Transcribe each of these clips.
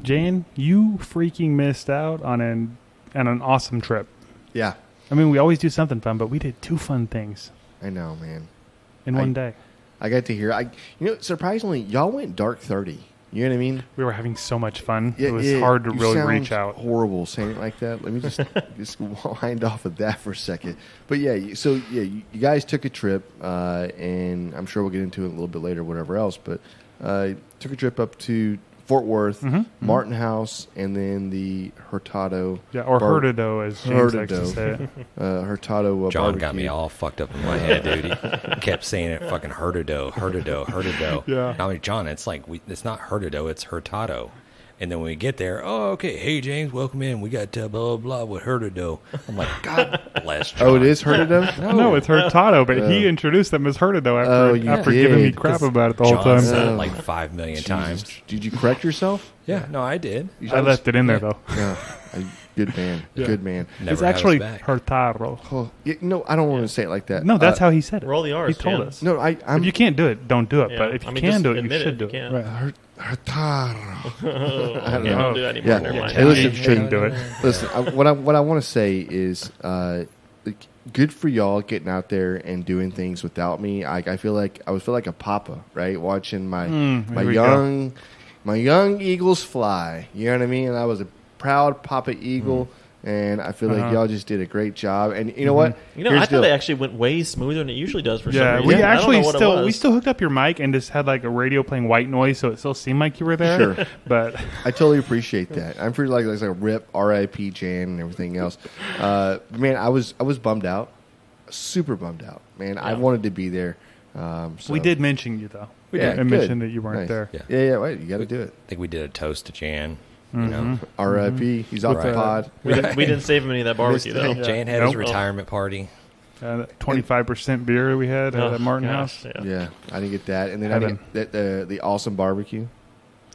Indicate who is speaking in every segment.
Speaker 1: Jan, you freaking missed out on an awesome trip.
Speaker 2: Yeah.
Speaker 1: I mean, we always do something fun, but we did 2 fun things
Speaker 2: I know, man.
Speaker 1: in one day.
Speaker 2: I got to hear. Surprisingly, y'all went dark 30. You know what I mean?
Speaker 1: We were having so much fun.
Speaker 2: Yeah,
Speaker 1: it was hard to
Speaker 2: you
Speaker 1: really
Speaker 2: sound
Speaker 1: reach out.
Speaker 2: Horrible saying it like that. Let me just wind off of that for a second. But yeah, so yeah, you guys took a trip, and I'm sure we'll get into it a little bit later, whatever else. But took a trip up to Fort Worth, Martin House, and then the Hurtado.
Speaker 1: Yeah, or Hurtado, as James likes to say it.
Speaker 2: Hurtado
Speaker 3: John
Speaker 2: barbecue.
Speaker 3: got me all fucked up in my head, dude. He kept saying it, fucking Hurtado.
Speaker 1: Yeah.
Speaker 3: Now, John, it's like, it's not Hurtado, it's Hurtado. And then when we get there, okay, hey, James, welcome in. We got blah, blah, blah with Hurtado. I'm like, God bless John.
Speaker 2: Oh, it is Hurtado?
Speaker 1: No, it's Hurtado, but he introduced them as Hurtado after giving me crap about it the whole
Speaker 3: John
Speaker 1: time.
Speaker 3: said it like 5 million times.
Speaker 2: Did you correct yourself?
Speaker 3: Yeah, no, I did.
Speaker 1: I left it in there, though.
Speaker 2: Yeah. Good man.
Speaker 1: Yeah.
Speaker 2: Good man.
Speaker 3: Never
Speaker 1: It's
Speaker 3: had us
Speaker 1: actually
Speaker 3: back.
Speaker 1: Hurtado.
Speaker 2: Oh, no, I don't want to say it like that.
Speaker 1: No, that's how he said it.
Speaker 4: Roll the R's,
Speaker 1: He told
Speaker 4: Jan.
Speaker 1: us.
Speaker 2: No, I'm.
Speaker 1: If you can't do it, don't do it.
Speaker 4: Yeah.
Speaker 1: But if you
Speaker 4: I mean,
Speaker 1: can
Speaker 4: just
Speaker 1: do it, you
Speaker 4: admit
Speaker 1: should do
Speaker 4: if you
Speaker 1: it.
Speaker 4: can.
Speaker 1: Right.
Speaker 2: Hurtado.
Speaker 4: Okay, don't do that anymore.
Speaker 2: Yeah.
Speaker 4: Never mind.
Speaker 2: Hey, listen,
Speaker 1: shouldn't do it.
Speaker 2: Listen, what I want to say is, good for y'all getting out there and doing things without me. I feel like a papa, right? Watching my young eagles fly. You know what I mean? And I was a proud Papa Eagle, and I feel like y'all just did a great job. And you know what?
Speaker 4: I thought it actually went way smoother than it usually does for some
Speaker 1: Yeah,
Speaker 4: reason.
Speaker 1: we
Speaker 4: I don't
Speaker 1: actually
Speaker 4: know what it was.
Speaker 1: still hooked up your mic and just had like a radio playing white noise, so it still seemed like you were there.
Speaker 2: Sure.
Speaker 1: But
Speaker 2: I totally appreciate that. I'm pretty like a rip, R.I.P. Jan, and everything else. Man, I was bummed out, super bummed out. Man, I wanted to be there. So.
Speaker 1: we did mention you though. We
Speaker 2: Yeah,
Speaker 1: did
Speaker 2: good.
Speaker 1: mention that you weren't
Speaker 2: Nice.
Speaker 1: there.
Speaker 2: Yeah. Wait, you got to do it.
Speaker 3: I think we did a toast to Jan. You know,
Speaker 2: R.I.P. He's off the pod.
Speaker 4: We didn't save him any of that barbecue, though.
Speaker 1: Yeah.
Speaker 3: Jan had his retirement party.
Speaker 1: 25% beer we had at Martin House.
Speaker 2: Yeah, I didn't get that, and then I didn't get the awesome barbecue.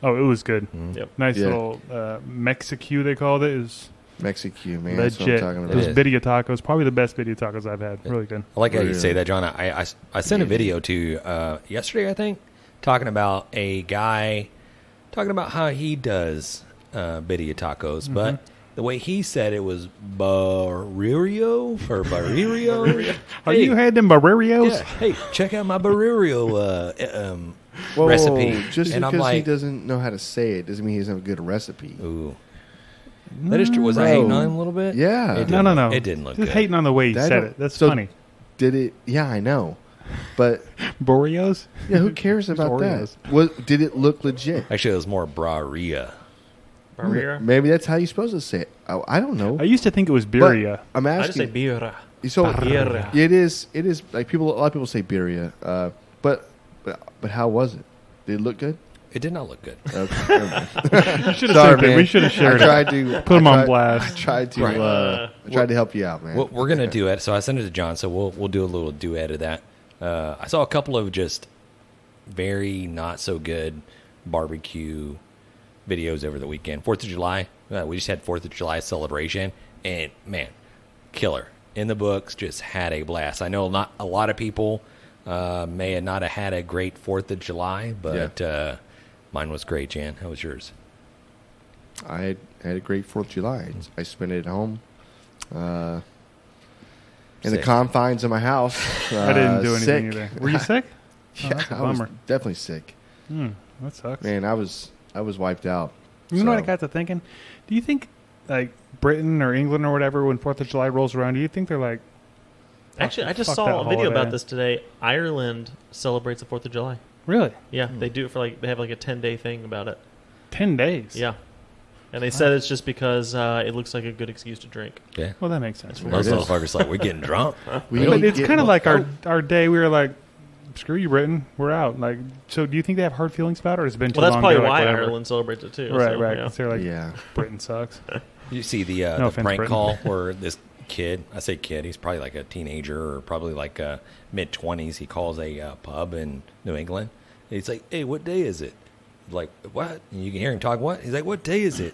Speaker 1: Oh, it was good.
Speaker 4: Yep.
Speaker 1: Nice little Mexicu, they called it. It was
Speaker 2: Mexicu, man. That's what I'm
Speaker 1: legit.
Speaker 2: talking about.
Speaker 1: Those video tacos, probably the best video tacos I've had. Really good.
Speaker 3: I like how you say that, John. I sent a video to yesterday, I think, talking about a guy talking about how he does birria tacos, but the way he said it was barrio or barrio.
Speaker 1: Are you had them barrios?
Speaker 3: Yeah. Hey, check out my barrio
Speaker 2: Whoa,
Speaker 3: recipe.
Speaker 2: Just
Speaker 3: and I'm
Speaker 2: because he
Speaker 3: like,
Speaker 2: doesn't know how to say it doesn't mean he doesn't have a good recipe.
Speaker 3: ooh. That is true. Was I hating on him a little bit?
Speaker 2: Yeah.
Speaker 3: It
Speaker 1: No.
Speaker 3: didn't It didn't look
Speaker 1: Just
Speaker 3: good.
Speaker 1: hating on the way he
Speaker 2: That
Speaker 1: said
Speaker 2: don't-
Speaker 1: it. That's
Speaker 2: so
Speaker 1: funny.
Speaker 2: Did it? Yeah, I know. But
Speaker 1: Barrios?
Speaker 2: yeah, who cares about that?
Speaker 1: Oreos.
Speaker 2: Did it look legit?
Speaker 3: Actually, it was more braria.
Speaker 4: Barriera?
Speaker 2: Maybe that's how you're supposed to say it. I don't know.
Speaker 1: I used to think it was
Speaker 2: But
Speaker 1: birria.
Speaker 2: I'm
Speaker 4: I just say
Speaker 2: asking.
Speaker 4: birra.
Speaker 2: So
Speaker 4: Barriera.
Speaker 2: it is like a lot of people say birria. But how was it? Did it look good?
Speaker 3: It did not look good.
Speaker 2: Okay.
Speaker 1: You should have
Speaker 2: Sorry,
Speaker 1: sent it.
Speaker 2: man.
Speaker 1: We should have shared
Speaker 2: I
Speaker 1: it.
Speaker 2: tried to
Speaker 1: Put him on
Speaker 2: I
Speaker 1: blast.
Speaker 2: tried to.
Speaker 3: Right.
Speaker 2: I tried to help you out, man.
Speaker 3: We're gonna do it. So I sent it to John. So we'll do a little duet of that. I saw a couple of just very not so good barbecue videos over the weekend. 4th of July. We just had 4th of July celebration, and man, killer in the books. Just had a blast. I know not a lot of people may not have had a great 4th of July, but mine was great. Jan, how was yours?
Speaker 2: I had a great 4th of July. I spent it at home. In the
Speaker 3: Sick.
Speaker 2: confines of my house.
Speaker 1: I didn't do anything
Speaker 2: sick.
Speaker 1: either. Were you sick? Oh,
Speaker 2: Yeah,
Speaker 1: that's a
Speaker 2: I was
Speaker 1: bummer.
Speaker 2: definitely sick.
Speaker 1: That sucks.
Speaker 2: Man, I was wiped out.
Speaker 1: You know what I
Speaker 2: So-
Speaker 1: got to thinking? Do you think, like, Britain or England or whatever, when 4th of July rolls around, do you think they're like,
Speaker 4: Actually, I just
Speaker 1: Fuck
Speaker 4: saw
Speaker 1: that
Speaker 4: a video
Speaker 1: holiday.
Speaker 4: about this today. Ireland celebrates the 4th of July.
Speaker 1: really?
Speaker 4: Yeah, they do it for they have like a 10-day thing about it.
Speaker 1: 10 days?
Speaker 4: Yeah. And they said it's just because it looks like a good excuse to drink.
Speaker 3: Yeah.
Speaker 1: Well, that makes sense.
Speaker 3: Most
Speaker 2: it is.
Speaker 3: motherfuckers like, we're getting drunk.
Speaker 2: We
Speaker 1: But
Speaker 2: don't
Speaker 1: it's
Speaker 2: get-
Speaker 1: kind of like our day. We were like, screw you, Britain. We're out. Like, so do you think they have hard feelings about it, or has it been too
Speaker 4: Well, that's
Speaker 1: long?
Speaker 4: probably
Speaker 1: They're like,
Speaker 4: why
Speaker 1: whatever?
Speaker 4: Ireland celebrates it too.
Speaker 1: Right,
Speaker 4: so,
Speaker 1: right.
Speaker 4: yeah.
Speaker 1: 'Cause they're like,
Speaker 2: Yeah.
Speaker 1: Britain sucks.
Speaker 3: You see the
Speaker 1: offense,
Speaker 3: prank
Speaker 1: Britain.
Speaker 3: call where this kid, I say kid, he's probably like a teenager or probably like mid-20s. He calls a pub in New England. And he's like, hey, what day is it? Like, what? And you can hear him talk, what? He's like, what day is it?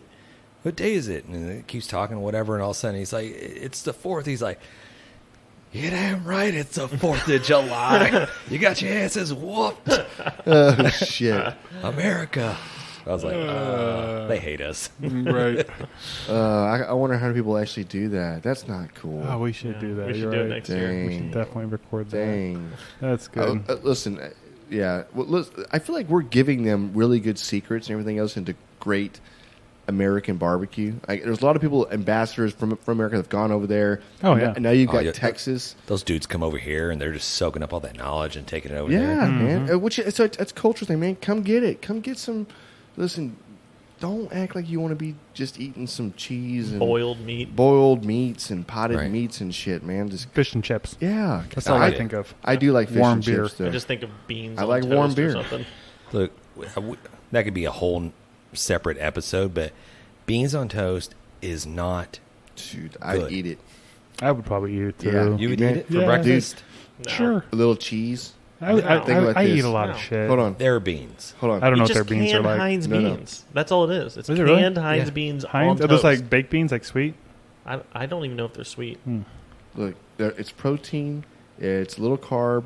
Speaker 3: What day is it? And he keeps talking, whatever, and all of a sudden he's like, it's the 4th. He's like, you damn right it's the 4th of July. You got your asses whooped.
Speaker 2: Oh, shit.
Speaker 3: America. I was like, they hate us.
Speaker 1: Right.
Speaker 2: I wonder how many people actually do that. That's not cool.
Speaker 1: Oh, we should do that.
Speaker 4: We should
Speaker 1: You're
Speaker 4: do it
Speaker 1: right.
Speaker 4: next year.
Speaker 1: We should definitely record that.
Speaker 2: Dang.
Speaker 1: That's good.
Speaker 2: Listen, yeah. Well, I feel like we're giving them really good secrets and everything else into great American barbecue. There's a lot of people, ambassadors from America, that have gone over there.
Speaker 1: Oh, yeah.
Speaker 2: And now you've got
Speaker 3: yeah.
Speaker 2: Texas.
Speaker 3: Those dudes come over here and they're just soaking up all that knowledge and taking it over
Speaker 2: Yeah,
Speaker 3: there.
Speaker 2: man. It's a culture thing, man. Come get it. Come get some. Listen, don't act like you want to be just eating some cheese and
Speaker 4: Boiled
Speaker 2: meats and potted
Speaker 3: Right.
Speaker 2: meats and shit, man. Just
Speaker 1: Fish and chips.
Speaker 2: yeah.
Speaker 1: That's all I think of.
Speaker 2: I do like fish
Speaker 1: Warm
Speaker 2: and
Speaker 1: beer.
Speaker 2: chips, though.
Speaker 4: I just think of beans.
Speaker 2: I
Speaker 4: on
Speaker 2: like
Speaker 4: toast
Speaker 2: warm
Speaker 4: or
Speaker 2: beer.
Speaker 4: something.
Speaker 3: Look, that could be a whole separate episode, but beans on toast is not.
Speaker 2: Dude, I'd
Speaker 3: Good.
Speaker 2: eat it.
Speaker 1: I would probably eat it too.
Speaker 2: Yeah.
Speaker 3: You would
Speaker 2: Man,
Speaker 3: eat it for
Speaker 1: yeah.
Speaker 3: breakfast?
Speaker 4: No.
Speaker 1: Sure.
Speaker 2: A little cheese.
Speaker 1: I
Speaker 2: Think about
Speaker 1: I
Speaker 2: this.
Speaker 1: eat a lot of
Speaker 4: No.
Speaker 1: shit.
Speaker 2: Hold on.
Speaker 3: They're beans.
Speaker 2: Hold on.
Speaker 1: I don't know
Speaker 4: It's
Speaker 1: what their
Speaker 4: just
Speaker 1: beans are
Speaker 4: canned
Speaker 1: like.
Speaker 4: Heinz
Speaker 2: No, no.
Speaker 4: beans. That's all it is. It's
Speaker 1: Is it really?
Speaker 4: canned Heinz
Speaker 3: Yeah.
Speaker 4: beans
Speaker 1: Heinz?
Speaker 4: on
Speaker 1: Are those
Speaker 4: toast.
Speaker 1: like baked beans, like sweet?
Speaker 4: I don't even know if they're sweet.
Speaker 2: Look, it's protein. It's a little carb.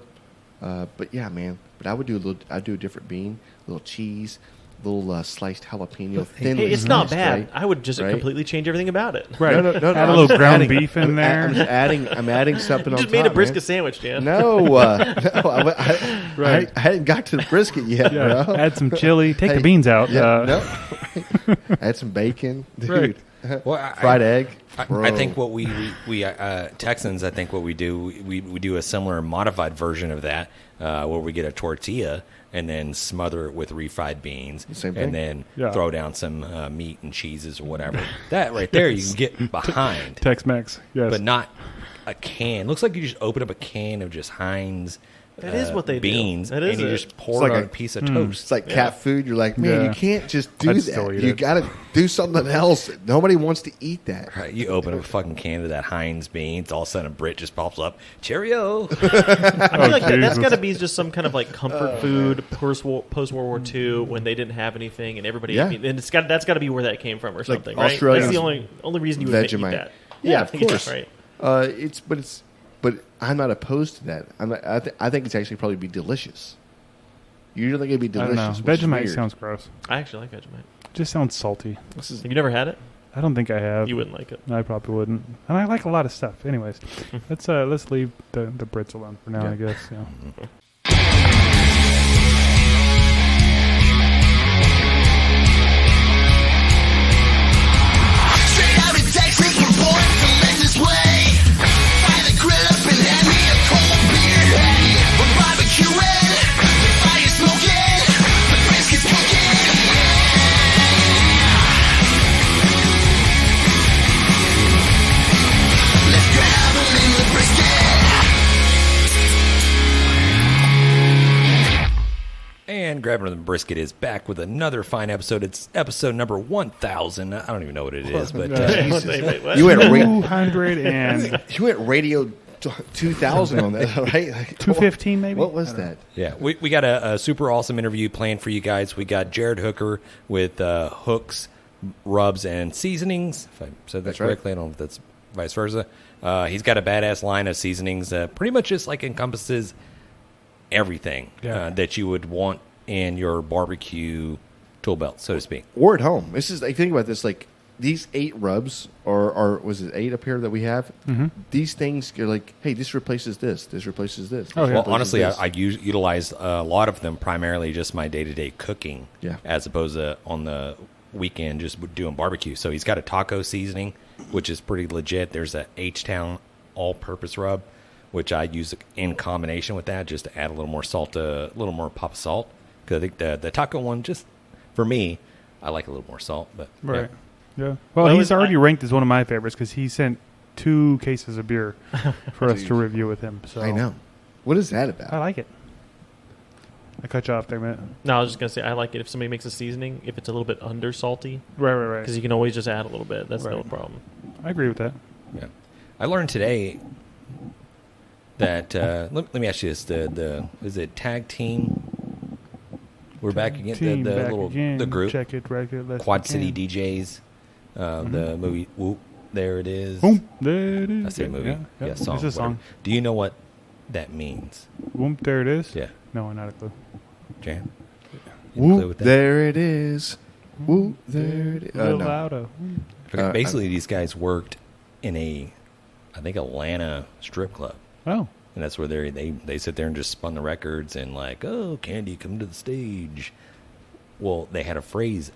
Speaker 2: But yeah, man. But I would do I'd do a different bean, a little cheese, little sliced jalapeno, thinly
Speaker 4: Hey, it's not
Speaker 2: sliced,
Speaker 4: bad.
Speaker 2: right?
Speaker 4: I would just
Speaker 2: Right?
Speaker 4: completely change everything about it.
Speaker 1: Right.
Speaker 2: No,
Speaker 1: Add
Speaker 2: I'm
Speaker 1: a little
Speaker 2: just
Speaker 1: ground
Speaker 2: adding-
Speaker 1: beef in there.
Speaker 2: I'm adding something on
Speaker 4: Just
Speaker 2: top.
Speaker 4: made a brisket
Speaker 2: man.
Speaker 4: sandwich, Dan.
Speaker 2: No, I
Speaker 1: Right.
Speaker 2: hadn't got to the brisket yet,
Speaker 1: Yeah.
Speaker 2: bro.
Speaker 1: Add some chili. Take
Speaker 2: Hey,
Speaker 1: the beans out.
Speaker 2: Yeah, no. Add some bacon, dude.
Speaker 1: Right.
Speaker 3: Well,
Speaker 2: Fried egg.
Speaker 3: I
Speaker 2: Bro.
Speaker 3: think what we Texans, I think what we do, we do a similar modified version of that, where we get a tortilla and then smother it with refried beans,
Speaker 2: Same thing.
Speaker 3: and then
Speaker 1: Yeah.
Speaker 3: throw down some meat and cheeses or whatever. That right there, you can get behind,
Speaker 1: Tex-Mex. Yes.
Speaker 3: but not a can. Looks like you just open up a can of just Heinz.
Speaker 4: That is what they do.
Speaker 3: beans,
Speaker 4: That
Speaker 3: and
Speaker 4: is
Speaker 3: you
Speaker 4: it.
Speaker 3: just pour
Speaker 2: It's
Speaker 3: it
Speaker 2: like
Speaker 3: on
Speaker 2: a-
Speaker 3: a piece of toast.
Speaker 2: It's like cat food. You're like, man,
Speaker 1: Yeah.
Speaker 2: you can't just do
Speaker 1: I'd still
Speaker 2: that.
Speaker 1: eat
Speaker 2: You
Speaker 1: it.
Speaker 2: got to do something else. Nobody wants to eat that.
Speaker 3: Right, you open up a fucking can of that Heinz beans, all of a sudden a Brit just pops up. Cheerio!
Speaker 4: I feel like that's
Speaker 1: Jesus.
Speaker 4: got to be just some kind of like comfort food post World War II when they didn't have anything and everybody.
Speaker 2: Yeah.
Speaker 4: ate meat. And that's got to be where that came from or
Speaker 2: like
Speaker 4: something, right?
Speaker 2: Australian
Speaker 4: That's the only reason you would eat
Speaker 2: Vegemite.
Speaker 4: that.
Speaker 2: Yeah,
Speaker 4: I
Speaker 2: of
Speaker 4: think
Speaker 2: course.
Speaker 4: right.
Speaker 2: But I'm not opposed to that. I think it's actually probably be delicious. You think it'd be
Speaker 1: I don't
Speaker 2: delicious?
Speaker 1: know.
Speaker 2: which is
Speaker 1: Vegemite
Speaker 2: weird.
Speaker 1: sounds gross.
Speaker 4: I actually like Vegemite.
Speaker 1: Just sounds salty.
Speaker 2: This is
Speaker 4: Have you never had it?
Speaker 1: I don't think I have.
Speaker 4: You wouldn't like it.
Speaker 1: I probably wouldn't. And I like a lot of stuff. Anyways, let's leave the Brits alone for now.
Speaker 2: Yeah.
Speaker 1: I guess. Yeah.
Speaker 5: Straight out of Texas, we're born to live this way. Fire the grill up and hand me a cold beer. Hey, we're barbecuing, the fire's smoking, the brisket's cooking. Let's grab 'em in the brisket.
Speaker 3: And Grabbing the Brisket is back with another fine episode. It's episode number 1000. I don't even know what it is, but
Speaker 2: Jesus.
Speaker 4: Wait, what?
Speaker 2: You went
Speaker 1: 200 and
Speaker 2: you went radio 2000 on that, right? Like,
Speaker 1: 215 maybe.
Speaker 2: What was that?
Speaker 3: yeah, we got a super awesome interview planned for you guys. We got Jared Hooker with hooks, rubs, and seasonings. If I said that
Speaker 2: That's right.
Speaker 3: correctly, I don't know if that's vice versa. He's got a badass line of seasonings that pretty much just like encompasses everything that you would want in your barbecue tool belt, so to speak.
Speaker 2: Or at home. This is. Like, think about this. Like these 8 rubs, or was it 8 up here that we have? Mm-hmm. These things are like, hey, this replaces this. This replaces this.
Speaker 1: Oh, yeah.
Speaker 3: Well,
Speaker 2: Replaces
Speaker 3: honestly,
Speaker 2: this.
Speaker 3: I utilize a lot of them primarily just my day-to-day cooking,
Speaker 2: Yeah.
Speaker 3: as opposed to on the weekend just doing barbecue. So he's got a taco seasoning, which is pretty legit. There's a H-Town all-purpose rub, which I use in combination with that just to add a little more salt, a little more pop of salt. Because I think the taco one, just for me, I like a little more salt. But
Speaker 1: Right.
Speaker 3: yeah.
Speaker 1: Yeah. Well,
Speaker 4: Well,
Speaker 1: he's
Speaker 4: I-
Speaker 1: already ranked as one of my favorites because he sent 2 cases of beer for us to review with him. So
Speaker 2: I know. What is that about?
Speaker 1: I like it. I cut you off there, man.
Speaker 4: No, I was just gonna say I like it if somebody makes a seasoning if it's a little bit under salty
Speaker 1: Right.
Speaker 4: because you can always just add a little bit. That's no
Speaker 1: Right.
Speaker 4: problem.
Speaker 1: I agree with that.
Speaker 3: Yeah, I learned today that let me ask you this: is it tag team? We're back again.
Speaker 1: Team
Speaker 3: The
Speaker 1: back
Speaker 3: little
Speaker 1: again.
Speaker 3: the group
Speaker 1: Check it right here. Let's
Speaker 3: Quad City
Speaker 1: begin.
Speaker 3: DJs. The movie Whoop. There it is.
Speaker 1: Boom. There it is.
Speaker 3: I say movie. Yeah, song.
Speaker 1: It's a song.
Speaker 3: whatever. Do you know what that means?
Speaker 1: Boom. There it is.
Speaker 3: Yeah,
Speaker 1: No, not a clue.
Speaker 3: Jan. You have a clue
Speaker 2: Whoop,
Speaker 3: with that?
Speaker 2: there it is. Woo, there it is.
Speaker 1: Little
Speaker 2: No.
Speaker 1: louder.
Speaker 3: Basically, these guys worked in I think Atlanta strip club,
Speaker 1: Oh,
Speaker 3: and that's where they sit there and just spun the records and like, oh, Candy, come to the stage. Well, they had a phrase,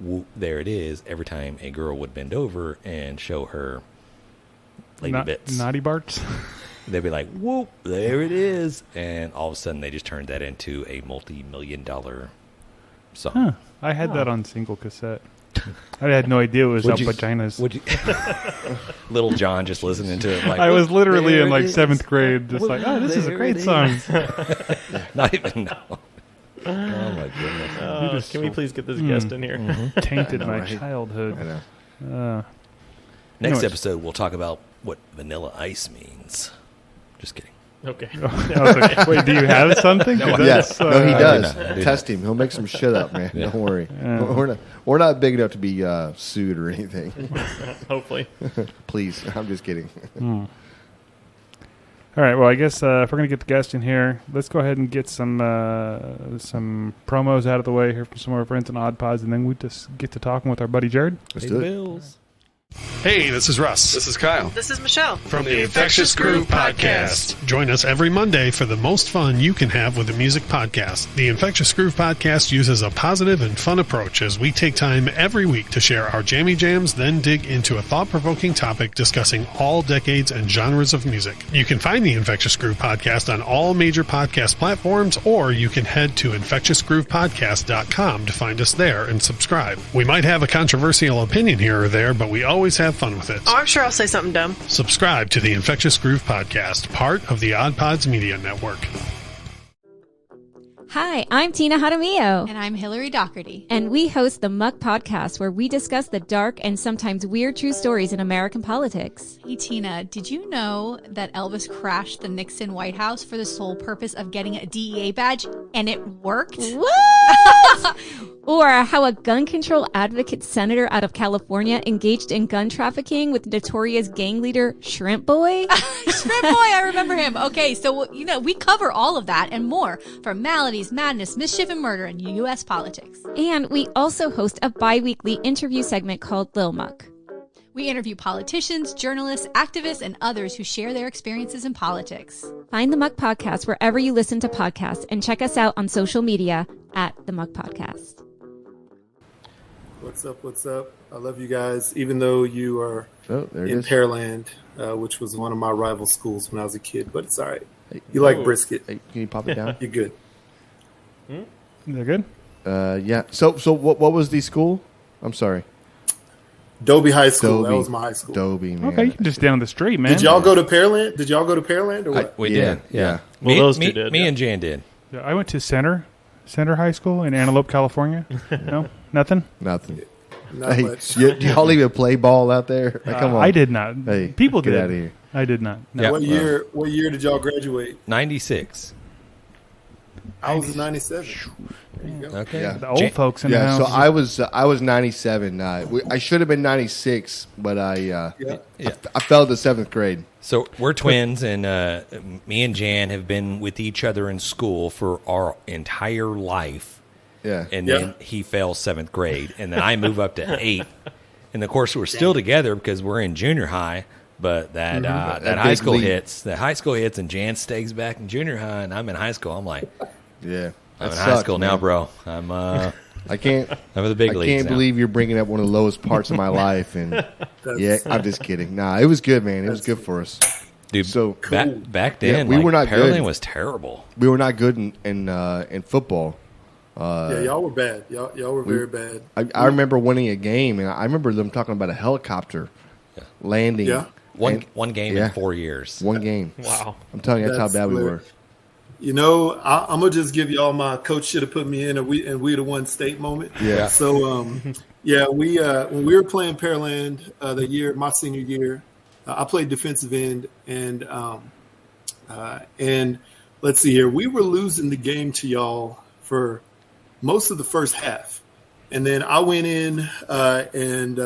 Speaker 3: "Whoop, there it is," every time a girl would bend over and show her lady bits.
Speaker 1: naughty barts.
Speaker 3: They'd be like, "Whoop, there it is," and all of a sudden they just turned that into a multi-million-dollar song.
Speaker 1: Huh. I had that on single cassette. I had no idea it was
Speaker 3: Would
Speaker 1: about
Speaker 3: you-
Speaker 1: vaginas.
Speaker 3: Would you, Little John just listening to it like
Speaker 1: I was literally
Speaker 3: there
Speaker 1: in like
Speaker 3: it is.
Speaker 1: 7th grade, just like, oh, this is a
Speaker 3: There
Speaker 1: great
Speaker 3: it
Speaker 1: song.
Speaker 3: is. Not even no. Oh my goodness!
Speaker 1: just
Speaker 4: Can we please get this guest in here?
Speaker 1: Tainted my
Speaker 2: right?
Speaker 1: childhood.
Speaker 2: I know.
Speaker 3: Next
Speaker 1: Anyways.
Speaker 3: episode, we'll talk about what Vanilla Ice means. Just kidding.
Speaker 4: Okay.
Speaker 1: I was like, wait, do you have something?
Speaker 3: No,
Speaker 2: Yes, no, he
Speaker 3: I do
Speaker 2: does.
Speaker 3: not. I do
Speaker 2: Test him. He'll make some shit up, man.
Speaker 3: Yeah.
Speaker 2: Don't worry.
Speaker 1: Yeah.
Speaker 2: We're not big enough to be sued or anything.
Speaker 4: Hopefully.
Speaker 2: Please, I'm just kidding.
Speaker 1: All right. Well, I guess if we're gonna get the guest in here, let's go ahead and get some promos out of the way here from some of our friends in Oddpods, and then we just get to talking with our buddy Jared.
Speaker 2: Let's do it.
Speaker 3: Bills.
Speaker 6: Hey, this is Russ. This is Kyle.
Speaker 7: This is Michelle.
Speaker 6: From the Infectious Groove Podcast. Join us every Monday for the most fun you can have with a music podcast. The Infectious Groove Podcast uses a positive and fun approach as we take time every week to share our jammy jams, then dig into a thought-provoking topic discussing all decades and genres of music. You can find the Infectious Groove Podcast on all major podcast platforms, or you can head to infectiousgroovepodcast.com to find us there and subscribe. We might have a controversial opinion here or there, but we always have fun with it.
Speaker 7: Oh, I'm sure I'll say something dumb.
Speaker 6: Subscribe to the Infectious Groove Podcast, part of the Oddpods Media Network.
Speaker 8: Hi, I'm Tina Jaramillo,
Speaker 9: And I'm Hillary Doherty.
Speaker 8: and we host the MUCK podcast, where we discuss the dark and sometimes weird true stories in American politics.
Speaker 9: Hey, Tina, did you know that Elvis crashed the Nixon White House for the sole purpose of getting a DEA badge, and it worked?
Speaker 8: What? Or how a gun control advocate senator out of California engaged in gun trafficking with notorious gang leader Shrimp Boy.
Speaker 9: Shrimp Boy, I remember him. Okay, so, we cover all of that and more from maladies, madness, mischief, and murder in U.S. politics.
Speaker 8: And we also host a bi-weekly interview segment called Lil Muck.
Speaker 9: We interview politicians, journalists, activists, and others who share their experiences in politics.
Speaker 8: Find the MUCK podcast wherever you listen to podcasts, and check us out on social media at the MUCK podcast.
Speaker 10: What's up? What's up? I love you guys, even though you are
Speaker 2: Oh, there it
Speaker 10: in
Speaker 2: is.
Speaker 10: Pearland, which was one of my rival schools when I was a kid, but it's all right.
Speaker 2: Hey,
Speaker 10: You like brisket.
Speaker 2: hey, can you pop it down?
Speaker 10: You're good.
Speaker 1: Is that good?
Speaker 2: Yeah. So what was the school? I'm sorry.
Speaker 10: Dobie High School. That
Speaker 2: Dobie.
Speaker 10: was my high school.
Speaker 2: Dobie, man.
Speaker 1: Okay, you can just down the street, man.
Speaker 10: Did y'all go to Pearland? Did y'all go to Pearland or what?
Speaker 3: We
Speaker 2: Yeah,
Speaker 3: did.
Speaker 2: yeah.
Speaker 4: Well,
Speaker 3: me,
Speaker 4: those
Speaker 3: me,
Speaker 4: two did,
Speaker 3: Me
Speaker 4: yeah.
Speaker 3: and Jan did.
Speaker 1: Yeah, I went to Center High School in Antelope, California. No, nothing.
Speaker 2: Nothing.
Speaker 10: Not
Speaker 2: Hey,
Speaker 10: much.
Speaker 2: do y'all even play ball out there? Like, come on.
Speaker 1: I did not.
Speaker 2: Hey,
Speaker 1: People
Speaker 2: get
Speaker 1: did.
Speaker 2: outta here.
Speaker 1: I did not. No.
Speaker 3: Yeah.
Speaker 10: What year did y'all graduate?
Speaker 3: 96.
Speaker 10: I was in 97. There you go.
Speaker 3: Okay.
Speaker 2: Yeah.
Speaker 1: The old folks in the
Speaker 2: Yeah,
Speaker 1: house.
Speaker 2: so I was 97. I should have been 96, but
Speaker 10: Yeah.
Speaker 2: I fell to 7th grade.
Speaker 3: So we're twins, and me and Jan have been with each other in school for our entire life.
Speaker 2: Yeah.
Speaker 3: And
Speaker 10: Yeah.
Speaker 3: then he fails 7th grade, and then I move up to 8th. And of course, we're still together because we're in junior high. But that
Speaker 2: That
Speaker 3: high
Speaker 2: big
Speaker 3: school
Speaker 2: leap.
Speaker 3: hits. The high school hits, and Jan stays back in junior high, and I'm in high school. I'm like,
Speaker 2: Yeah.
Speaker 3: I'm
Speaker 2: That
Speaker 3: in high
Speaker 2: sucked,
Speaker 3: school now,
Speaker 2: man.
Speaker 3: bro. I'm
Speaker 2: I can't.
Speaker 3: I'm in the big
Speaker 2: I
Speaker 3: leagues
Speaker 2: can't
Speaker 3: now.
Speaker 2: believe you're bringing up one of the lowest parts of my life. And yeah, I'm just kidding. Nah, it was good, man. It was good for us.
Speaker 3: Dude,
Speaker 2: So-
Speaker 3: back then,
Speaker 2: we
Speaker 3: like,
Speaker 2: were not
Speaker 3: Pearland
Speaker 2: good.
Speaker 3: was terrible.
Speaker 2: We were not good in football.
Speaker 10: Yeah, y'all were bad. Y'all were very bad.
Speaker 2: I remember winning a game, and I remember them talking about a helicopter landing.
Speaker 10: Yeah.
Speaker 3: One game
Speaker 2: yeah.
Speaker 3: in 4 years.
Speaker 2: One game.
Speaker 4: Wow.
Speaker 2: I'm telling you, that's how bad we were.
Speaker 10: hilarious. I'm gonna just give y'all my coach should have put me in, and we the one state moment.
Speaker 2: Yeah.
Speaker 10: So, we when we were playing Pearland the year my senior year, I played defensive end, and let's see here, we were losing the game to y'all for most of the first half, and then I went in and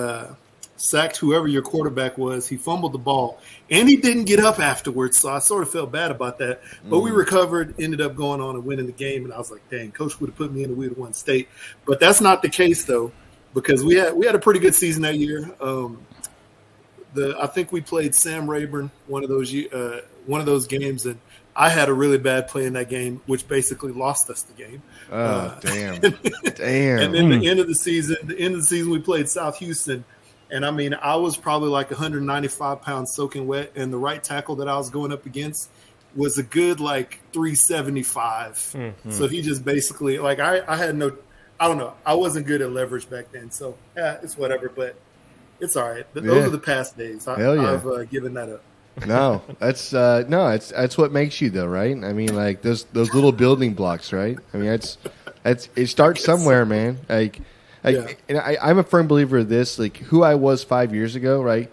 Speaker 10: sacked whoever your quarterback was. He fumbled the ball, and he didn't get up afterwards. So I sort of felt bad about that. But we recovered, ended up going on and winning the game. And I was like, dang, coach would have put me in, and we'd have won state. But that's not the case, though, because we had a pretty good season that year. I think we played Sam Rayburn one of those games, and I had a really bad play in that game, which basically lost us the game.
Speaker 2: Oh, damn.
Speaker 10: Damn. And then the end of the season, we played South Houston. And I mean, I was probably like 195 pounds soaking wet. And the right tackle that I was going up against was a good like 375.
Speaker 4: Mm-hmm.
Speaker 10: So he just basically, like, I don't know. I wasn't good at leverage back then. So it's whatever, but it's all right. Those are the past days. I've given that up.
Speaker 2: No, that's what makes you though, right? I mean, like those little building blocks, right? I mean, it starts somewhere, man. And I'm a firm believer of this. Like who I was 5 years ago, right?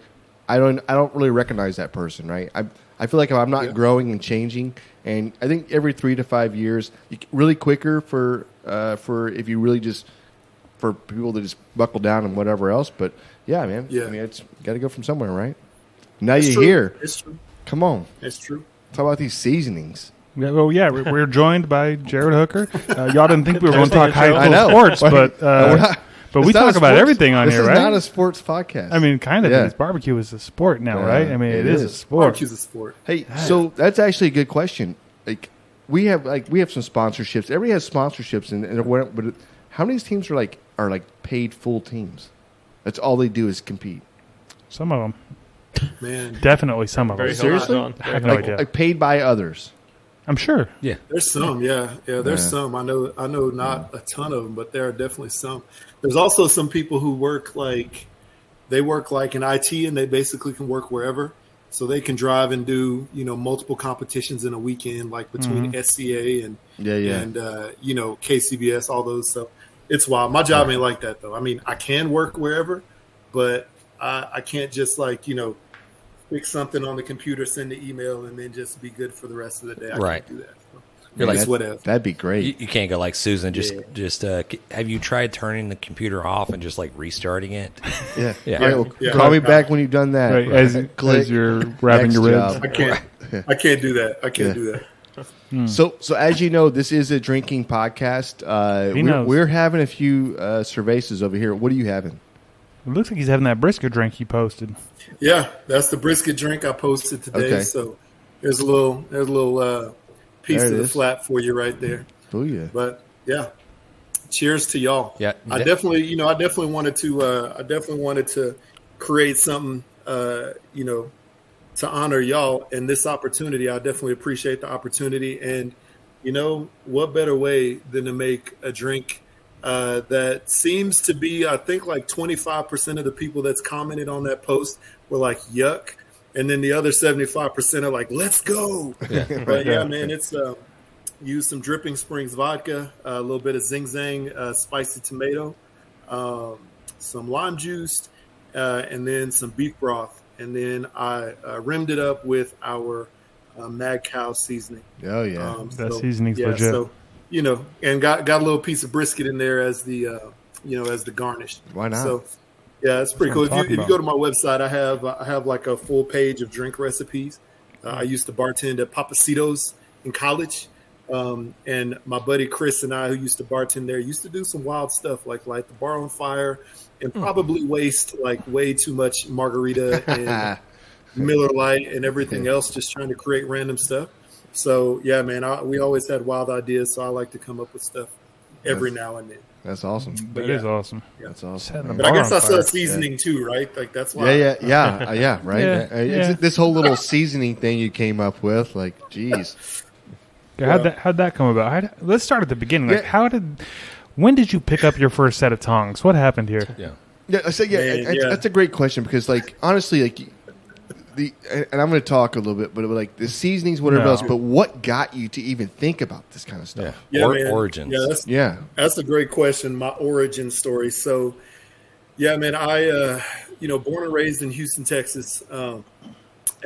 Speaker 2: I don't really recognize that person, right? I feel like if I'm not growing and changing, and I think every 3 to 5 years, really quicker for if you really just for people to just buckle down and whatever else. But yeah, man. Yeah. I mean, it's got to go from somewhere, right? Now you're here.
Speaker 10: It's true.
Speaker 2: Come on.
Speaker 10: It's true.
Speaker 2: Talk about these seasonings.
Speaker 1: Yeah, well, yeah, we're joined by Jared Hooker. Y'all didn't think we were going to talk high school sports, but we talk about everything on here, right?
Speaker 2: This is not a sports podcast.
Speaker 1: I mean, kind of. Yeah. Barbecue is a sport now, right? I mean, it is a sport.
Speaker 10: Barbecue's a sport.
Speaker 2: Hey, so that's actually a good question. Like we have some sponsorships. Everybody has sponsorships, but how many teams are paid full teams? That's all they do is compete.
Speaker 1: Some of them.
Speaker 10: Man,
Speaker 1: definitely some of them.
Speaker 2: Seriously,
Speaker 1: I have no idea.
Speaker 2: Like paid by others.
Speaker 1: I'm sure.
Speaker 3: Yeah,
Speaker 10: there's some. Yeah. There's some. I know. Not a ton of them, but there are definitely some. There's also some people who work in IT, and they basically can work wherever, so they can drive and do multiple competitions in a weekend, like between SCA and KCBS, all those. So it's wild. My job ain't like that though. I mean, I can work wherever, but I can't just fix something on the computer, send the email, and then just be good for the rest of the day. I can't do that. So,
Speaker 3: you're like,
Speaker 10: whatever.
Speaker 2: That'd be great.
Speaker 3: You can't go like Susan. Just have you tried turning the computer off and just restarting it?
Speaker 2: Yeah.
Speaker 3: Yeah.
Speaker 2: Call me back when you've done that.
Speaker 1: Right, as you're wrapping your ribs.
Speaker 10: I can't do that. I can't do that.
Speaker 2: So as you know, this is a drinking podcast. We're having a few cervezas over here. What are you having?
Speaker 1: It looks like he's having that brisket drink he posted.
Speaker 10: Yeah, that's the brisket drink I posted today. Okay. So there's a little piece of the flat for you right there.
Speaker 2: Oh yeah.
Speaker 10: But yeah, cheers to y'all.
Speaker 3: Yeah.
Speaker 10: I definitely wanted to create something, to honor y'all and this opportunity. I definitely appreciate the opportunity. And what better way than to make a drink that seems to be, I think, 25% of the people that's commented on that post were like, yuck. And then the other 75% are like, let's go. Yeah. But yeah, man, it's use some Dripping Springs vodka, a little bit of Zing Zang spicy tomato, some lime juice, and then some beef broth. And then I rimmed it up with our Mad Cow seasoning.
Speaker 2: Oh, yeah.
Speaker 1: That seasoning's legit.
Speaker 10: So, and got a little piece of brisket in there as the, as the garnish.
Speaker 2: Why not?
Speaker 10: So, yeah, it's pretty cool. If you go to my website, I have a full page of drink recipes. I used to bartend at Papacitos in college, and my buddy Chris and I, who used to bartend there, used to do some wild stuff like light the bar on fire and probably waste way too much margarita and Miller Lite and everything else, just trying to create random stuff. So, yeah, man, we always had wild ideas, so I like to come up with stuff every now and then.
Speaker 2: That's awesome.
Speaker 1: That is awesome.
Speaker 10: Yeah.
Speaker 2: That's awesome.
Speaker 10: But I guess I saw seasoning too, right? That's why.
Speaker 2: Yeah, right?
Speaker 1: Yeah.
Speaker 2: This whole little seasoning thing you came up with, geez.
Speaker 1: How'd that come about? Let's start at the beginning. When did you pick up your first set of tongs? What happened here?
Speaker 2: That's a great question because, honestly, and I'm going to talk a little bit, but the seasonings, whatever else. But what got you to even think about this kind of stuff?
Speaker 3: Origins.
Speaker 10: That's a great question. My origin story. So, yeah, man, I born and raised in Houston, Texas, and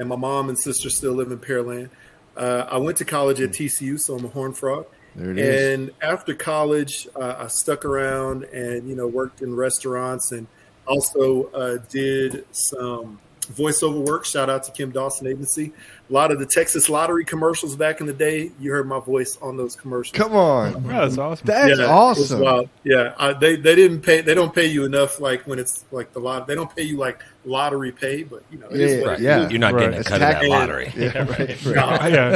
Speaker 10: my mom and sister still live in Pearland. I went to college at TCU, so I'm a Horned Frog.
Speaker 2: There it is.
Speaker 10: And after college, I stuck around and worked in restaurants, and Also did some voiceover work. Shout out to Kim Dawson Agency. A lot of the Texas Lottery commercials back in the day, you heard my voice on those commercials.
Speaker 2: Come on,
Speaker 1: that's awesome.
Speaker 2: That's awesome.
Speaker 10: Wild. Yeah, they didn't pay. They don't pay you enough. Like when it's like the lot, they don't pay you like lottery pay. But you know, it is what it is.
Speaker 3: You're not getting a cut of that lottery.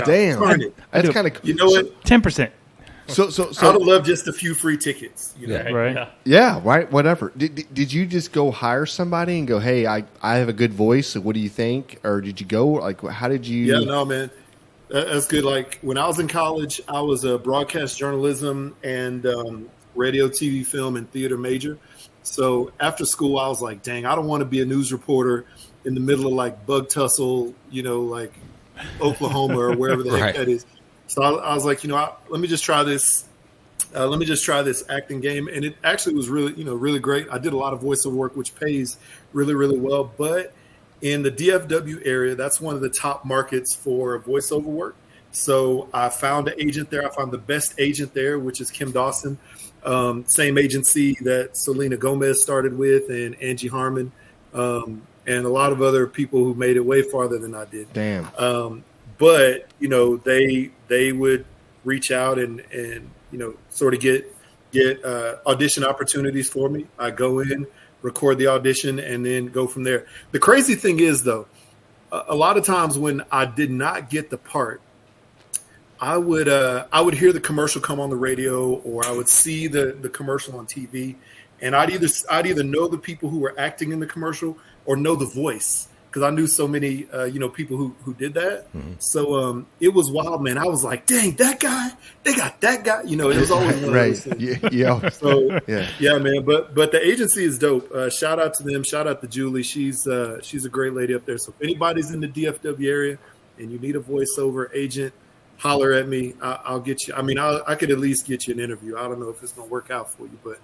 Speaker 2: Damn, that's kind of cool.
Speaker 10: You know what?
Speaker 1: 10%.
Speaker 2: So
Speaker 10: I would love just a few free tickets. You know?
Speaker 1: Right.
Speaker 2: Yeah, right. Whatever. Did you just go hire somebody and go, hey, I have a good voice. So what do you think? Or did you go like how did you?
Speaker 10: Yeah, no, man. That's good. Like when I was in college, I was a broadcast journalism and radio, TV, film, and theater major. So after school, I was like, dang, I don't want to be a news reporter in the middle of like Bug Tussle, you know, like Oklahoma or wherever the heck that is. So I was like, you know, let me just try this. Let me just try this acting game. And it actually was really, you know, really great. I did a lot of voiceover work, which pays really, really well. But in the DFW area, that's one of the top markets for voiceover work. So I found an agent there. I found the best agent there, which is Kim Dawson. Same agency that Selena Gomez started with and Angie Harmon. And a lot of other people who made it way farther than I did.
Speaker 2: Damn.
Speaker 10: But, you know, they would reach out and you know, sort of get audition opportunities for me. I go in, record the audition, and then go from there. The crazy thing is, though, a lot of times when I did not get the part, I would hear the commercial come on the radio, or I would see the commercial on TV, and I'd either know the people who were acting in the commercial or know the voice. Because I knew so many, you know, people who did that. Mm-hmm. So it was wild, man. I was like, dang, that guy, they got that guy. You know, it was always one of those things.
Speaker 2: Yeah.
Speaker 10: So, yeah, man. But the agency is dope. Shout out to them. Shout out to Julie. She's a great lady up there. So if anybody's in the DFW area and you need a voiceover agent, holler at me. I'll get you. I mean, I could at least get you an interview. I don't know if it's going to work out for you, but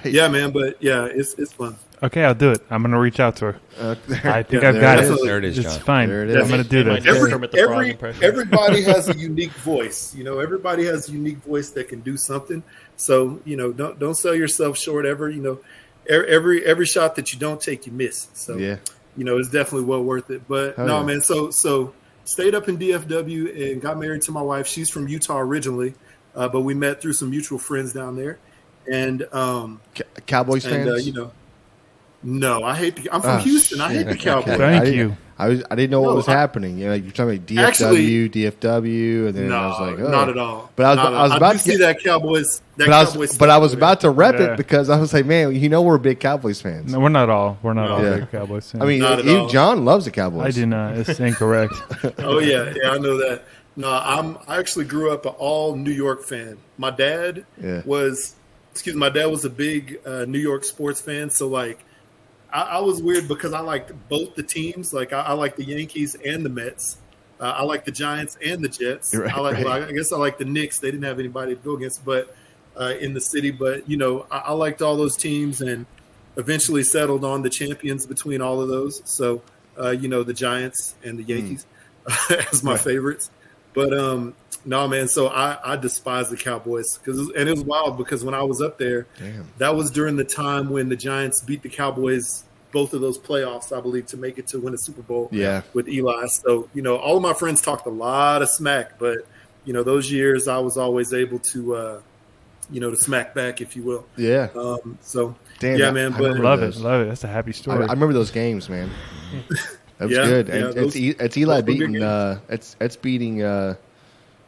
Speaker 10: yeah, man. But yeah, it's fun.
Speaker 1: Okay, I'll do it. I'm going to reach out to her. I think I've got it.
Speaker 3: There it is, John.
Speaker 1: It's fine.
Speaker 2: There it is.
Speaker 1: I'm going to do this.
Speaker 10: Everybody has a unique voice. You know, everybody has a unique voice that can do something. So, you know, don't sell yourself short ever. You know, every shot that you don't take, you miss. So, you know, it's definitely well worth it. But man. So stayed up in DFW and got married to my wife. She's from Utah originally, but we met through some mutual friends down there. And
Speaker 2: Cowboys fans,
Speaker 10: you know. No, I'm from Houston. I hate the Cowboys.
Speaker 1: Thank you.
Speaker 2: I didn't know what was happening. You know, you're talking about DFW, and then I was like,
Speaker 10: not at all.
Speaker 2: But I was about to
Speaker 10: see that Cowboys.
Speaker 2: But I was about to rep it because I was like, man, you know, we're big Cowboys fans.
Speaker 1: No, we're not all. We're not all big Cowboys fans.
Speaker 2: I mean, even John loves the Cowboys.
Speaker 1: I do not. It's incorrect.
Speaker 10: Oh yeah, I know that. No, I actually grew up an all New York fan. My dad was a big New York sports fan. So like, I was weird because I liked both the teams. Like I like the Yankees and the Mets. I like the Giants and the Jets.
Speaker 2: Right,
Speaker 10: I guess I like the Knicks. They didn't have anybody to go against, but in the city. But you know, I liked all those teams and eventually settled on the champions between all of those. So you know, the Giants and the Yankees as my favorites. But no, man. So I despise the Cowboys and it was wild because when I was up there, that was during the time when the Giants beat the Cowboys, both of those playoffs, I believe, to make it to win a Super Bowl with Eli. So, you know, all of my friends talked a lot of smack, but, you know, those years I was always able to, you know, to smack back, if you will.
Speaker 2: Yeah.
Speaker 10: So, man.
Speaker 1: But love it. That's a happy story.
Speaker 2: I remember those games, man. That was good. Yeah, it's Eli beating. It's beating.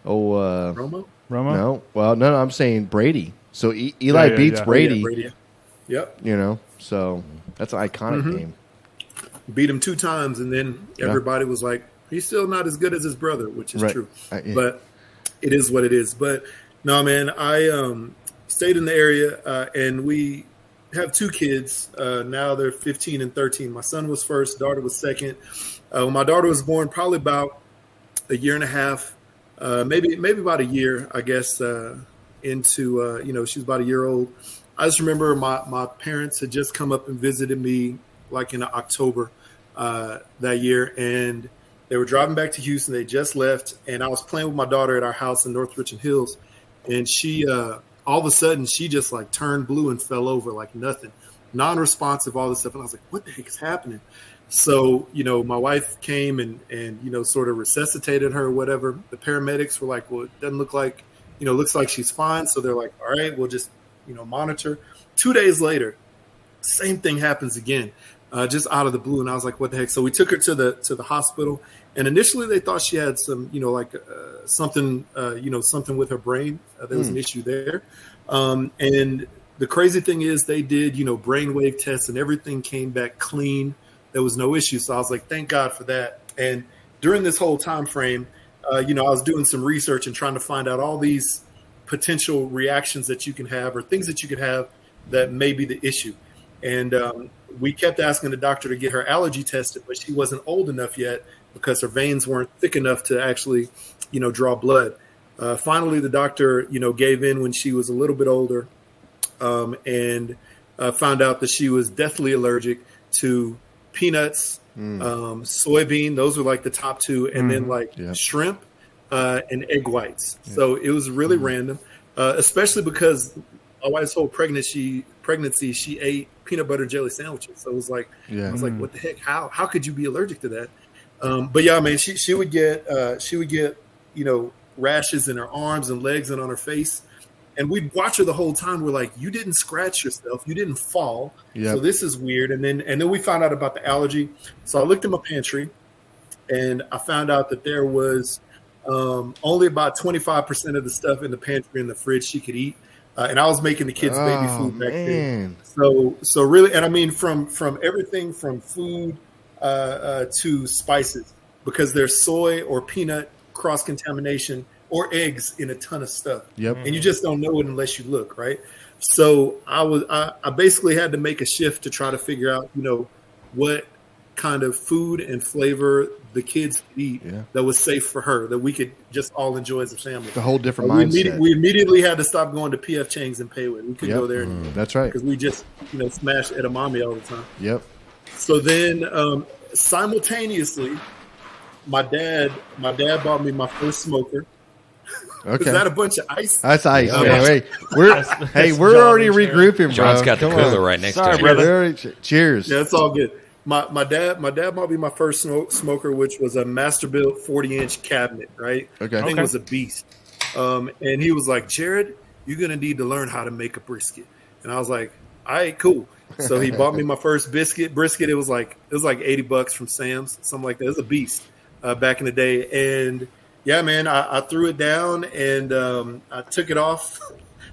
Speaker 10: Romo?
Speaker 2: No. Well, no. I'm saying Brady. So Eli beats Brady.
Speaker 10: Brady. Yep.
Speaker 2: You know, so that's an iconic game.
Speaker 10: Beat him 2 times, and then everybody was like, "He's still not as good as his brother," which is true. But it is what it is. But no, man. I stayed in the area, and we have 2 kids. Now they're 15 and 13. My son was first, daughter was second. When my daughter was born, probably about a year and a half, maybe about a year, I guess, into, you know, she's about a year old. I just remember my parents had just come up and visited me like in October that year, and they were driving back to Houston. They just left, and I was playing with my daughter at our house in North Richland Hills, and she all of a sudden she just like turned blue and fell over like nothing. non-responsive, all this stuff. And I was like, what the heck is happening? So, my wife came and sort of resuscitated her or whatever. The paramedics were like, well, it doesn't look like, looks like she's fine. So they're like, all right, we'll just, monitor. 2 days later, same thing happens again, just out of the blue. And I was like, what the heck? So we took her to the hospital. And initially they thought she had some, something, something with her brain. There was an issue there. And the crazy thing is they did, brainwave tests and everything came back clean. There was no issue. So I was like, thank God for that. And during this whole time frame, I was doing some research and trying to find out all these potential reactions that you can have or things that you could have that may be the issue. And we kept asking the doctor to get her allergy tested, but she wasn't old enough yet because her veins weren't thick enough to actually, draw blood. Finally, the doctor, gave in when she was a little bit older and found out that she was deathly allergic to peanuts, soybean. Those were like the top two. And then shrimp and egg whites. Yeah. So it was really random, especially because my wife's whole pregnancy, she ate peanut butter and jelly sandwiches. So it was like, I was like, what the heck? How could you be allergic to that? But yeah, man, she would get, rashes in her arms and legs and on her face. And we'd watch her the whole time. We're like, you didn't scratch yourself. You didn't fall. Yep. So this is weird. And then we found out about the allergy. So I looked in my pantry and I found out that there was only about 25% of the stuff in the pantry in the fridge she could eat. And I was making the kids baby food back then. So really, and I mean, from everything from food to spices, because there's soy or peanut cross-contamination or eggs in a ton of stuff. Yep. And you just don't know it unless you look, right? So I basically had to make a shift to try to figure out, what kind of food and flavor the kids could eat that was safe for her, that we could just all enjoy as a family.
Speaker 2: The whole different mindset.
Speaker 10: We immediately had to stop going to P.F. Chang's and Payway. We couldn't go there anymore.
Speaker 2: That's right.
Speaker 10: Because we just, smash edamame all the time.
Speaker 2: Yep.
Speaker 10: So then simultaneously, my dad bought me my first smoker. Okay. Is that a bunch of ice?
Speaker 2: That's ice. We're already regrouping, bro.
Speaker 3: John's got the cooler right next to him.
Speaker 2: Brother. Cheers.
Speaker 10: Yeah, it's all good. My dad bought me my first smoker, which was a Masterbuilt 40-inch cabinet, right? Okay. I think it was a beast. And he was like, Jared, you're going to need to learn how to make a brisket. And I was like, all right, cool. So he bought me my first brisket. It was like $80 from Sam's, something like that. It was a beast back in the day. And yeah, man, I threw it down and I took it off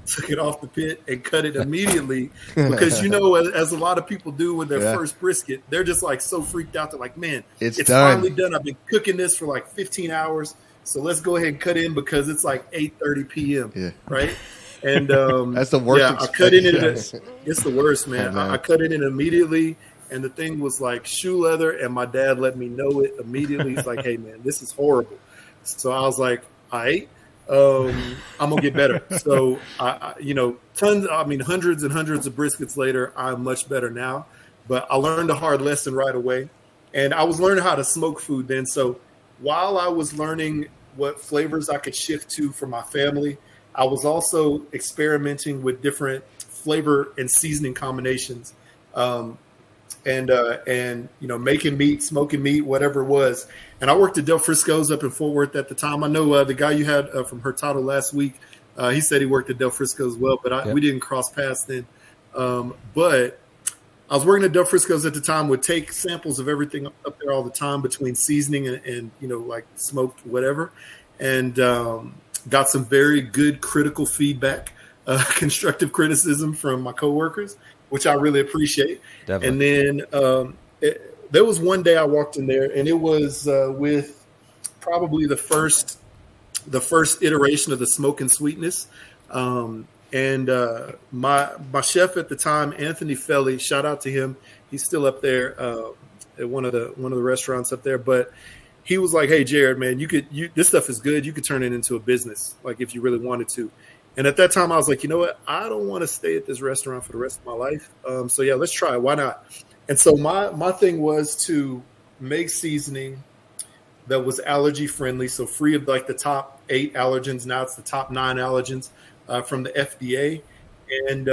Speaker 10: the pit and cut it immediately because, as a lot of people do with their first brisket, they're just like so freaked out. They're like, man, it's finally done. I've been cooking this for like 15 hours. So let's go ahead and cut in because it's like 8:30 p.m. Yeah. Right. And
Speaker 2: that's the worst.
Speaker 10: Yeah, I cut it in. It's the worst, man. I cut it in immediately. And the thing was like shoe leather. And my dad let me know it immediately. He's like, hey, man, this is horrible. So I was like, all right, I'm going to get better. So, hundreds and hundreds of briskets later, I'm much better now. But I learned a hard lesson right away. And I was learning how to smoke food then. So while I was learning what flavors I could shift to for my family, I was also experimenting with different flavor and seasoning combinations. And making meat, smoking meat, whatever it was. And I worked at Del Frisco's up in Fort Worth at the time. I know the guy you had from Hurtado last week, he said he worked at Del Frisco's as well, but we didn't cross paths then. But I was working at Del Frisco's at the time, would take samples of everything up there all the time between seasoning and like smoked whatever. And got some very good critical feedback, constructive criticism from my coworkers, which I really appreciate. Definitely. And then there was one day I walked in there, and it was with probably the first iteration of the Smoke and Sweetness. And my chef at the time, Anthony Felly, shout out to him. He's still up there at one of the restaurants up there. But he was like, "Hey, Jared, man, this stuff is good. You could turn it into a business, like if you really wanted to." And at that time, I was like, you know what? I don't want to stay at this restaurant for the rest of my life. So yeah, let's try it. Why not? And so my thing was to make seasoning that was allergy friendly, so free of like the top 8 allergens. Now it's the top 9 allergens from the FDA, and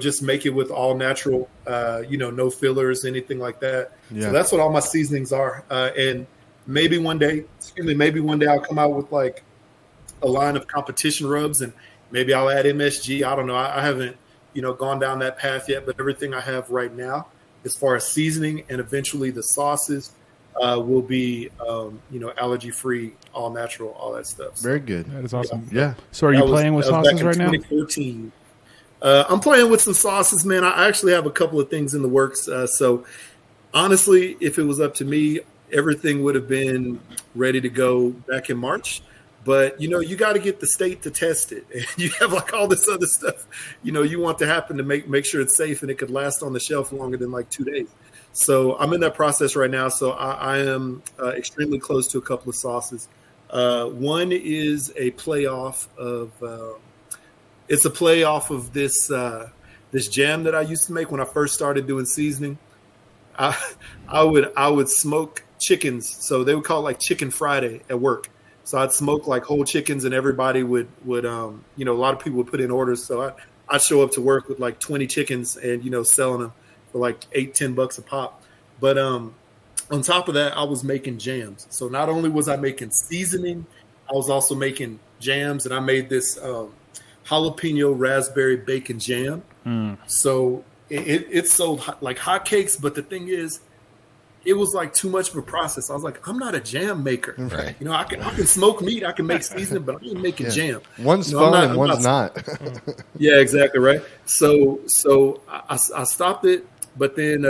Speaker 10: just make it with all natural, no fillers, anything like that.
Speaker 2: Yeah.
Speaker 10: So that's what all my seasonings are. And maybe one day I'll come out with like a line of competition rubs, and maybe I'll add MSG. I don't know. I haven't, gone down that path yet, but everything I have right now, as far as seasoning and eventually the sauces, will be, allergy free, all natural, all that stuff. So,
Speaker 2: Very good.
Speaker 1: That is awesome.
Speaker 2: Yeah.
Speaker 1: So are you playing with sauces right now?
Speaker 10: 2014. I'm playing with some sauces, man. I actually have a couple of things in the works. So honestly, if it was up to me, everything would have been ready to go back in March. But, you got to get the state to test it. And you have like all this other stuff, you want to happen to make sure it's safe and it could last on the shelf longer than like 2 days. So I'm in that process right now. So I am extremely close to a couple of sauces. One is a playoff of this this jam that I used to make when I first started doing seasoning. I would smoke chickens. So they would call it like Chicken Friday at work. So I'd smoke like whole chickens, and everybody would a lot of people would put in orders. So I'd show up to work with like 20 chickens and, selling them for like $8-10 a pop. But on top of that, I was making jams. So not only was I making seasoning, I was also making jams, and I made this jalapeno raspberry bacon jam. So it sold like hotcakes. But the thing is, it was like too much of a process. I was like, I'm not a jam maker.
Speaker 3: Right.
Speaker 10: I can smoke meat, I can make seasoning, but I ain't making jam.
Speaker 2: One's fun and one's not.
Speaker 10: Yeah, exactly right. So I stopped it, but then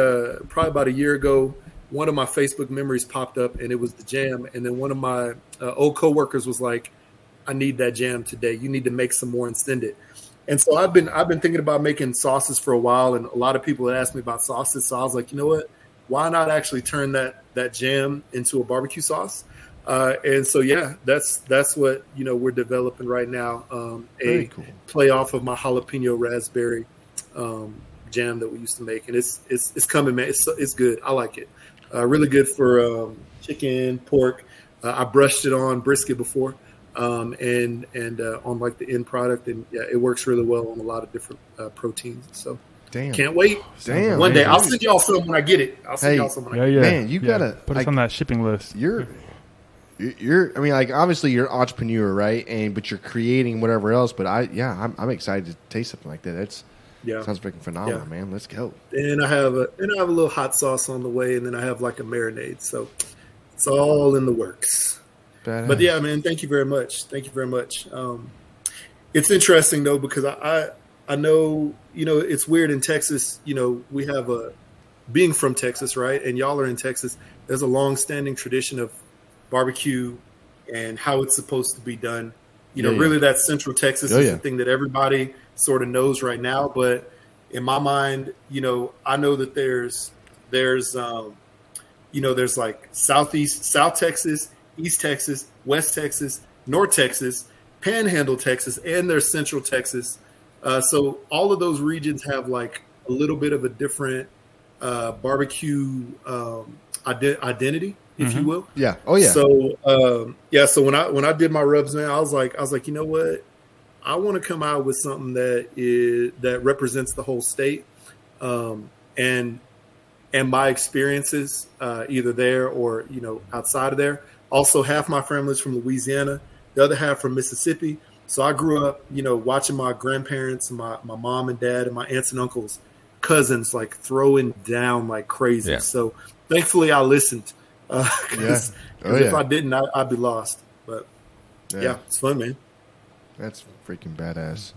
Speaker 10: probably about a year ago, one of my Facebook memories popped up, and it was the jam. And then one of my old coworkers was like, "I need that jam today. You need to make some more and send it." And so I've been thinking about making sauces for a while, and a lot of people had asked me about sauces. So I was like, you know what? Why not actually turn that jam into a barbecue sauce? And so, yeah, that's what, we're developing right now. A
Speaker 2: cool
Speaker 10: play off of my jalapeno raspberry jam that we used to make. And it's coming, man. It's good. I like it. Really good for chicken, pork. I brushed it on brisket before and on like the end product. And yeah, it works really well on a lot of different proteins. So.
Speaker 2: Damn.
Speaker 10: Can't wait.
Speaker 2: Damn.
Speaker 10: One day. I'll send y'all some when I get it. I'll send y'all some when I get it.
Speaker 2: Man, you gotta
Speaker 1: put us on that shipping list.
Speaker 2: You're I mean, like, obviously you're an entrepreneur, right? But you're creating whatever else. But I'm excited to taste something like that. Sounds freaking phenomenal, man. Let's go.
Speaker 10: And I have a little hot sauce on the way, and then I have like a marinade. So it's all in the works.
Speaker 2: Badass.
Speaker 10: But yeah, man, thank you very much. Thank you very much. It's interesting though, because I know, it's weird in Texas, we have being from Texas, right? And y'all are in Texas. There's a long-standing tradition of barbecue and how it's supposed to be done. Really that Central Texas is the thing that everybody sort of knows right now. But in my mind, I know that there's like South Texas, East Texas, West Texas, North Texas, Panhandle Texas, and there's Central Texas. So all of those regions have like a little bit of a different barbecue identity, if you will.
Speaker 2: Yeah. Oh yeah.
Speaker 10: So so when I did my rubs, man, I was like, you know what? I want to come out with something that represents the whole state, and my experiences either there or outside of there. Also, half my family's from Louisiana, the other half from Mississippi. So I grew up, watching my grandparents, my mom and dad, and my aunts and uncles, cousins, like throwing down like crazy.
Speaker 3: Yeah.
Speaker 10: So thankfully I listened. Because if I didn't, I'd be lost. But yeah, it's fun, man.
Speaker 2: That's freaking badass.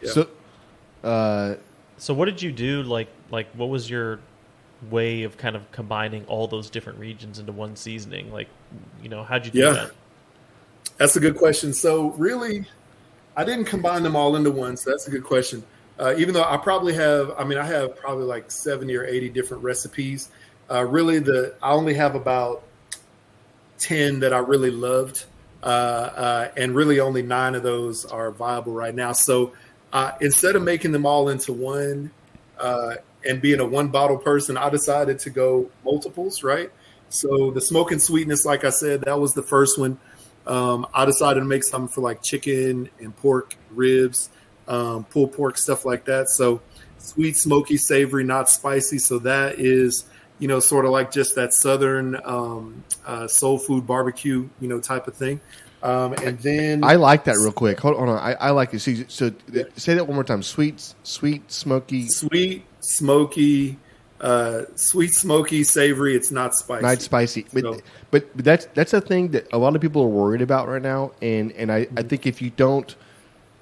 Speaker 10: Yeah.
Speaker 4: So what did you do? Like what was your way of kind of combining all those different regions into one seasoning? Like, how'd you do that?
Speaker 10: That's a good question. So really, I didn't combine them all into one. So that's a good question. Even though I have probably like 70 or 80 different recipes. Really, I only have about 10 that I really loved. And really only 9 of those are viable right now. So instead of making them all into one and being a one bottle person, I decided to go multiples, right? So the smoke and sweetness, like I said, that was the first one. I decided to make something for like chicken and pork ribs. pulled pork, stuff like that. So sweet, smoky, savory, not spicy. So that is, sort of like just that Southern soul food barbecue, type of thing. And then
Speaker 2: I like that real quick. Hold on. I like it. So say that one more time. Sweet, smoky.
Speaker 10: Sweet, smoky, savory. It's not spicy.
Speaker 2: Not spicy. But that's a thing that a lot of people are worried about right now. And I think if you don't,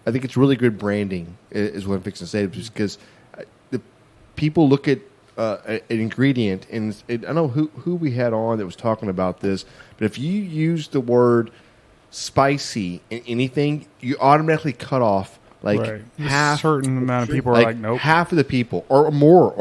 Speaker 2: I think it's really good branding is what I'm fixing to say, because the people look at an ingredient, and I don't know who we had on that was talking about this, but if you use the word spicy in anything, you automatically cut off half.
Speaker 1: A certain amount of people are like, nope.
Speaker 2: Half of the people, or more,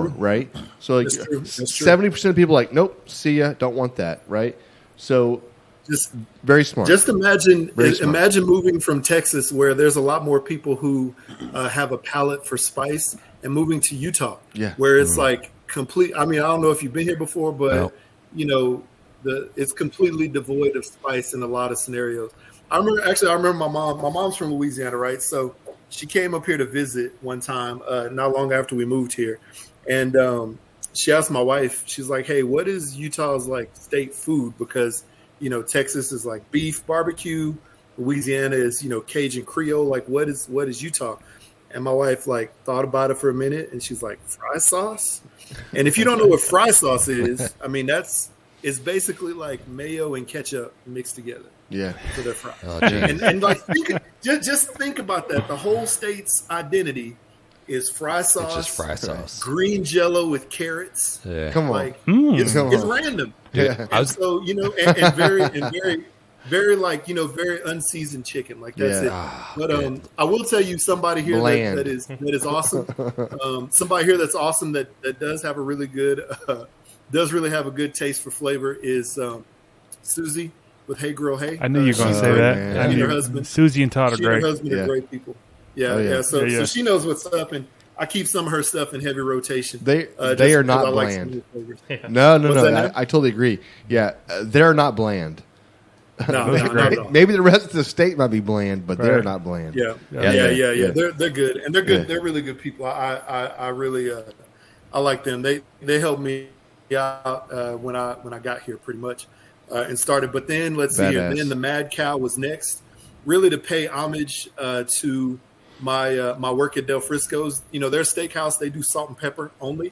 Speaker 2: right? So like 70% of people are like, nope, see ya, don't want that, right? So just very smart.
Speaker 10: Just imagine moving from Texas, where there's a lot more people who have a palate for spice, and moving to Utah, where it's like complete. I mean, I don't know if you've been here before, but it's completely devoid of spice in a lot of scenarios. I remember my mom. My mom's from Louisiana, right? So she came up here to visit one time, not long after we moved here, and she asked my wife. She's like, "Hey, what is Utah's like state food?" Because Texas is like beef barbecue, Louisiana is Cajun Creole. Like, what is Utah? And my wife like thought about it for a minute, and she's like, "Fry sauce." And if you don't know what fry sauce is, I mean it's basically like mayo and ketchup mixed together.
Speaker 2: Yeah,
Speaker 10: for their fries. Oh, and like just think about that. The whole state's identity is fry sauce.
Speaker 3: It's just fry sauce.
Speaker 10: Green Jello with carrots.
Speaker 2: Yeah. Come on,
Speaker 10: it's random.
Speaker 2: Yeah,
Speaker 10: and so and very like very unseasoned chicken. Like that's it. But I will tell you somebody here that is awesome. Somebody here that's awesome that does have a really good does really have a good taste for flavor is Susie with Hey Girl Hey.
Speaker 1: I knew you were going to say that.
Speaker 10: And her husband.
Speaker 1: Susie and Todd are
Speaker 10: she
Speaker 1: great.
Speaker 10: And her husband are great people. Yeah. So she knows what's up, and I keep some of her stuff in heavy rotation.
Speaker 2: They are not bland. Like no. I totally agree. Yeah, they're not bland.
Speaker 10: No, not at all.
Speaker 2: Maybe the rest of the state might be bland, but they're not bland.
Speaker 10: Yeah. They're good, and they're good. Yeah. They're really good people. I really I like them. They helped me out when I got here pretty much and started. But then let's see here. Then the Mad Cow was next, really to pay homage to my work at Del Frisco's. Their steakhouse, they do salt and pepper only,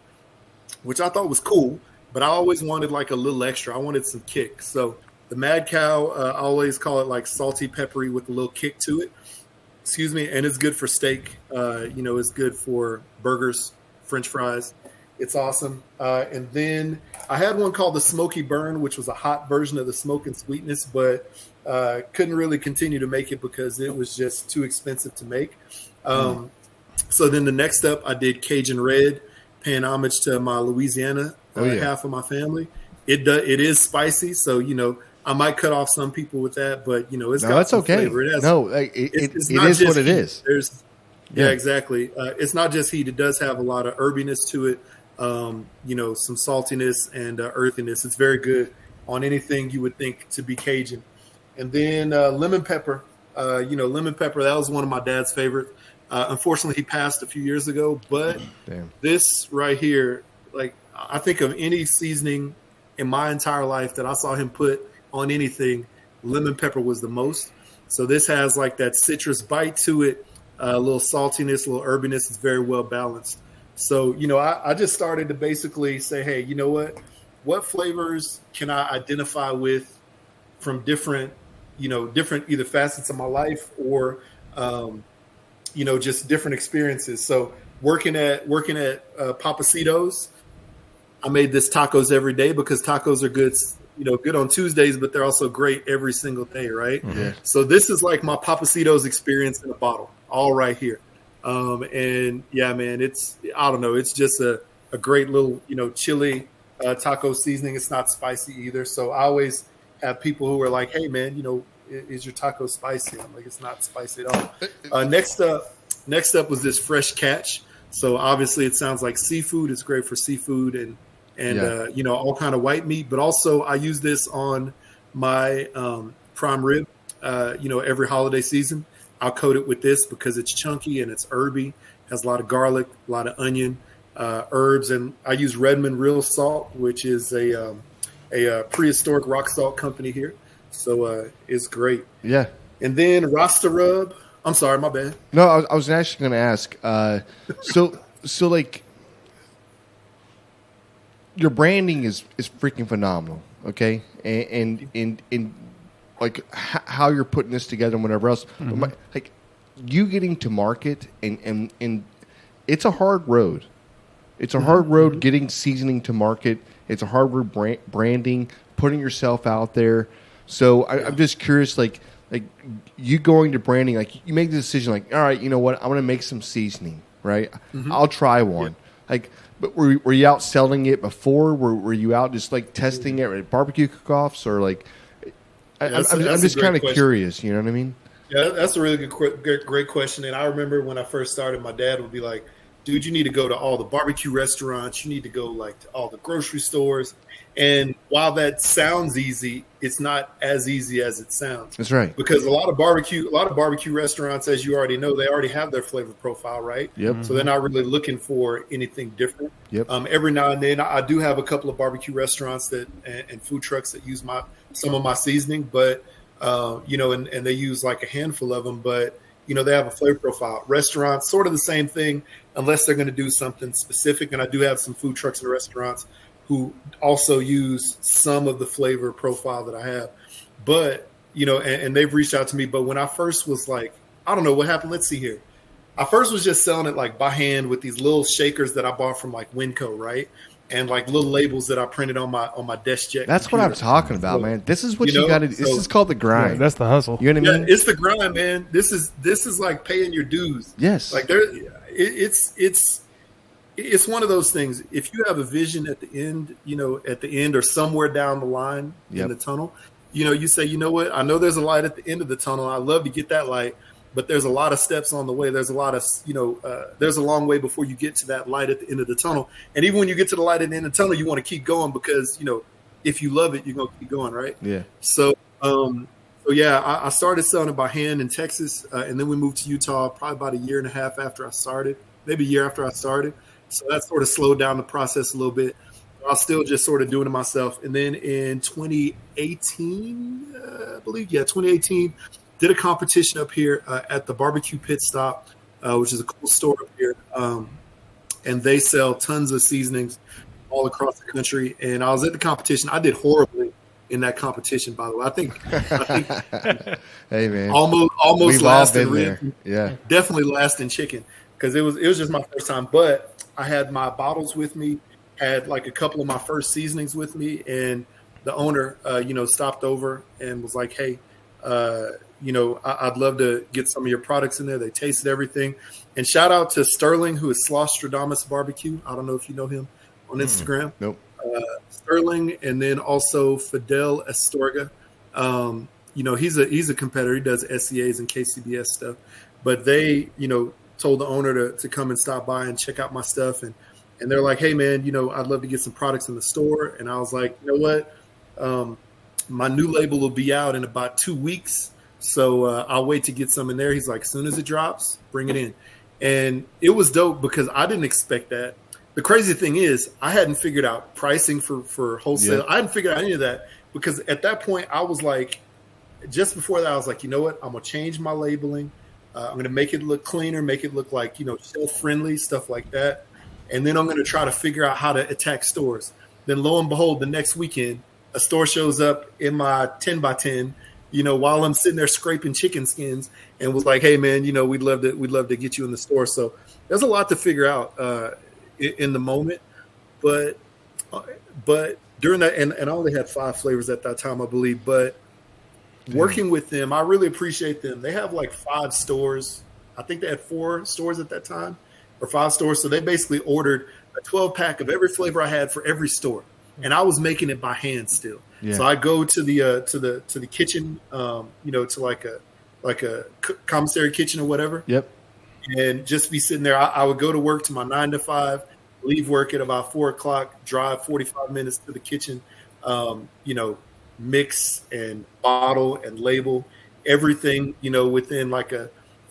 Speaker 10: which I thought was cool. But I always wanted like a little extra. I wanted some kick. So the Mad Cow, I always call it like salty, peppery with a little kick to it. Excuse me. And it's good for steak. It's good for burgers, French fries. It's awesome. And then I had one called the Smoky Burn, which was a hot version of the Smoke and Sweetness, but couldn't really continue to make it because it was just too expensive to make. So then the next up, I did Cajun Red, paying homage to my Louisiana half of my family. It is spicy, so I might cut off some people with that, but it's got some flavor. It has,
Speaker 2: it is what it is.
Speaker 10: Yeah, exactly. It's not just heat; it does have a lot of herbiness to it. Some saltiness and earthiness. It's very good on anything you would think to be Cajun. And then lemon pepper. Lemon pepper. That was one of my dad's favorite. Unfortunately, he passed a few years ago. But this right here, like I think of any seasoning in my entire life that I saw him put on anything, lemon pepper was the most. So this has like that citrus bite to it, a little saltiness, a little herbiness. It's very well balanced. So, I just started to basically say, hey, you know what flavors can I identify with from different either facets of my life or, just different experiences. So working at Papacitos, I made this tacos every day because tacos are good, good on Tuesdays, but they're also great every single day, right?
Speaker 2: Mm-hmm.
Speaker 10: So this is like my Papacitos experience in a bottle, all right here. And yeah, man, it's just a great little, chili taco seasoning. It's not spicy either. So I always have people who are like, hey man, is your taco spicy? I'm like, it's not spicy at all. Next up was this Fresh Catch. So obviously it sounds like seafood. It's great for seafood and all kind of white meat, but also I use this on my prime rib, every holiday season. I'll coat it with this because it's chunky and it's herby, has a lot of garlic, a lot of onion, herbs, and I use Redmond Real Salt, which is a prehistoric rock salt company here. So it's great.
Speaker 2: Yeah.
Speaker 10: And then Rasta Rub. I'm sorry, my bad.
Speaker 2: No, I was actually going to ask. So like, your branding is freaking phenomenal. Okay, and like how you're putting this together and whatever else.
Speaker 1: Mm-hmm.
Speaker 2: But like you getting to market and it's a hard road. It's a hard road getting seasoning to market. It's a hard road branding, putting yourself out there. So I'm just curious, like you going to branding, like you make the decision, like, all right, you know what, I'm going to make some seasoning, right? I'll try one. Yeah. Like, but were you out selling it before? Were you out just like testing it at barbecue cook-offs, or like? I'm just kind of curious. You know what I mean?
Speaker 10: Yeah, that's a really great question. And I remember when I first started, my dad would be like, dude, you need to go to all the barbecue restaurants. You need to go like to all the grocery stores. And while that sounds easy, it's not as easy as it sounds.
Speaker 2: That's right.
Speaker 10: Because a lot of barbecue restaurants, as you already know, they already have their flavor profile, right?
Speaker 2: Yep.
Speaker 10: So they're not really looking for anything different.
Speaker 2: Yep.
Speaker 10: Every now and then, I do have a couple of barbecue restaurants and food trucks that use some of my seasoning, but and they use like a handful of them, but they have a flavor profile. Restaurants, sort of the same thing, unless they're going to do something specific. And I do have some food trucks and restaurants who also use some of the flavor profile that I have. But, and they've reached out to me. But when I first was like, I don't know what happened. Let's see here. I first was just selling it like by hand with these little shakers that I bought from like Winco, right? And like little labels that I printed on my desk jet.
Speaker 2: That's
Speaker 10: computer.
Speaker 2: what I'm talking about, man. This is what you got to do. This is called the grind.
Speaker 1: Yeah, that's the hustle.
Speaker 2: You know what I mean?
Speaker 10: It's the grind, man. This is like paying your dues.
Speaker 2: Yes.
Speaker 10: Like it's one of those things. If you have a vision at the end, or somewhere down the line in the tunnel, you say, you know what? I know there's a light at the end of the tunnel. I love to get that light, but there's a lot of steps on the way. There's a lot of, there's a long way before you get to that light at the end of the tunnel. And even when you get to the light at the end of the tunnel, you want to keep going because, if you love it, you're going to keep going, right?
Speaker 2: Yeah.
Speaker 10: So, I started selling it by hand in Texas, and then we moved to Utah probably about a year and a half after I started, maybe a year after I started. So that sort of slowed down the process a little bit. I was still just sort of doing it myself. And then in 2018, I believe, 2018, did a competition up here at the Barbecue Pit Stop, which is a cool store up here. And they sell tons of seasonings all across the country. And I was at the competition. I did horribly in that competition, by the way. I think
Speaker 2: hey, man.
Speaker 10: Almost
Speaker 2: We've
Speaker 10: last
Speaker 2: all
Speaker 10: in
Speaker 2: been
Speaker 10: ribs.
Speaker 2: there. Yeah.
Speaker 10: Definitely last in chicken because it was just my first time. But I had my bottles with me, had like a couple of my first seasonings with me, and the owner, stopped over and was like, hey, I'd love to get some of your products in there. They tasted everything. And shout out to Sterling, who is Slostradamus Barbecue. I don't know if you know him on Instagram.
Speaker 2: Nope.
Speaker 10: Sterling, and then also Fidel Astorga. He's a competitor. He does SCAs and KCBS stuff. But they, told the owner to come and stop by and check out my stuff. And they're like, hey, man, I'd love to get some products in the store. And I was like, you know what? My new label will be out in about 2 weeks. So I'll wait to get some in there. He's like, as soon as it drops, bring it in. And it was dope because I didn't expect that. The crazy thing is I hadn't figured out pricing for wholesale. I hadn't figured out any of that because at that point I was like, just before that, I was like, you know what? I'm going to change my labeling. I'm going to make it look cleaner, make it look like, shelf friendly, stuff like that. And then I'm going to try to figure out how to attack stores. Then lo and behold, the next weekend, a store shows up in my 10 by 10, while I'm sitting there scraping chicken skins and was like, hey man, we'd love to get you in the store. So there's a lot to figure out in the moment, but during that, and I only had 5 flavors at that time, I believe, but working with them, I really appreciate them. They have like 5 stores. I think they had 4 stores at that time or 5 stores. So they basically ordered a 12-pack of every flavor I had for every store. And I was making it by hand still. Yeah. So I go to the kitchen, to like a commissary kitchen or whatever.
Speaker 2: Yep.
Speaker 10: And just be sitting there. I would go to work to my 9 to 5, leave work at about 4 o'clock, drive 45 minutes to the kitchen, mix and bottle and label everything, within like a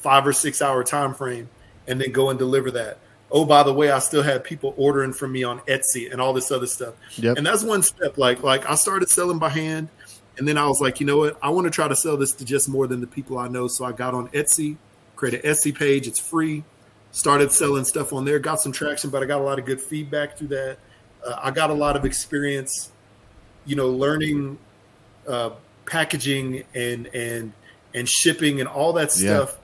Speaker 10: 5 or 6 hour time frame and then go and deliver that. Oh, by the way, I still had people ordering from me on Etsy and all this other stuff.
Speaker 2: Yep.
Speaker 10: And that's one step. Like I started selling by hand, and then I was like, you know what? I want to try to sell this to just more than the people I know. So I got on Etsy, created an Etsy page. It's free. Started selling stuff on there. Got some traction, but I got a lot of good feedback through that. I got a lot of experience, learning packaging and shipping and all that stuff.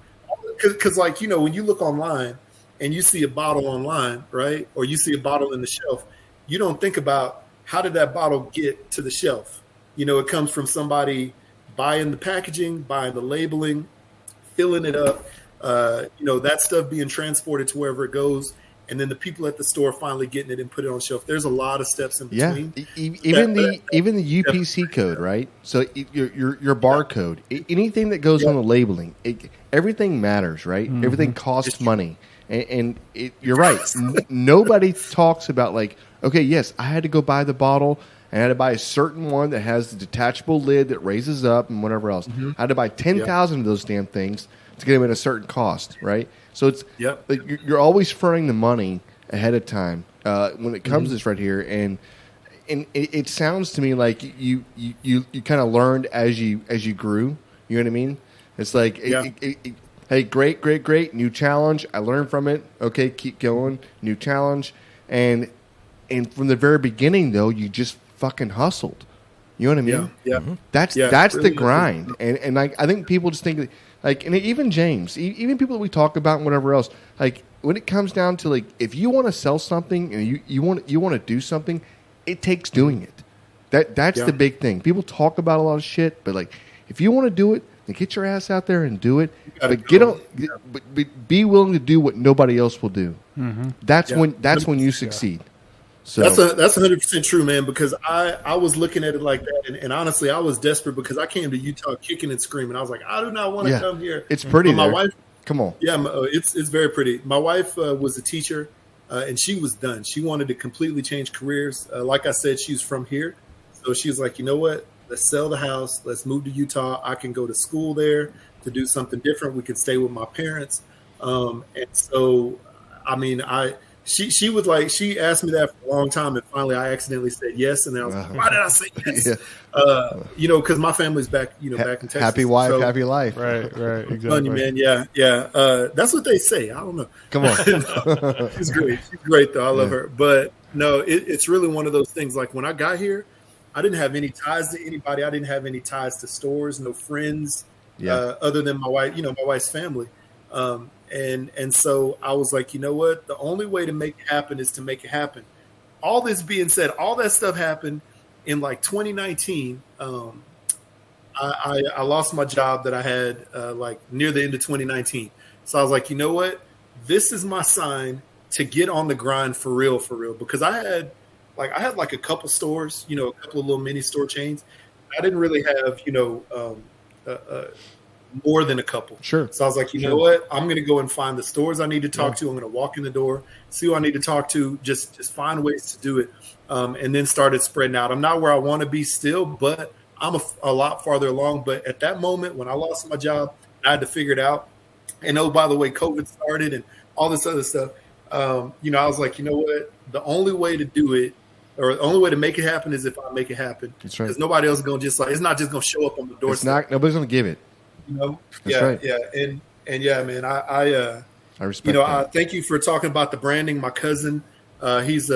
Speaker 10: Because when you look online and you see a bottle online, right, or you see a bottle in the shelf, you don't think about how did that bottle get to the shelf. It comes from somebody buying the packaging, buying the labeling, filling it up, that stuff being transported to wherever it goes, and then the people at the store finally getting it and put it on the shelf. There's a lot of steps in between.
Speaker 2: Yeah, even the UPC code, right? So your barcode, anything that goes on the labeling, everything matters, right? Mm-hmm. Everything costs money, and you're right. Nobody talks about like, okay, yes, I had to go buy the bottle. I had to buy a certain one that has the detachable lid that raises up and whatever else. Mm-hmm. I had to buy 10,000 of those damn things to get them at a certain cost, right? So it's like you're always fronting the money ahead of time when it comes to this right here, and it sounds to me like you kind of learned as you grew. You know what I mean? It's like, hey, great, new challenge. I learned from it. Okay, keep going, new challenge, and from the very beginning though, you just fucking hustled. You know what I mean?
Speaker 10: Yeah.
Speaker 2: Mm-hmm. That's really the grind, and like I think people just think. Like, and even James, even people that we talk about and whatever else, like when it comes down to like, if you want to sell something and you want to do something, it takes doing it. That's the big thing. People talk about a lot of shit, but like, if you want to do it, then get your ass out there and do it. But but be willing to do what nobody else will do. Mm-hmm. That's when you succeed. So
Speaker 10: that's 100% true, man. Because I was looking at it like that, and honestly, I was desperate because I came to Utah kicking and screaming. I was like, I do not want to come here.
Speaker 2: It's pretty.
Speaker 10: My wife,
Speaker 2: come on,
Speaker 10: it's very pretty. My wife was a teacher, and she was done. She wanted to completely change careers. Like I said, she's from here, so she was like, you know what? Let's sell the house. Let's move to Utah. I can go to school there to do something different. We can stay with my parents, and so I mean, She was like, she asked me that for a long time, and finally I accidentally said yes, and then I was like, why did I say yes? Because my family's back, back in Texas.
Speaker 2: Happy wife, happy life.
Speaker 1: Right, exactly.
Speaker 10: Funny, man, yeah. That's what they say. I don't know.
Speaker 2: Come on.
Speaker 10: She's great though. I love her, but no, it's really one of those things. Like when I got here, I didn't have any ties to anybody. I didn't have any ties to stores, no friends, other than my wife. My wife's family. And so I was like, you know what? The only way to make it happen is to make it happen. All this being said, all that stuff happened in like 2019. I lost my job that I had like near the end of 2019. So I was like, you know what? This is my sign to get on the grind for real, because I had like a couple stores, a couple of little mini store chains. I didn't really have, more than a couple.
Speaker 2: Sure.
Speaker 10: So I was like, you know what? I'm going to go and find the stores I need to talk to. I'm going to walk in the door, see who I need to talk to, just find ways to do it. And then started spreading out. I'm not where I want to be still, but I'm a lot farther along. But at that moment, when I lost my job, I had to figure it out. And oh, by the way, COVID started and all this other stuff. I was like, you know what? The only way to do it, or the only way to make it happen, is if I make it happen.
Speaker 2: That's right.
Speaker 10: Because nobody else is going to it's not just going to show up on the doorstep.
Speaker 2: Nobody's going to give it.
Speaker 10: That's right. And man, I
Speaker 2: respect.
Speaker 10: I thank you for talking about the branding. My cousin, he's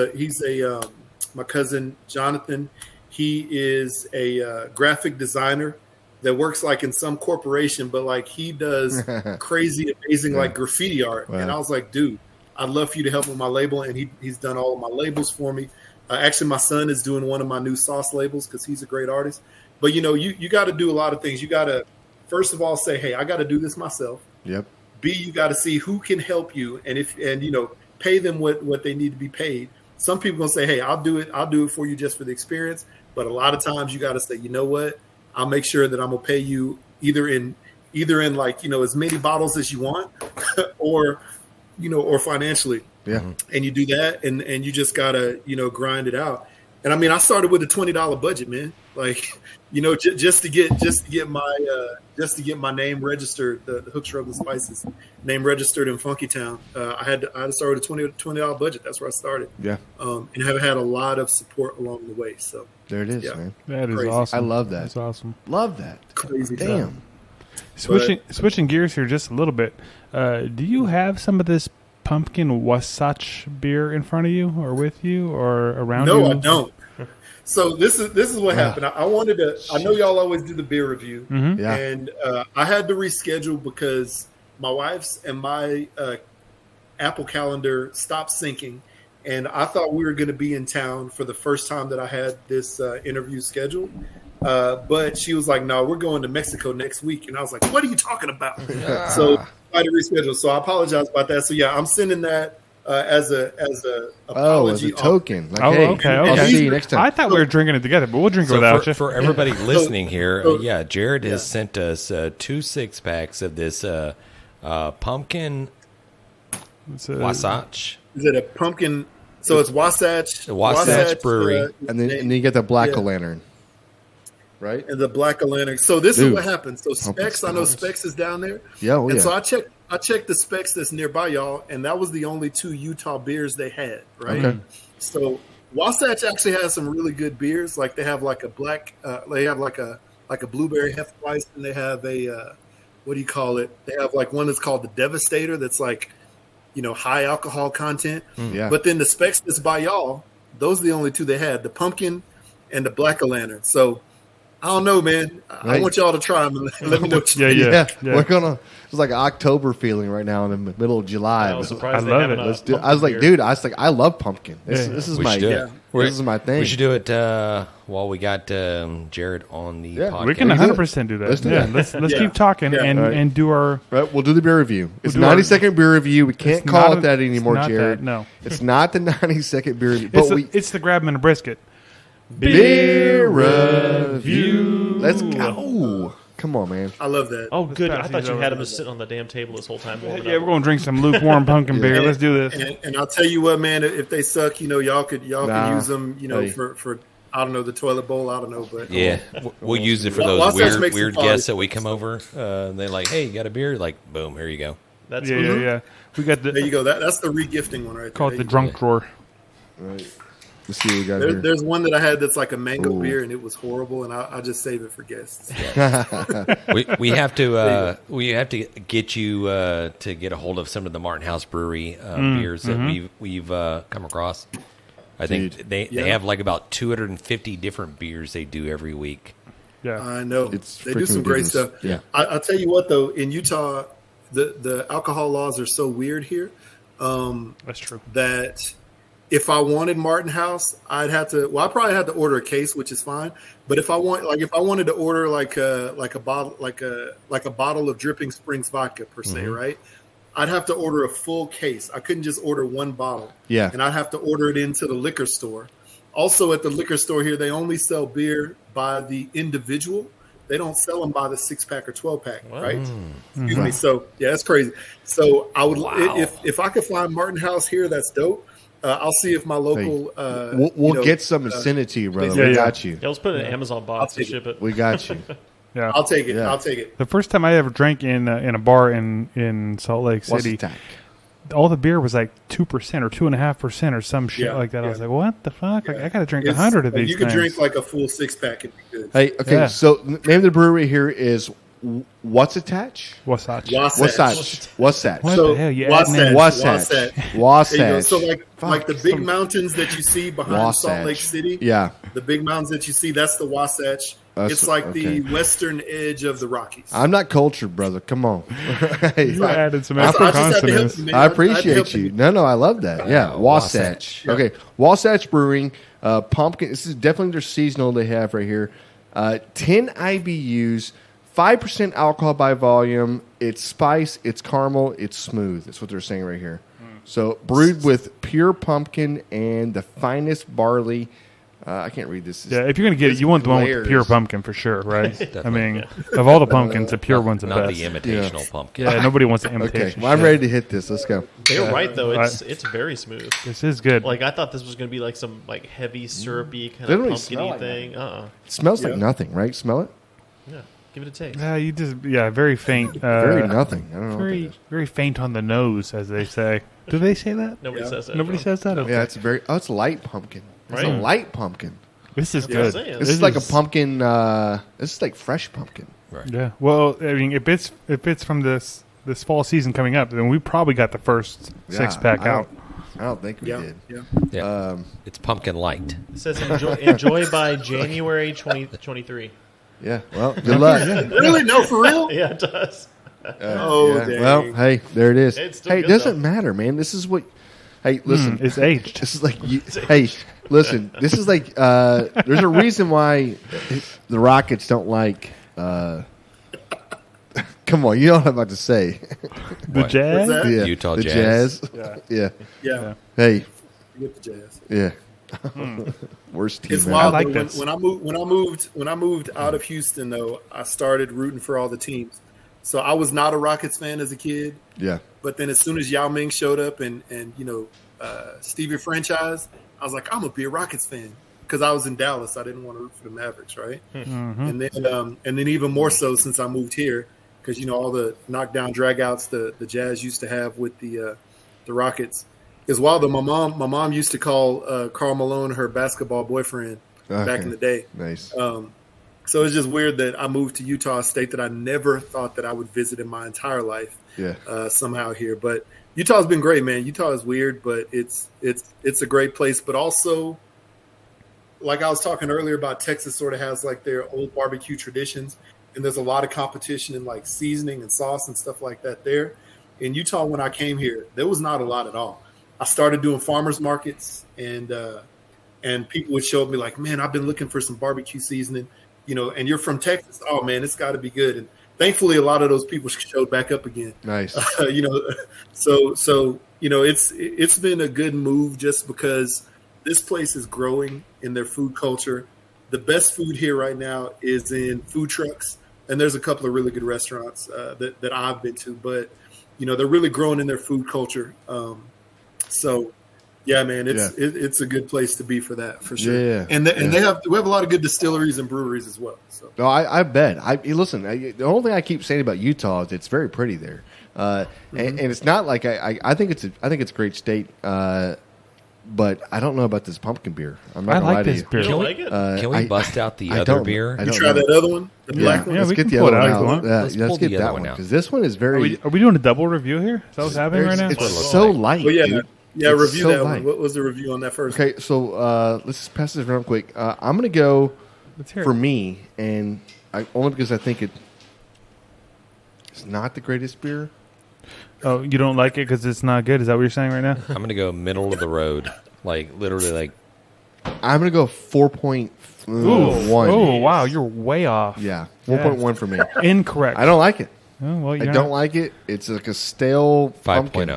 Speaker 10: my cousin Jonathan. He is a graphic designer that works like in some corporation, but like he does crazy, amazing like graffiti art. Wow. And I was like, dude, I'd love for you to help with my label. And he's done all of my labels for me. Actually, my son is doing one of my new sauce labels because he's a great artist. But you got to do a lot of things. You got to, first of all, say, hey, I got to do this myself.
Speaker 2: Yep.
Speaker 10: B, you got to see who can help you, and pay them what they need to be paid. Some people gonna say, hey, I'll do it for you just for the experience. But a lot of times you got to say, you know what, I'll make sure that I'm gonna pay you either in like as many bottles as you want, or financially.
Speaker 2: Yeah.
Speaker 10: And you do that, and you just gotta grind it out. And I mean, I started with a $20 budget, man. Like, you know, just to get my name registered, the Hook Shrub and Spices name registered in Funky Town. I had to start with a $20 budget. That's where I started.
Speaker 2: Yeah.
Speaker 10: And have had a lot of support along the way. So
Speaker 2: there it is,
Speaker 10: yeah.
Speaker 2: man.
Speaker 1: That is
Speaker 10: Crazy.
Speaker 1: awesome.
Speaker 2: I love that.
Speaker 1: That's awesome.
Speaker 2: Love that.
Speaker 10: Crazy.
Speaker 2: Damn.
Speaker 1: Switching gears here just a little bit. Do you have some of this pumpkin Wasatch beer in front of you, or with you, or around you?
Speaker 10: No, I don't. So this is what happened. I wanted to. I know y'all always do the beer review,
Speaker 2: Yeah.
Speaker 10: and I had to reschedule because my wife's and my Apple Calendar stopped syncing, and I thought we were going to be in town for the first time that I had this interview scheduled. But she was like, "No, we're going to Mexico next week," and I was like, "What are you talking about?" So I had to reschedule. So I apologize about that. So yeah, I'm sending that. As a apology.
Speaker 2: As a token. Like,
Speaker 1: Oh,
Speaker 2: hey,
Speaker 1: okay.
Speaker 2: I'll see you next time.
Speaker 1: I thought we were drinking it together, but we'll drink it without you.
Speaker 3: For everybody listening here, Jared has sent us 2 6-packs of this pumpkin Wasatch.
Speaker 10: Is it a pumpkin? So it's Wasatch
Speaker 3: Brewery,
Speaker 2: and then you get the Black Lantern, right?
Speaker 10: And the Black Lantern. So this is what happened. So Specs, I know Specs is down there.
Speaker 2: Yeah,
Speaker 10: and so I checked the Specs that's nearby y'all, and that was the only 2 Utah beers they had, right?
Speaker 2: Okay.
Speaker 10: So Wasatch actually has some really good beers. Like they have like a black, they have like a blueberry Hefeweizen, and they have a what do you call it? They have like one that's called the Devastator. That's like, you know, high alcohol content.
Speaker 2: Yeah.
Speaker 10: But then the Specs that's by y'all, those are the only 2 they had: the pumpkin and the Black Lantern. So I don't know, man. I want y'all to try them and let me know what you think.
Speaker 2: Yeah. We're gonna. It's like an October feeling right now in the middle of July.
Speaker 4: I was surprised
Speaker 1: I love it.
Speaker 2: Let's do. I was like, dude. I love pumpkin. This is
Speaker 3: We
Speaker 2: my.
Speaker 3: should do it.
Speaker 2: This is my thing.
Speaker 3: We should do it while we got Jared on the podcast.
Speaker 1: We can 100% do that.
Speaker 2: Let's do that.
Speaker 1: Let's keep talking and do our.
Speaker 2: Right, we'll do the beer review. It's
Speaker 1: We'll do
Speaker 2: 90-second beer review. We can't call it that anymore,
Speaker 1: not
Speaker 2: Jared.
Speaker 1: that, no.
Speaker 2: It's not the 90-second beer review. But
Speaker 1: It's the grab 'em and a brisket.
Speaker 2: beer review. Let's go. Come on, man.
Speaker 10: I love that.
Speaker 4: Oh, good. I
Speaker 1: pass
Speaker 4: thought
Speaker 1: these
Speaker 4: you
Speaker 1: over.
Speaker 4: had him just sitting on the damn table this whole time.
Speaker 1: Yeah, we're going to drink some lukewarm pumpkin beer. Let's do this.
Speaker 10: And I'll tell you what, man. If they suck, you know, y'all can use them, you know, for I don't know, the toilet bowl. I don't know, but
Speaker 3: Yeah, we'll use it for those
Speaker 10: Wasatch makes
Speaker 3: weird
Speaker 10: some
Speaker 3: guests
Speaker 10: fun.
Speaker 3: that we come over. They're like, "Hey, you got a beer?" Like, boom, here you go.
Speaker 4: That's
Speaker 1: Yeah. We got
Speaker 10: there you
Speaker 1: the
Speaker 10: go. That's the regifting one right there.
Speaker 1: call it
Speaker 10: There
Speaker 1: the
Speaker 10: you
Speaker 1: drunk drawer.
Speaker 2: Right. Let's see what we got
Speaker 10: go.
Speaker 2: here.
Speaker 10: There's one that I had that's like a mango beer, and it was horrible, and I just save it for guests.
Speaker 3: We have to get you to get a hold of some of the Martin House Brewery beers that we've come across. I think they have like about 250 different beers they do every week.
Speaker 1: Yeah.
Speaker 10: I know they do some
Speaker 2: freaking
Speaker 10: great
Speaker 2: ridiculous.
Speaker 10: stuff.
Speaker 2: Yeah.
Speaker 10: I'll tell you what though, in Utah, the alcohol laws are so weird here.
Speaker 1: That's true.
Speaker 10: That if I wanted Martin House, I'd have to. Well, I probably had to order a case, which is fine. But if I wanted to order like a bottle of Dripping Springs vodka per se, right? I'd have to order a full case. I couldn't just order one bottle.
Speaker 2: Yeah.
Speaker 10: And I'd have to order it into the liquor store. Also, at the liquor store here, they only sell beer by the individual. They don't sell them by the 6-pack or 12-pack, right? Excuse me. So yeah, that's crazy. So I would, if I could find Martin House here, that's dope. I'll see if my local.
Speaker 2: We'll get some and send it to you, brother.
Speaker 1: Yeah,
Speaker 2: We got you.
Speaker 4: Yeah, let's put it in an Amazon box and ship it.
Speaker 2: We got you.
Speaker 1: Yeah.
Speaker 10: I'll take it.
Speaker 2: Yeah.
Speaker 10: I'll take it.
Speaker 1: The first time I ever drank in a bar in Salt Lake
Speaker 2: What's
Speaker 1: City,
Speaker 2: the tack?
Speaker 1: all the beer was like 2% or 2.5% or some shit
Speaker 10: Yeah,
Speaker 1: like that. I
Speaker 10: yeah.
Speaker 1: was like, what the fuck? Like, I got to drink
Speaker 10: It's-
Speaker 1: 100 of
Speaker 10: like,
Speaker 1: these
Speaker 10: you could
Speaker 1: things.
Speaker 10: drink like a full 6-pack and be good.
Speaker 2: Hey, okay.
Speaker 1: Yeah.
Speaker 2: So the name of the brewery here is What's Attach?
Speaker 1: Wasatch.
Speaker 2: Wasatch. Wasatch.
Speaker 1: What
Speaker 10: So
Speaker 1: the hell? You adding in-
Speaker 2: Wasatch.
Speaker 10: There you go.
Speaker 2: Wasatch.
Speaker 10: So like the big
Speaker 1: some-
Speaker 10: mountains that you see behind Salt
Speaker 2: Wasatch.
Speaker 10: Lake City.
Speaker 2: Yeah.
Speaker 10: The big mountains that you see, that's the Wasatch. It's like the western edge of the Rockies.
Speaker 2: I'm not cultured, brother. Come on. Hey,
Speaker 1: You added some
Speaker 10: I
Speaker 1: extra
Speaker 10: just had to help
Speaker 1: consonants.
Speaker 10: you, man.
Speaker 2: I
Speaker 10: I had to
Speaker 2: appreciate
Speaker 10: help
Speaker 2: you. No, I love that. Yeah, Wasatch.
Speaker 10: Yeah.
Speaker 2: Okay, Wasatch Brewing, pumpkin. This is definitely their seasonal they have right here. 10 IBUs, 5% alcohol by volume. It's spice, it's caramel, it's smooth. That's what they're saying right here. So brewed with pure pumpkin and the finest barley. I can't read this.
Speaker 1: Yeah, if you're gonna get it, you want the one with the pure pumpkin for sure, right? I mean, of all the pumpkins, the pure one's the
Speaker 3: Not
Speaker 1: best.
Speaker 3: the imitational pumpkin.
Speaker 1: Yeah, nobody wants the
Speaker 2: Okay,
Speaker 1: imitation.
Speaker 2: well, I'm ready to hit this. Let's go.
Speaker 4: They're right though.
Speaker 1: Right.
Speaker 4: It's very smooth.
Speaker 1: This is good.
Speaker 4: Like I thought this was gonna be like some like heavy syrupy kind
Speaker 2: They
Speaker 4: of
Speaker 2: don't really smell
Speaker 4: pumpkin-y
Speaker 2: like
Speaker 4: thing.
Speaker 2: It smells like
Speaker 10: Yeah.
Speaker 2: nothing, right? Smell it?
Speaker 4: Yeah, give it a taste.
Speaker 1: You just very faint.
Speaker 2: Very nothing. I don't know.
Speaker 1: Very
Speaker 2: What
Speaker 1: very faint on the nose, as they say. Do they say that?
Speaker 4: Nobody
Speaker 10: Yeah.
Speaker 4: says that.
Speaker 1: Nobody
Speaker 4: John.
Speaker 1: says that.
Speaker 2: that is.
Speaker 1: Okay.
Speaker 2: Yeah, it's very. Oh, it's light pumpkin. It's a
Speaker 4: Right.
Speaker 2: light pumpkin.
Speaker 1: This is
Speaker 4: That's what I'm
Speaker 1: good.
Speaker 4: saying.
Speaker 2: This is like a pumpkin. This is like fresh pumpkin.
Speaker 1: Yeah. Well, I mean, if it's from this fall season coming up, then we probably got the first six pack
Speaker 2: I
Speaker 1: out.
Speaker 2: don't think we
Speaker 10: Yeah,
Speaker 2: did.
Speaker 10: yeah.
Speaker 3: Yeah. It's pumpkin light.
Speaker 4: It says enjoy by January 2023.
Speaker 2: Yeah. Well, good luck.
Speaker 10: Really? No, for real?
Speaker 4: Yeah, it does.
Speaker 10: Oh,
Speaker 2: Yeah.
Speaker 10: dang.
Speaker 2: Well, hey, there it is.
Speaker 4: It's still
Speaker 2: Hey, it
Speaker 4: good,
Speaker 2: doesn't
Speaker 4: though.
Speaker 2: matter, man. This is what. Hey, listen.
Speaker 1: It's aged.
Speaker 2: This is like you. Hey, listen. This is like. There's a reason why the Rockets don't like. Come on, you know what I'm about to say.
Speaker 1: The
Speaker 3: What?
Speaker 1: Jazz.
Speaker 10: What's that?
Speaker 2: Yeah,
Speaker 3: Utah
Speaker 2: the
Speaker 3: Jazz.
Speaker 2: Yeah.
Speaker 10: Yeah.
Speaker 2: Hey.
Speaker 10: With the Jazz.
Speaker 2: Yeah. Worst team.
Speaker 10: It's
Speaker 2: ever.
Speaker 10: wild.
Speaker 1: I like
Speaker 10: though.
Speaker 1: this.
Speaker 10: When I moved out of Houston, though, I started rooting for all the teams. So I was not a Rockets fan as a kid,
Speaker 2: Yeah.
Speaker 10: but then as soon as Yao Ming showed up and Stevie franchise, I was like, I'm gonna be a Rockets fan because I was in Dallas. I didn't want to root for the Mavericks, right? And then even more so since I moved here because all the knockdown dragouts the Jazz used to have with the Rockets. It's wild though. My mom used to call Karl Malone her basketball boyfriend back
Speaker 2: Okay.
Speaker 10: in the day.
Speaker 2: Nice.
Speaker 10: So it's just weird that I moved to Utah, a state that I never thought that I would visit in my entire life.
Speaker 2: Yeah.
Speaker 10: Somehow here, but Utah's been great, man. Utah is weird, but it's a great place. But also, like I was talking earlier about, Texas sort of has like their old barbecue traditions, and there's a lot of competition in like seasoning and sauce and stuff like that there. In Utah, when I came here, there was not a lot at all. I started doing farmers markets, and people would show me like, man, I've been looking for some barbecue seasoning, and you're from Texas. Oh man, it's got to be good. And thankfully, a lot of those people showed back up again.
Speaker 2: Nice.
Speaker 10: So it's been a good move just because this place is growing in their food culture. The best food here right now is in food trucks, and there's a couple of really good restaurants that I've been to, but they're really growing in their food culture. So yeah, man, it's a good place to be for that for sure.
Speaker 2: Yeah.
Speaker 10: And we have a lot of good distilleries and breweries as well. So
Speaker 2: No, I bet. Listen. The only thing I keep saying about Utah is it's very pretty there, and it's not like I think it's a great state, but I don't know about this pumpkin beer. I'm not
Speaker 1: I
Speaker 2: gonna lie
Speaker 1: like
Speaker 2: to
Speaker 1: this
Speaker 2: you.
Speaker 1: beer.
Speaker 4: You don't like it?
Speaker 3: Can we bust out the
Speaker 2: I
Speaker 3: other
Speaker 2: don't-
Speaker 3: beer?
Speaker 2: I
Speaker 10: you
Speaker 2: don't
Speaker 10: try
Speaker 2: know.
Speaker 10: that other one, the black one.
Speaker 1: Yeah,
Speaker 2: Let's
Speaker 1: we
Speaker 2: get
Speaker 1: can
Speaker 2: the
Speaker 1: pull
Speaker 2: other
Speaker 1: it
Speaker 2: one
Speaker 1: out if you
Speaker 2: out.
Speaker 1: want.
Speaker 2: Yeah,
Speaker 3: Let's
Speaker 2: let's
Speaker 3: pull
Speaker 2: get
Speaker 3: the
Speaker 2: that
Speaker 3: other
Speaker 2: one
Speaker 3: one out.
Speaker 2: because this one is very.
Speaker 1: Are we doing a double review here? Is that what's happening right now?
Speaker 2: It's
Speaker 3: what it looks
Speaker 2: so
Speaker 3: like.
Speaker 2: light.
Speaker 10: Oh yeah,
Speaker 2: dude.
Speaker 10: yeah.
Speaker 2: It's
Speaker 10: Review
Speaker 2: so
Speaker 10: that
Speaker 2: light.
Speaker 10: one. What was the review on that first?
Speaker 2: Okay, so let's just pass this real quick. I'm gonna go
Speaker 1: Let's hear
Speaker 2: for
Speaker 1: it.
Speaker 2: me, and only because I think it's not the greatest beer.
Speaker 1: Oh, you don't like it because it's not good? Is that what you're saying right now?
Speaker 3: I'm gonna go middle of the road, like literally, like
Speaker 2: I'm gonna go 4.1.
Speaker 1: Oh, wow, you're way off.
Speaker 2: Yeah, 4.1 for me.
Speaker 1: Incorrect.
Speaker 2: I don't like it.
Speaker 1: Oh, well,
Speaker 2: I
Speaker 1: you're
Speaker 2: don't like it. It's like a stale
Speaker 3: 5.0.
Speaker 2: pumpkin.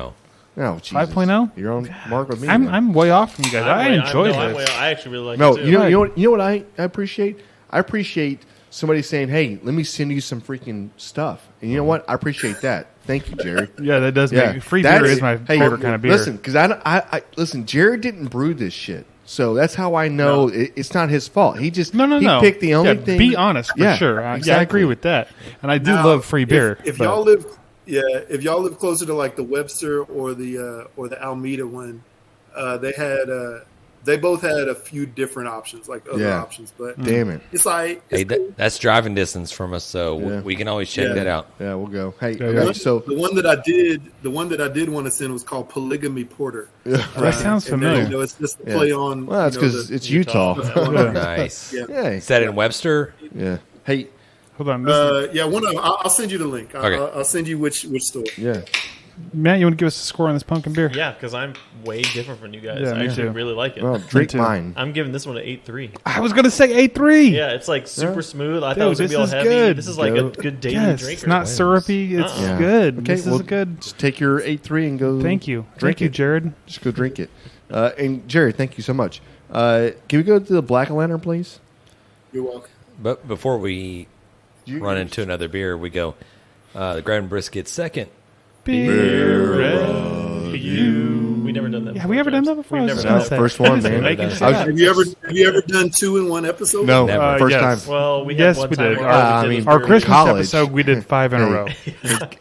Speaker 2: No, Jesus.
Speaker 1: 5.0?
Speaker 2: You're on mark with me.
Speaker 1: I'm
Speaker 2: man.
Speaker 1: I'm way off from you guys. I enjoy this.
Speaker 4: I actually really like
Speaker 2: No,
Speaker 4: it too.
Speaker 2: you know what I appreciate? I appreciate somebody saying, "Hey, let me send you some freaking stuff." And you know what? I appreciate that. Thank you, Jerry.
Speaker 1: Yeah, that does
Speaker 2: Yeah,
Speaker 1: make free
Speaker 2: that's-
Speaker 1: beer is my
Speaker 2: hey,
Speaker 1: favorite kind of beer.
Speaker 2: Listen, because I listen. Jared didn't brew this shit, so that's how I know it's not his fault. He just
Speaker 1: No.
Speaker 2: He picked the only thing.
Speaker 1: Be honest for
Speaker 2: Yeah,
Speaker 1: sure. Yeah, I
Speaker 2: exactly.
Speaker 1: agree with that, and I do
Speaker 10: Now,
Speaker 1: love free beer.
Speaker 10: If
Speaker 1: but-
Speaker 10: y'all live, if y'all live closer to like the Webster or the Alameda one, they both had a few different options, like other
Speaker 2: Yeah.
Speaker 10: options. But
Speaker 2: Damn it.
Speaker 10: it's like
Speaker 3: hey,
Speaker 10: it's cool.
Speaker 3: that's driving distance from us, so
Speaker 2: Yeah.
Speaker 3: we can always check
Speaker 10: Yeah.
Speaker 3: that out.
Speaker 2: Yeah, we'll go. Hey,
Speaker 1: Yeah,
Speaker 2: okay,
Speaker 1: yeah.
Speaker 2: so
Speaker 10: the one that I did want to send was called Polygamy Porter.
Speaker 1: That sounds
Speaker 10: and then,
Speaker 1: familiar.
Speaker 10: it's just a play on.
Speaker 2: well, that's because it's Utah.
Speaker 1: Yeah.
Speaker 3: Nice.
Speaker 10: Yeah.
Speaker 2: Yeah,
Speaker 3: Is that in Webster?
Speaker 2: yeah. Hey,
Speaker 1: Hold on, this
Speaker 10: Yeah, one of them. I'll send you the link.
Speaker 3: Okay.
Speaker 10: I'll send you which store.
Speaker 2: yeah.
Speaker 1: Matt, you want to give us a score on this pumpkin beer?
Speaker 4: Yeah, because I'm way different from you guys.
Speaker 1: Yeah,
Speaker 4: I
Speaker 1: me
Speaker 4: actually
Speaker 1: too.
Speaker 4: really like it.
Speaker 2: Well, drink
Speaker 1: too.
Speaker 2: mine.
Speaker 4: I'm giving this one an 8.3.
Speaker 1: I was gonna say 8.3.
Speaker 4: Yeah, it's like super smooth. I
Speaker 1: Dude,
Speaker 4: thought it was gonna be all
Speaker 1: this is
Speaker 4: heavy.
Speaker 1: good.
Speaker 4: This is like a
Speaker 2: Dude.
Speaker 4: good daily
Speaker 1: Yes,
Speaker 4: drinker.
Speaker 1: it's not syrupy. It's
Speaker 2: Yeah.
Speaker 1: good.
Speaker 2: Okay,
Speaker 1: this
Speaker 2: well,
Speaker 1: is good.
Speaker 2: Just take your 8.3 and go.
Speaker 1: Thank you.
Speaker 2: Drink
Speaker 1: Thank you,
Speaker 2: it.
Speaker 1: Jared.
Speaker 2: Just go drink it. And Jared, thank you so much. Can we go to the Black Lantern, please?
Speaker 10: You're welcome.
Speaker 3: But before we run into another beer, we go the Grab and Brisket second.
Speaker 1: Beer review.
Speaker 4: We never done that.
Speaker 1: Have we ever done that before?
Speaker 4: We've
Speaker 1: I was
Speaker 4: never
Speaker 1: just
Speaker 4: done
Speaker 1: gonna
Speaker 4: that.
Speaker 1: say.
Speaker 2: First one,
Speaker 1: I was
Speaker 2: man.
Speaker 1: making
Speaker 3: Have
Speaker 1: shit up.
Speaker 10: Have you ever done 2 in one episode?
Speaker 2: No,
Speaker 3: Never.
Speaker 2: first
Speaker 1: Yes.
Speaker 2: time.
Speaker 4: Well, we
Speaker 1: Yes,
Speaker 4: had one
Speaker 1: we
Speaker 4: time
Speaker 1: did.
Speaker 4: where
Speaker 2: I
Speaker 4: we
Speaker 2: mean,
Speaker 4: did
Speaker 1: Our
Speaker 4: beer
Speaker 1: Christmas
Speaker 2: College.
Speaker 1: episode, we did 5 in a row.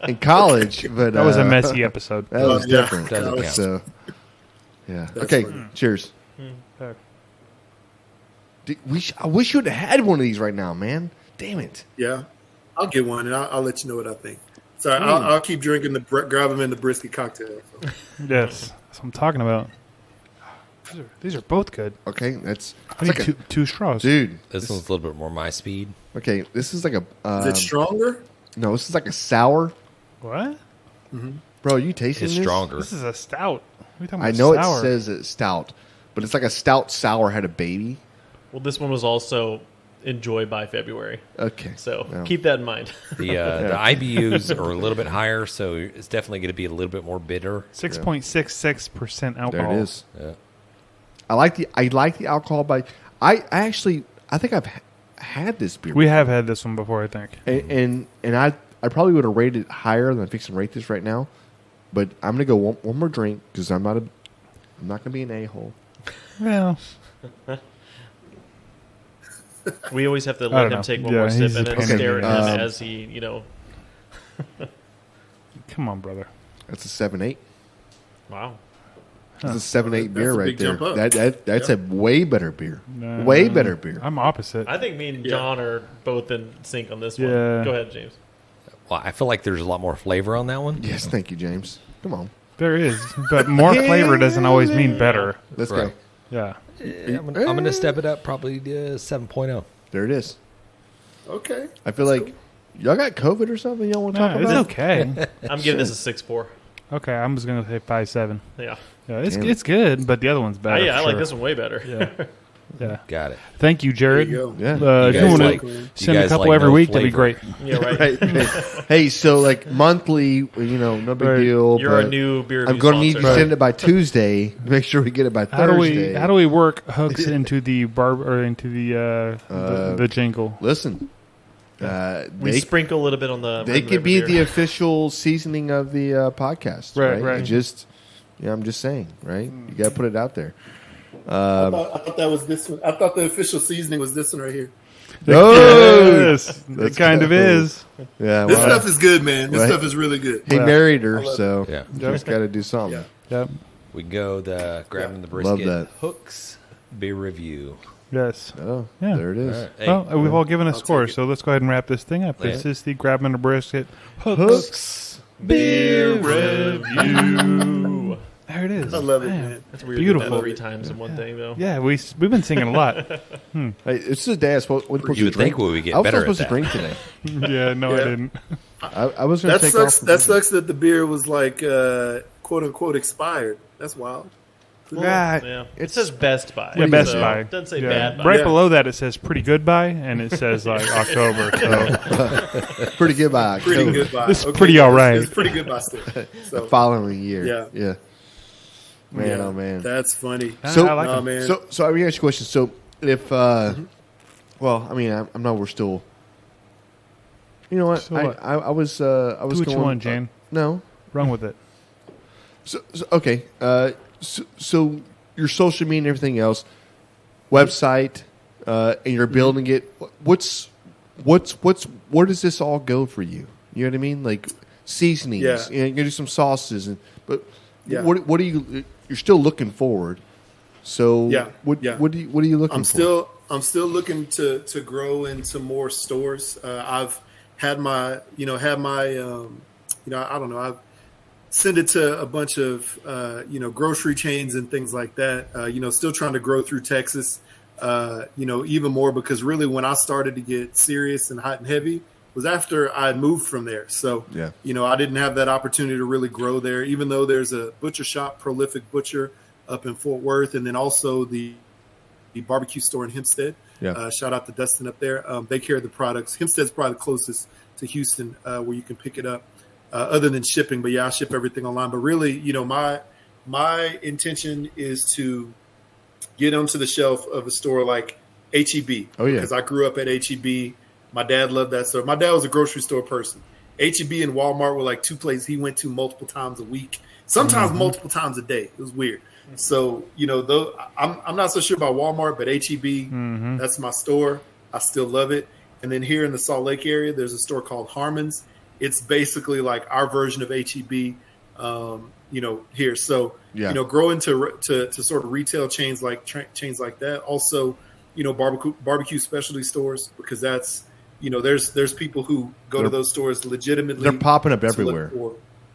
Speaker 2: In college, but
Speaker 1: That was a messy episode.
Speaker 2: That was
Speaker 10: Yeah.
Speaker 2: different.
Speaker 3: Doesn't count.
Speaker 2: So, yeah.
Speaker 10: That's
Speaker 2: Okay.
Speaker 10: funny.
Speaker 2: Cheers.
Speaker 1: Okay.
Speaker 2: I wish you would have had one of these right now, man. Damn it.
Speaker 10: Yeah, I'll get one and I'll let you know what I think. Sorry, I'll keep drinking grab them in the brisket cocktail. So.
Speaker 1: Yes, that's what I'm talking about. These are both good.
Speaker 2: Okay, that's
Speaker 1: I
Speaker 2: it's
Speaker 1: need
Speaker 2: like
Speaker 1: two straws.
Speaker 2: dude.
Speaker 3: This one's a little bit more my speed.
Speaker 2: Okay, this is like a.
Speaker 10: Is it stronger?
Speaker 2: No, this is like a sour.
Speaker 1: What?
Speaker 2: Bro, you tasting
Speaker 3: It's
Speaker 2: this?
Speaker 3: stronger.
Speaker 1: This is a stout. What are you talking
Speaker 2: I
Speaker 1: about?
Speaker 2: know
Speaker 1: sour?
Speaker 2: it says it's stout, but it's like a stout sour had a baby.
Speaker 4: Well, this one was also enjoyed by February,
Speaker 2: Okay,
Speaker 4: so
Speaker 2: Yeah.
Speaker 4: keep that in mind.
Speaker 3: The IBUs are a little bit higher, so it's definitely going to be a little bit more bitter.
Speaker 1: 6.66% alcohol.
Speaker 2: there it is.
Speaker 3: Yeah.
Speaker 2: I like the alcohol, but I think I've had this beer.
Speaker 1: We have had this one before, I think.
Speaker 2: and I probably would have rated it higher than I'm fixing to rate this right now, but I'm gonna go one more drink because I'm not gonna be an a-hole.
Speaker 1: Well,
Speaker 4: We always have to
Speaker 1: I
Speaker 4: let
Speaker 1: don't
Speaker 4: him
Speaker 1: know.
Speaker 4: take one
Speaker 1: Yeah,
Speaker 4: more sip
Speaker 1: he's
Speaker 4: and
Speaker 1: a
Speaker 4: then
Speaker 1: pain in
Speaker 4: stare
Speaker 1: the
Speaker 4: at him
Speaker 2: ass.
Speaker 4: as he,
Speaker 1: come on, brother.
Speaker 2: That's a 7.8.
Speaker 4: wow.
Speaker 2: That's a 7.8 beer
Speaker 10: a
Speaker 2: right
Speaker 10: big
Speaker 2: there.
Speaker 10: jump up.
Speaker 2: That's a way better beer.
Speaker 1: No.
Speaker 2: Way better beer.
Speaker 1: I'm opposite.
Speaker 4: I think me and
Speaker 10: Yeah.
Speaker 4: John are both in sync on this
Speaker 1: Yeah.
Speaker 4: one. Go ahead, James.
Speaker 3: Well, I feel like there's a lot more flavor on that one.
Speaker 2: Yes, thank you, James. Come on,
Speaker 1: There is, but more flavor doesn't always mean better.
Speaker 2: let's
Speaker 3: Right.
Speaker 2: go.
Speaker 1: Yeah.
Speaker 3: I'm going to step it up probably to 7.0.
Speaker 2: There it is.
Speaker 10: Okay.
Speaker 2: I feel like y'all got COVID or something. Y'all want to
Speaker 1: No,
Speaker 2: talk
Speaker 1: it's
Speaker 2: about?
Speaker 1: okay.
Speaker 4: I'm giving this a 6.4.
Speaker 1: Okay, I'm just gonna say 5.7.
Speaker 4: Yeah.
Speaker 1: Yeah, it's
Speaker 2: Damn.
Speaker 1: it's good, but the other one's better.
Speaker 4: I
Speaker 1: for
Speaker 4: like
Speaker 1: sure.
Speaker 4: this one way better.
Speaker 1: Yeah. Yeah.
Speaker 3: Got it.
Speaker 1: Thank you, Jared.
Speaker 10: There you go.
Speaker 2: Yeah.
Speaker 1: If
Speaker 3: You
Speaker 1: you
Speaker 3: guys
Speaker 1: want
Speaker 3: like-
Speaker 1: to
Speaker 3: you
Speaker 1: send a
Speaker 3: guys
Speaker 1: couple
Speaker 3: like
Speaker 1: every
Speaker 3: no
Speaker 1: week, that'd be
Speaker 3: flavor.
Speaker 1: great.
Speaker 4: Yeah, right.
Speaker 2: Right. Hey, so like monthly, no big
Speaker 1: Right.
Speaker 2: deal.
Speaker 4: You're our
Speaker 2: but
Speaker 4: new beer
Speaker 2: I'm
Speaker 4: review
Speaker 2: going to need you to
Speaker 4: sponsor.
Speaker 2: send it by Tuesday. Make sure we get it by
Speaker 1: How
Speaker 2: Thursday.
Speaker 1: do we work hooks into the into the jingle?
Speaker 2: Listen?
Speaker 4: We
Speaker 2: They
Speaker 4: sprinkle a little bit on the.
Speaker 2: they
Speaker 4: rim
Speaker 2: could
Speaker 4: of
Speaker 2: be
Speaker 4: beer.
Speaker 2: the official seasoning of the podcast,
Speaker 1: Right,
Speaker 2: right?
Speaker 1: right.
Speaker 2: It just, I'm just saying, right? You got to put it out there.
Speaker 10: I thought that was this one. I thought the official seasoning was this one right here.
Speaker 2: Oh,
Speaker 1: Yes, it
Speaker 2: Let's
Speaker 1: kind of
Speaker 2: go.
Speaker 1: is.
Speaker 2: yeah.
Speaker 10: This
Speaker 2: well,
Speaker 10: stuff is good, man. This
Speaker 2: Right.
Speaker 10: stuff is really good.
Speaker 2: he
Speaker 1: Yeah.
Speaker 2: married her,
Speaker 10: love
Speaker 2: so
Speaker 3: Yeah.
Speaker 2: just got to do something.
Speaker 10: Yeah.
Speaker 1: Yep.
Speaker 3: We go the grabbing the
Speaker 2: Love
Speaker 3: brisket
Speaker 2: that.
Speaker 3: hooks beer review.
Speaker 1: Yes.
Speaker 2: Oh,
Speaker 1: Yeah.
Speaker 2: there it is.
Speaker 3: All right. Hey,
Speaker 1: Well, we've all given a score,
Speaker 10: take it.
Speaker 1: so let's go ahead and wrap this thing up.
Speaker 3: Yeah.
Speaker 1: This is the Grab and a Brisket Hooks
Speaker 2: Hooks.
Speaker 1: Beer Review. There it is.
Speaker 10: I love it, man.
Speaker 4: That's weird.
Speaker 1: Beautiful.
Speaker 4: That 3 times in one thing, though.
Speaker 1: Yeah, we've been singing a lot.
Speaker 2: Hey, it's the day I was supposed
Speaker 3: You
Speaker 2: to
Speaker 3: would
Speaker 2: drink.
Speaker 3: think we would get
Speaker 2: I was
Speaker 3: better
Speaker 2: not
Speaker 3: at
Speaker 2: supposed to
Speaker 3: that.
Speaker 2: drink today.
Speaker 1: Yeah, no, I
Speaker 10: Yeah.
Speaker 1: didn't.
Speaker 2: I was going to
Speaker 10: That
Speaker 2: take
Speaker 10: sucks.
Speaker 2: off.
Speaker 10: That sucks that the beer was like quote unquote expired. That's wild.
Speaker 2: Ah,
Speaker 4: Yeah. It
Speaker 2: it's
Speaker 4: says Best Buy.
Speaker 1: Yeah, Best
Speaker 4: so
Speaker 1: Buy.
Speaker 4: It doesn't say
Speaker 1: Yeah.
Speaker 4: Bad Buy.
Speaker 1: Right
Speaker 10: Yeah.
Speaker 1: below that, it says "Pretty Good Buy," and it says like October. So
Speaker 2: pretty good by
Speaker 10: Pretty
Speaker 2: October.
Speaker 10: good buy.
Speaker 1: This is pretty all right.
Speaker 10: It's pretty good buy still.
Speaker 2: The
Speaker 10: So
Speaker 2: following year.
Speaker 10: Yeah.
Speaker 2: Yeah. Man,
Speaker 10: yeah,
Speaker 2: oh man.
Speaker 10: that's funny.
Speaker 2: So,
Speaker 1: I like
Speaker 10: Nah,
Speaker 1: them.
Speaker 10: man.
Speaker 2: So I mean, ask you a question. So, if, well, I mean, I'm not. We're still. You know what?
Speaker 1: So what?
Speaker 2: I was. I was
Speaker 1: Do what
Speaker 2: going.
Speaker 1: you want, Jane.
Speaker 2: No.
Speaker 1: Run with it.
Speaker 2: So okay. So your social media and everything else, website, and you're building it. Where does this all go for you? You know what I mean? Like seasonings.
Speaker 10: Yeah.
Speaker 2: You know, you do some sauces, but
Speaker 10: Yeah.
Speaker 2: what do you? You're still looking forward. So
Speaker 10: Yeah.
Speaker 2: What
Speaker 10: Yeah.
Speaker 2: what are you looking
Speaker 10: I'm
Speaker 2: for?
Speaker 10: still looking to grow into more stores. I've had my I don't know, I've sent it to a bunch of grocery chains and things like that. Still trying to grow through Texas. Even more because really when I started to get serious and hot and heavy was after I moved from there. So
Speaker 2: Yeah.
Speaker 10: I didn't have that opportunity to really grow there, even though there's a butcher shop, Prolific Butcher, up in Fort Worth, and then also the barbecue store in Hempstead.
Speaker 2: Yeah.
Speaker 10: Shout out to Dustin up there. They carry the products. Hempstead's probably the closest to Houston where you can pick it up, other than shipping. But yeah, I ship everything online. But really, my intention is to get onto the shelf of a store like H-E-B.
Speaker 2: Oh, yeah.
Speaker 10: Because I grew up at H-E-B. My dad loved that store. My dad was a grocery store person. H-E-B and Walmart were like two places he went to multiple times a week, sometimes multiple times a day. It was weird. So, though I'm not so sure about Walmart, but H-E-B, that's my store. I still love it. And then here in the Salt Lake area, there's a store called Harmon's. It's basically like our version of H-E-B, here. So, growing to sort of retail chains like that. Also, barbecue specialty stores, because that's, there's people who go to those stores legitimately.
Speaker 2: They're popping up everywhere.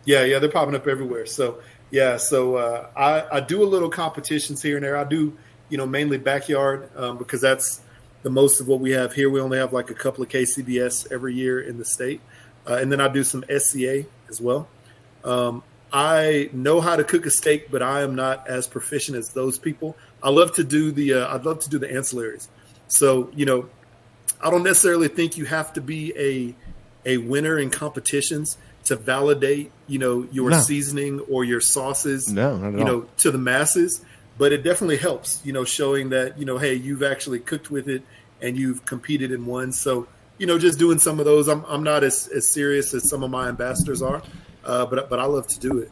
Speaker 10: Yeah, they're popping up everywhere. So, I do a little competitions here and there. I do, mainly backyard because that's the most of what we have here. We only have like a couple of KCBS every year in the state. And then I do some SCA as well. I know how to cook a steak, but I am not as proficient as those people. I'd love to do the ancillaries. So, I don't necessarily think you have to be a winner in competitions to validate, your seasoning or your sauces,
Speaker 2: not at all.
Speaker 10: To the masses. But it definitely helps, showing that, hey, you've actually cooked with it and you've competed and won. So, just doing some of those. I'm not as serious as some of my ambassadors are, but I love to do it.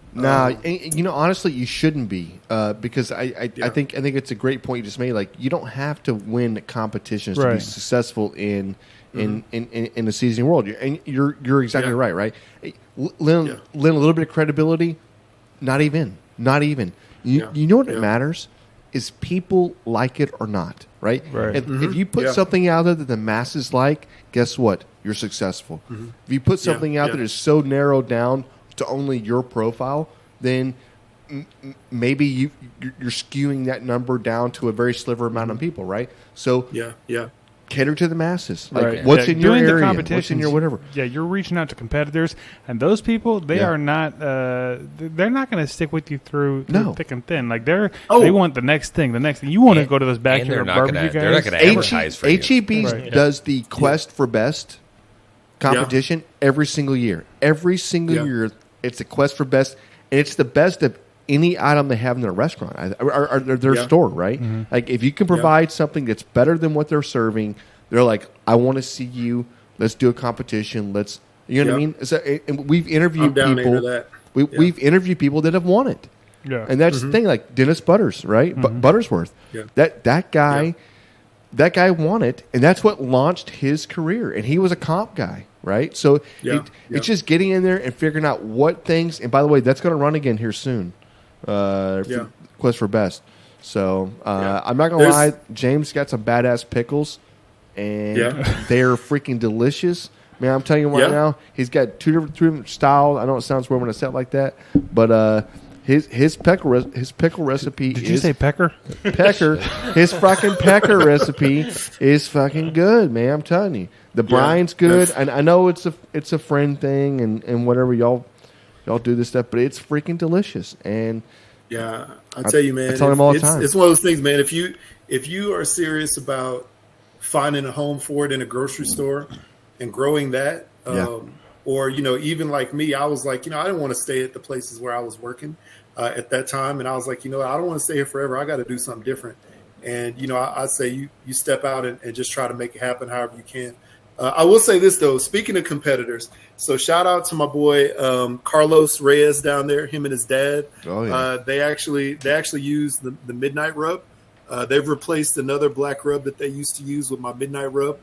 Speaker 2: Honestly, you shouldn't be because I think it's a great point you just made. Like, you don't have to win competitions to be successful in the seasoning world. You're exactly right. Right. Lend a little bit of credibility. Not even. You know what it matters is people like it or not. Right. If you put something out there that the masses like, guess what? You're successful. If you put something out that is so narrowed down to only your profile, then maybe you're skewing that number down to a very sliver amount of people, right? So cater to the masses. Like what's in your area, what's in your whatever.
Speaker 1: Yeah, you're reaching out to competitors, and those people, they are not. They're not going to stick with you through thick and thin. Like they want the next thing. You want to go to those backyard barbecue guys.
Speaker 3: They're not going to advertise for you.
Speaker 2: H-E-B does the Quest for Best competition every single year. Every single year, it's a Quest for Best, and it's the best of any item they have in their restaurant or their store, right? Like, if you can provide something that's better than what they're serving, they're like, I want to see you. Let's do a competition. Let's, what I mean? So, and we've interviewed people. We've interviewed people that have won it. Yeah. And that's the thing, like Dennis Butters, right? Buttersworth. Yeah. That guy won it, and that's what launched his career. And he was a comp guy, right? So it's just getting in there and figuring out what things. And by the way, that's going to run again here soon. Quest for Best. So I'm not gonna lie, James got some badass pickles, and they're freaking delicious. Man, I'm telling you right now, he's got two different styles. I know it sounds weird when I say it like that, but his pickle recipe.
Speaker 1: Did you say pecker?
Speaker 2: Pecker. His fucking pecker recipe is fucking good, man. I'm telling you, the brine's good. And I know it's a friend thing and whatever y'all do this stuff, but it's freaking delicious. And
Speaker 10: I tell you, man,
Speaker 2: I tell him all the time.
Speaker 10: It's one of those things, man. If you are serious about finding a home for it in a grocery store and growing that, or even like me, I was like, I didn't want to stay at the places where I was working at that time, and I was like, I don't want to stay here forever. I got to do something different. And I say you step out and just try to make it happen however you can. I will say this, though, speaking of competitors, so shout out to my boy Carlos Reyes down there, him and his dad. They actually use the Midnight Rub. They've replaced another black rub that they used to use with my Midnight Rub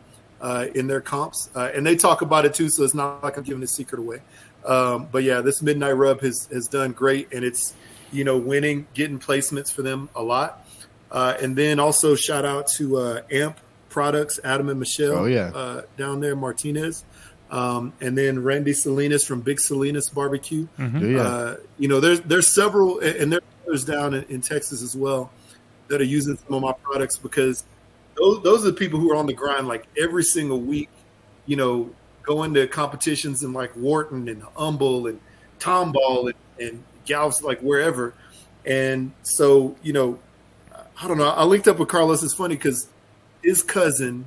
Speaker 10: in their comps. And they talk about it, too, so it's not like I'm giving a secret away. But, this Midnight Rub has done great, and it's, winning, getting placements for them a lot. And then also shout out to AMP Products, Adam and Michelle down there, Martinez, and then Randy Salinas from Big Salinas Barbecue. There's several, and there's others down in Texas as well that are using some of my products, because those are the people who are on the grind like every single week, going to competitions in like Wharton and Humble and Tomball and Galveston, like wherever. And so, I don't know. I linked up with Carlos. It's funny because his cousin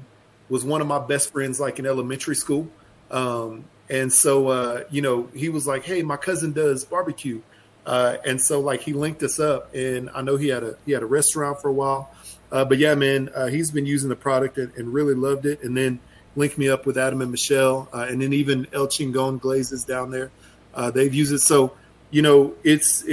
Speaker 10: was one of my best friends, like in elementary school. And so, he was like, hey, my cousin does barbecue. And so like he linked us up, and I know he had a restaurant for a while. But yeah, man, he's been using the product and really loved it. And then linked me up with Adam and Michelle, and then even El Chingon Glazes down there. They've used it. So, it's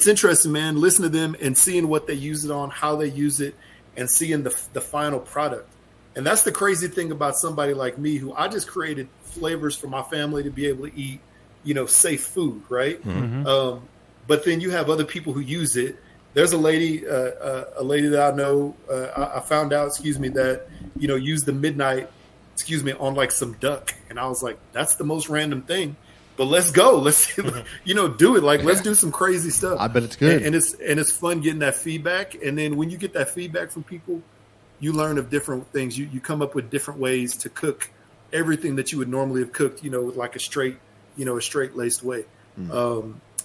Speaker 10: interesting, man. Listen to them and seeing what they use it on, how they use it, and seeing the final product. And that's the crazy thing about somebody like me, who I just created flavors for my family to be able to eat, safe food, right? Mm-hmm. But then you have other people who use it. There's a lady that I know, I found out, that, used the midnight, on like some duck. And I was like, that's the most random thing, but let's go. Let's, do it. Like, let's do some crazy stuff.
Speaker 2: I bet it's good.
Speaker 10: And it's fun getting that feedback. And then when you get that feedback from people, you learn of different things. You come up with different ways to cook everything that you would normally have cooked, with like a straight laced way.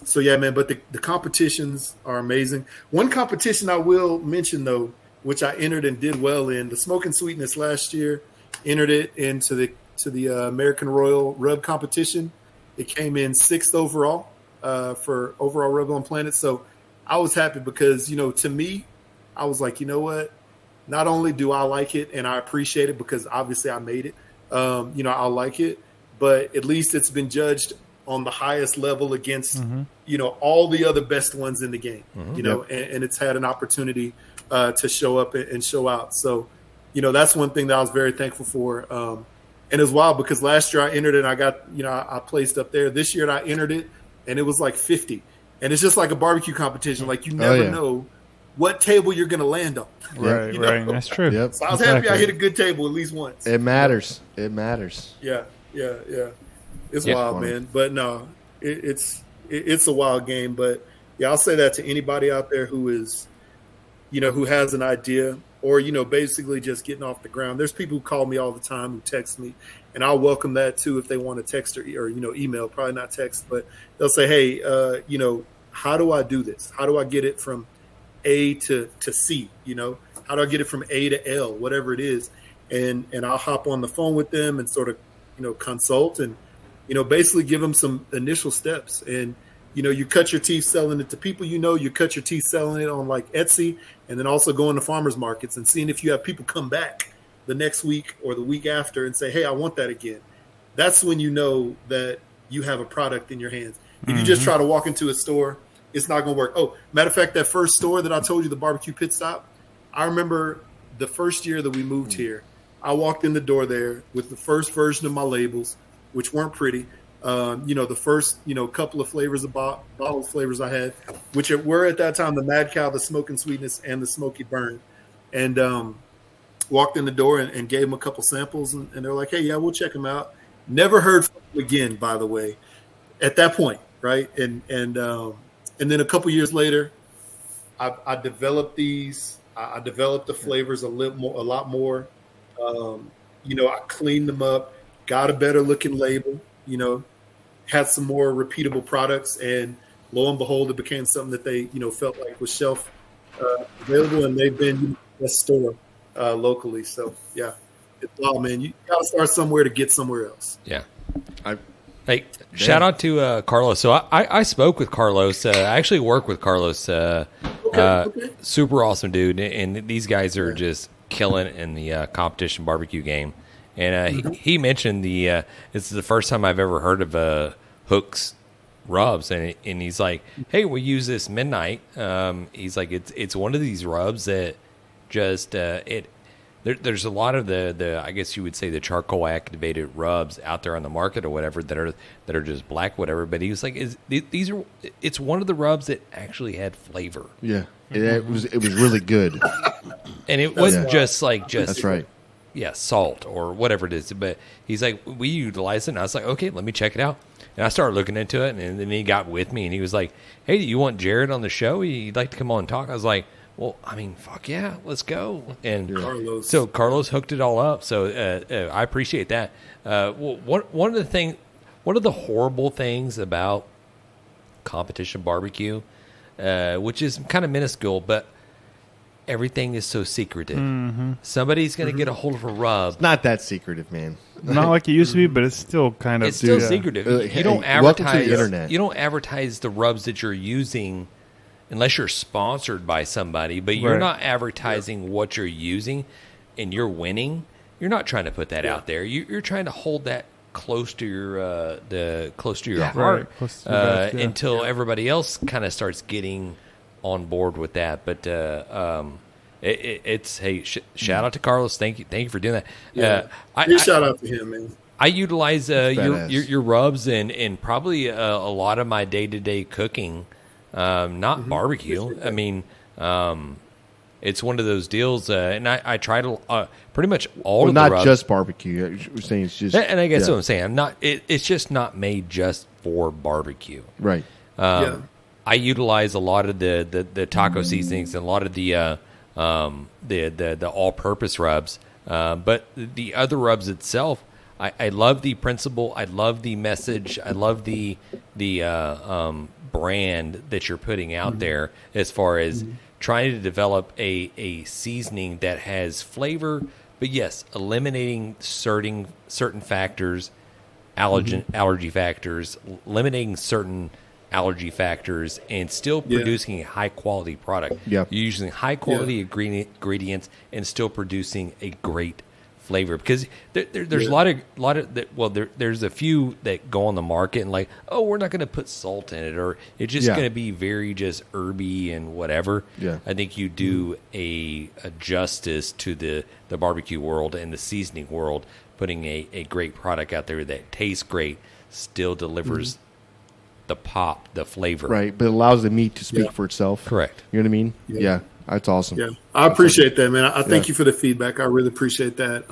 Speaker 10: So yeah, man, but the competitions are amazing. One competition I will mention though, which I entered and did well in, the Smoke and Sweetness last year, entered it into the American Royal Rub competition. It came in 6th overall for overall rub on planet. So I was happy because, to me, I was like, you know what? Not only do I like it and I appreciate it because obviously I made it, I like it, but at least it's been judged on the highest level against, all the other best ones in the game, and it's had an opportunity to show up and show out. So, that's one thing that I was very thankful for. And it's wild because last year I entered it and I got, I placed up there. This year I entered it and it was like 50. And it's just like a barbecue competition. Like you never know what table you're going to land on.
Speaker 1: Right, right. That's true.
Speaker 2: Yep.
Speaker 10: So I was happy I hit a good table at least once.
Speaker 2: It matters. It matters.
Speaker 10: Yeah. It's wild, man. But no, it's a wild game. But yeah, I'll say that to anybody out there who is, who has an idea or, basically just getting off the ground. There's people who call me all the time, who text me, and I'll welcome that too if they want to text or email, probably not text, but they'll say, hey, how do I do this? How do I get it from A to C? How do I get it from A to L, whatever it is? And I'll hop on the phone with them and sort of, consult and, basically give them some initial steps. And, you cut your teeth selling it to people, you cut your teeth selling it on like Etsy, and then also going to farmers markets and seeing if you have people come back the next week or the week after and say, hey, I want that again. That's when you know that you have a product in your hands. If you just try to walk into a store, it's not going to work. Oh, matter of fact, that first store that I told you, the Barbecue Pit Stop, I remember the first year that we moved here, I walked in the door there with the first version of my labels, which weren't pretty. The first, couple of flavors of bottled flavors I had, which were at that time the Mad Cow, the Smoke and Sweetness, and the Smoky Burn. And walked in the door and gave them a couple samples, and they're like, hey, yeah, we'll check them out. Never heard from them again, by the way, at that point, right? And then a couple years later, I developed these. I developed the flavors a lot more. I cleaned them up, got a better looking label, had some more repeatable products, and lo and behold, it became something that they, felt like was shelf available, and they've been a store locally. So yeah, it's wild, man. You got to start somewhere to get somewhere else.
Speaker 3: Yeah. Shout out to Carlos. So I spoke with Carlos. I actually work with Carlos. Okay. Super awesome dude, and these guys are just killing in the competition barbecue game. And he mentioned this is the first time I've ever heard of Hook's rubs, and he's like, hey, we use this midnight. He's like, it's one of these rubs that just there's a lot of the I guess you would say the charcoal activated rubs out there on the market or whatever that are just black, whatever. But he was like, it's one of the rubs that actually had flavor.
Speaker 2: Yeah, it was really good,
Speaker 3: and it wasn't just
Speaker 2: that's right.
Speaker 3: Yeah, salt or whatever it is. But he's like, we utilize it. And I was like, okay, let me check it out. And I started looking into it, and then he got with me, and he was like, hey, do you want Jared on the show? He'd like to come on and talk. I was like, well, I mean, fuck yeah, let's go. And so Carlos hooked it all up. So I appreciate that. One of the horrible things about competition barbecue, which is kind of minuscule, but everything is so secretive. Mm-hmm. Somebody's going to get a hold of a rub.
Speaker 2: It's not that secretive, man.
Speaker 1: Not like it used to be, but it's still kind of.
Speaker 3: It's still secretive. You don't advertise. You don't advertise the rubs that you're using unless you're sponsored by somebody, but you're not advertising what you're using, and you're winning. You're not trying to put that out there. You're trying to hold that close to your heart until everybody else kind of starts getting on board with that. But it's shout out to Carlos. Thank you for doing that.
Speaker 10: Shout out to him, man.
Speaker 3: I utilize your rubs and probably a lot of my day-to-day cooking, not barbecue. I mean, it's one of those deals, and I try to pretty much all of the rubs.
Speaker 2: Not just barbecue. You're saying it's just...
Speaker 3: And I guess what I'm saying. It's just not made just for barbecue.
Speaker 2: Right.
Speaker 3: I utilize a lot of the taco seasonings and a lot of the all-purpose rubs. But the other rubs itself, I love the principle. I love the message. I love the brand that you're putting out there as far as trying to develop a seasoning that has flavor, but yes, eliminating certain factors, allergy factors, eliminating certain allergy factors, and still producing a high quality product.
Speaker 2: Yeah.
Speaker 3: You're using high quality ingredients and still producing a great flavor, because there's a lot of there's a few that go on the market and like, oh, we're not going to put salt in it, or it's just going to be very just herby and whatever. I think you do a justice to the barbecue world and the seasoning world, putting a great product out there that tastes great, still delivers the pop, the flavor,
Speaker 2: right, but allows the meat to speak for itself.
Speaker 3: Correct.
Speaker 2: You know what I mean? Yeah. That's awesome.
Speaker 10: Yeah, I appreciate that, man. I thank you for the feedback. I really appreciate that.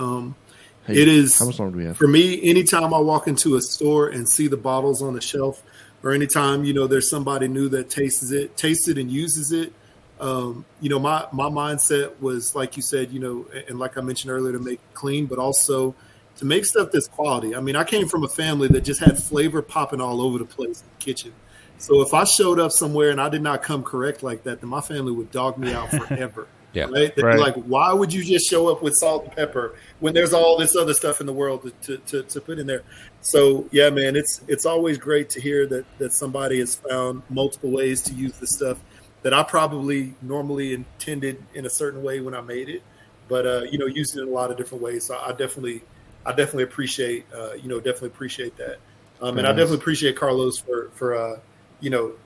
Speaker 10: It is,
Speaker 2: how much longer do we have?
Speaker 10: For me, anytime I walk into a store and see the bottles on the shelf, or anytime, there's somebody new that tastes it and uses it, my mindset was, like you said, and like I mentioned earlier, to make it clean, but also to make stuff that's quality. I mean, I came from a family that just had flavor popping all over the place in the kitchen. So if I showed up somewhere and I did not come correct like that, then my family would dog me out forever. Right? They'd be like, why would you just show up with salt and pepper when there's all this other stuff in the world to put in there? So, yeah, man, it's always great to hear that somebody has found multiple ways to use the stuff that I probably normally intended in a certain way when I made it, but, using it in a lot of different ways. So I definitely appreciate, appreciate that. And I definitely appreciate Carlos for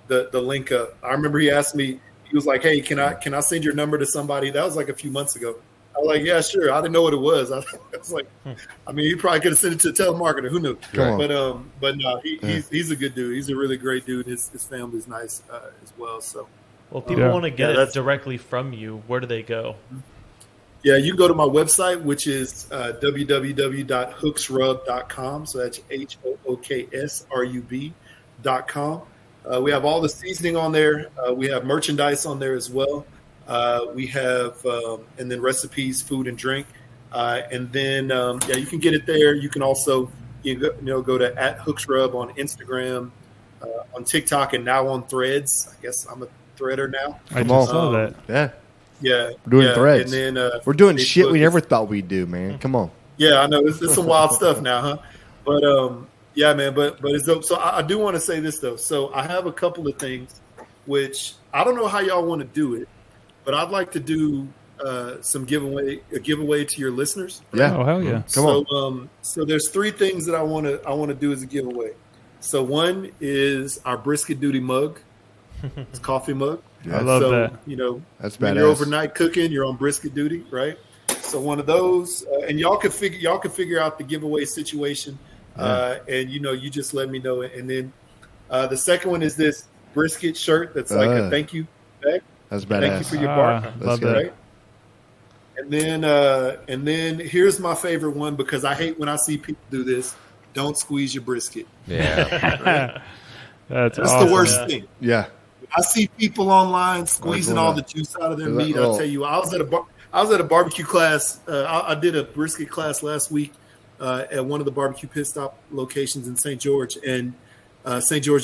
Speaker 10: the link up. I remember he asked me, he was like, hey, can I send your number to somebody? That was like a few months ago. I was like, yeah, sure. I didn't know what it was. I was like, I mean, he probably could have sent it to a telemarketer. Who knew? But no, he's a good dude. He's a really great dude. His family's nice as well. So,
Speaker 4: well, people want to get it directly from you. Where do they go?
Speaker 10: Yeah, you can go to my website, which is www.hooksrub.com. So that's HOOKSRUB.com. We have all the seasoning on there. We have merchandise on there as well. We have, and then recipes, food and drink. And then, you can get it there. You can also, go to @hooksrub on Instagram, on TikTok, and now on Threads. I guess I'm a threader now.
Speaker 1: I just saw that.
Speaker 2: Yeah.
Speaker 10: Yeah.
Speaker 2: We're doing Threads.
Speaker 10: And then,
Speaker 2: we're doing shit we never thought we'd do, man. Come on.
Speaker 10: Yeah, I know. It's some wild stuff now, huh? But, yeah, man, but it's dope. So I do want to say this, though. So I have a couple of things, which I don't know how y'all want to do it, but I'd like to do a giveaway to your listeners.
Speaker 2: Yeah.
Speaker 1: Oh, hell yeah.
Speaker 2: Come on.
Speaker 10: So there's three things that I want to do as a giveaway. So one is our Brisket Duty mug. It's a coffee mug.
Speaker 1: Yeah. I love that.
Speaker 2: That's
Speaker 10: when
Speaker 2: badass.
Speaker 10: you're overnight cooking, you're on brisket duty, right? So one of those, and y'all can figure out the giveaway situation. And you just let me know. And then the second one is this brisket shirt that's like a thank you bag.
Speaker 2: That's badass.
Speaker 10: Thank you for your bark.
Speaker 1: Love that.
Speaker 10: Right? And then here's my favorite one, because I hate when I see people do this. Don't squeeze your brisket.
Speaker 3: Yeah.
Speaker 10: Right?
Speaker 1: That's
Speaker 10: the worst thing.
Speaker 2: Yeah.
Speaker 10: I see people online squeezing all the juice out of their meat. I'll tell you, I was at a barbecue class. I did a brisket class last week at one of the barbecue pit stop locations in St. George,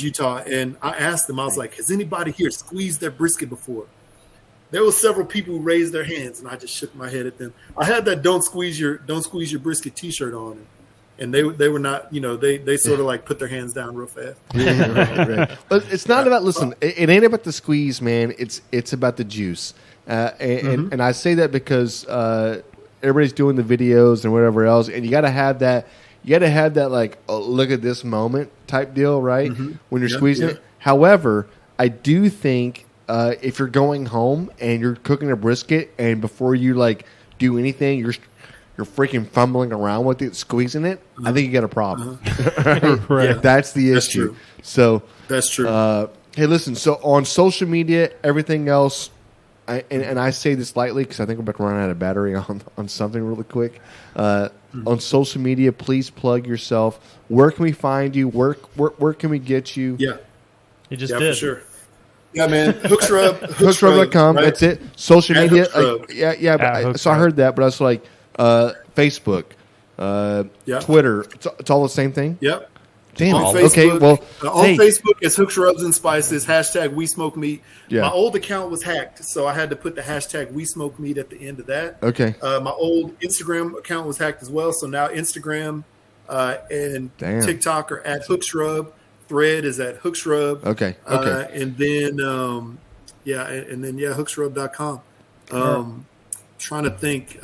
Speaker 10: Utah. And I asked them, I was like, has anybody here squeezed their brisket before? There were several people who raised their hands, and I just shook my head at them. I had that don't squeeze your brisket T-shirt on. and they were not, they sort of like put their hands down real fast.
Speaker 2: Right. But it's not about, listen, it ain't about the squeeze, man. It's about the juice. And I say that because everybody's doing the videos and whatever else, and you got to have that like, oh, look at this moment type deal, right? When you're squeezing it. However, I do think if you're going home and you're cooking a brisket, and before you like do anything, you're freaking fumbling around with it, squeezing it, I think you got a problem. Right? Yeah, that's the issue.
Speaker 10: True.
Speaker 2: So
Speaker 10: that's true.
Speaker 2: Hey, listen. So on social media, everything else, and I say this lightly because I think we're about to run out of battery on something really quick. On social media, please plug yourself. Where can we find you? Where can we get you?
Speaker 10: Yeah,
Speaker 4: you just
Speaker 10: did
Speaker 4: for
Speaker 10: sure. Yeah, man.
Speaker 2: Hooksrub.com. Right? That's it. Social media.
Speaker 10: Yeah.
Speaker 2: So I heard that, but I was like, Facebook, Twitter. It's all the same thing.
Speaker 10: Yep.
Speaker 2: Damn.
Speaker 10: On Facebook,
Speaker 2: okay. Well,
Speaker 10: on Facebook, it's Hooks, Rubs, and Spices. # We Smoke Meat.
Speaker 2: Yeah.
Speaker 10: My old account was hacked, so I had to put the # We Smoke Meat at the end of that.
Speaker 2: Okay.
Speaker 10: My old Instagram account was hacked as well, so now Instagram and TikTok are at Hooksrub. Thread is at Hooksrub.
Speaker 2: Okay.
Speaker 10: And then hooksrub.com. Trying to think.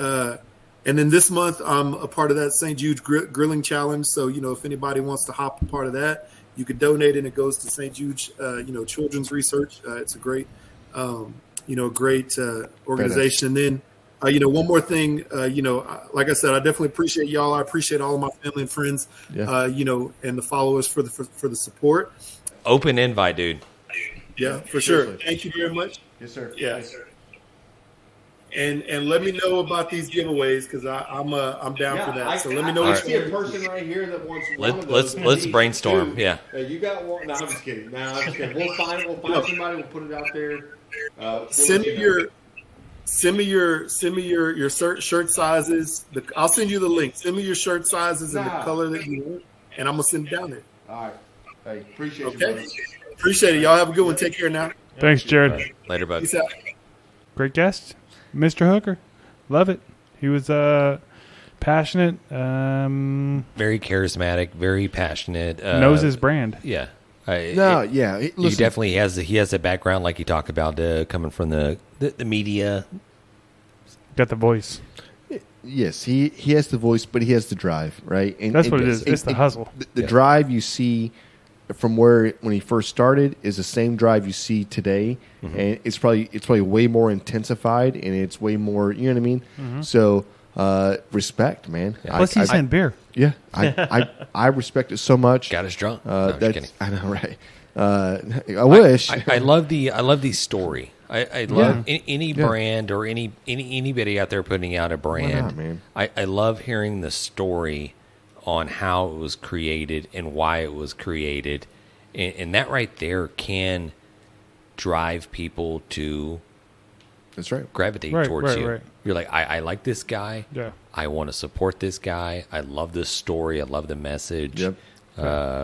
Speaker 10: And then this month, I'm a part of that St. Jude's Grilling Challenge. So, if anybody wants to hop a part of that, you could donate, and it goes to St. Jude's, Children's Research. It's a great, great organization. And then, one more thing, like I said, I definitely appreciate y'all. I appreciate all of my family and friends, and the followers for the support.
Speaker 3: Open invite, dude.
Speaker 10: Yeah, for sure. Thank you very much.
Speaker 2: Yes, sir.
Speaker 10: Yeah.
Speaker 2: Yes, sir.
Speaker 10: And let me know about these giveaways because I'm down for that. So let me know.
Speaker 2: I see a person right here that wants one of those.
Speaker 3: Let's brainstorm.
Speaker 2: Two.
Speaker 3: Yeah.
Speaker 2: You got one? No, I'm just kidding. We'll find somebody. We'll put it out there.
Speaker 10: Send me your shirt sizes. I'll send you the link. Send me your shirt sizes and the color that you want, and I'm gonna send it down there.
Speaker 2: All right. Hey, appreciate you.
Speaker 10: Okay. Appreciate it. Y'all have a good one. Take care now.
Speaker 1: Thanks, Jared.
Speaker 3: Later, bud.
Speaker 10: Peace out.
Speaker 1: Great guest, Mr. Hooker. Love it. He was passionate.
Speaker 3: Very charismatic. Very passionate.
Speaker 1: Knows his brand.
Speaker 3: Yeah.
Speaker 2: He
Speaker 3: definitely has a background like you talk about coming from the media.
Speaker 1: Got the voice.
Speaker 2: Yes, he has the voice, but he has the drive, right? And
Speaker 1: that's what it is. It's the hustle.
Speaker 2: The drive you see from when he first started is the same drive you see today, and it's probably way more intensified, and it's way more. You know what I mean? Mm-hmm. So respect, man.
Speaker 1: Yeah. Plus, he sent beer.
Speaker 2: Yeah, I respect it so much.
Speaker 3: Got us drunk.
Speaker 2: No, just kidding. I know, right? I wish.
Speaker 3: I love the story. I love any brand or anybody out there putting out a brand.
Speaker 2: Why not, man?
Speaker 3: I love hearing the story on how it was created and why it was created, and that right there can drive people to.
Speaker 2: That's right.
Speaker 3: Gravitate towards you. Right. You're like, I like this guy.
Speaker 1: Yeah.
Speaker 3: I want to support this guy. I love this story. I love the message.
Speaker 2: Yep.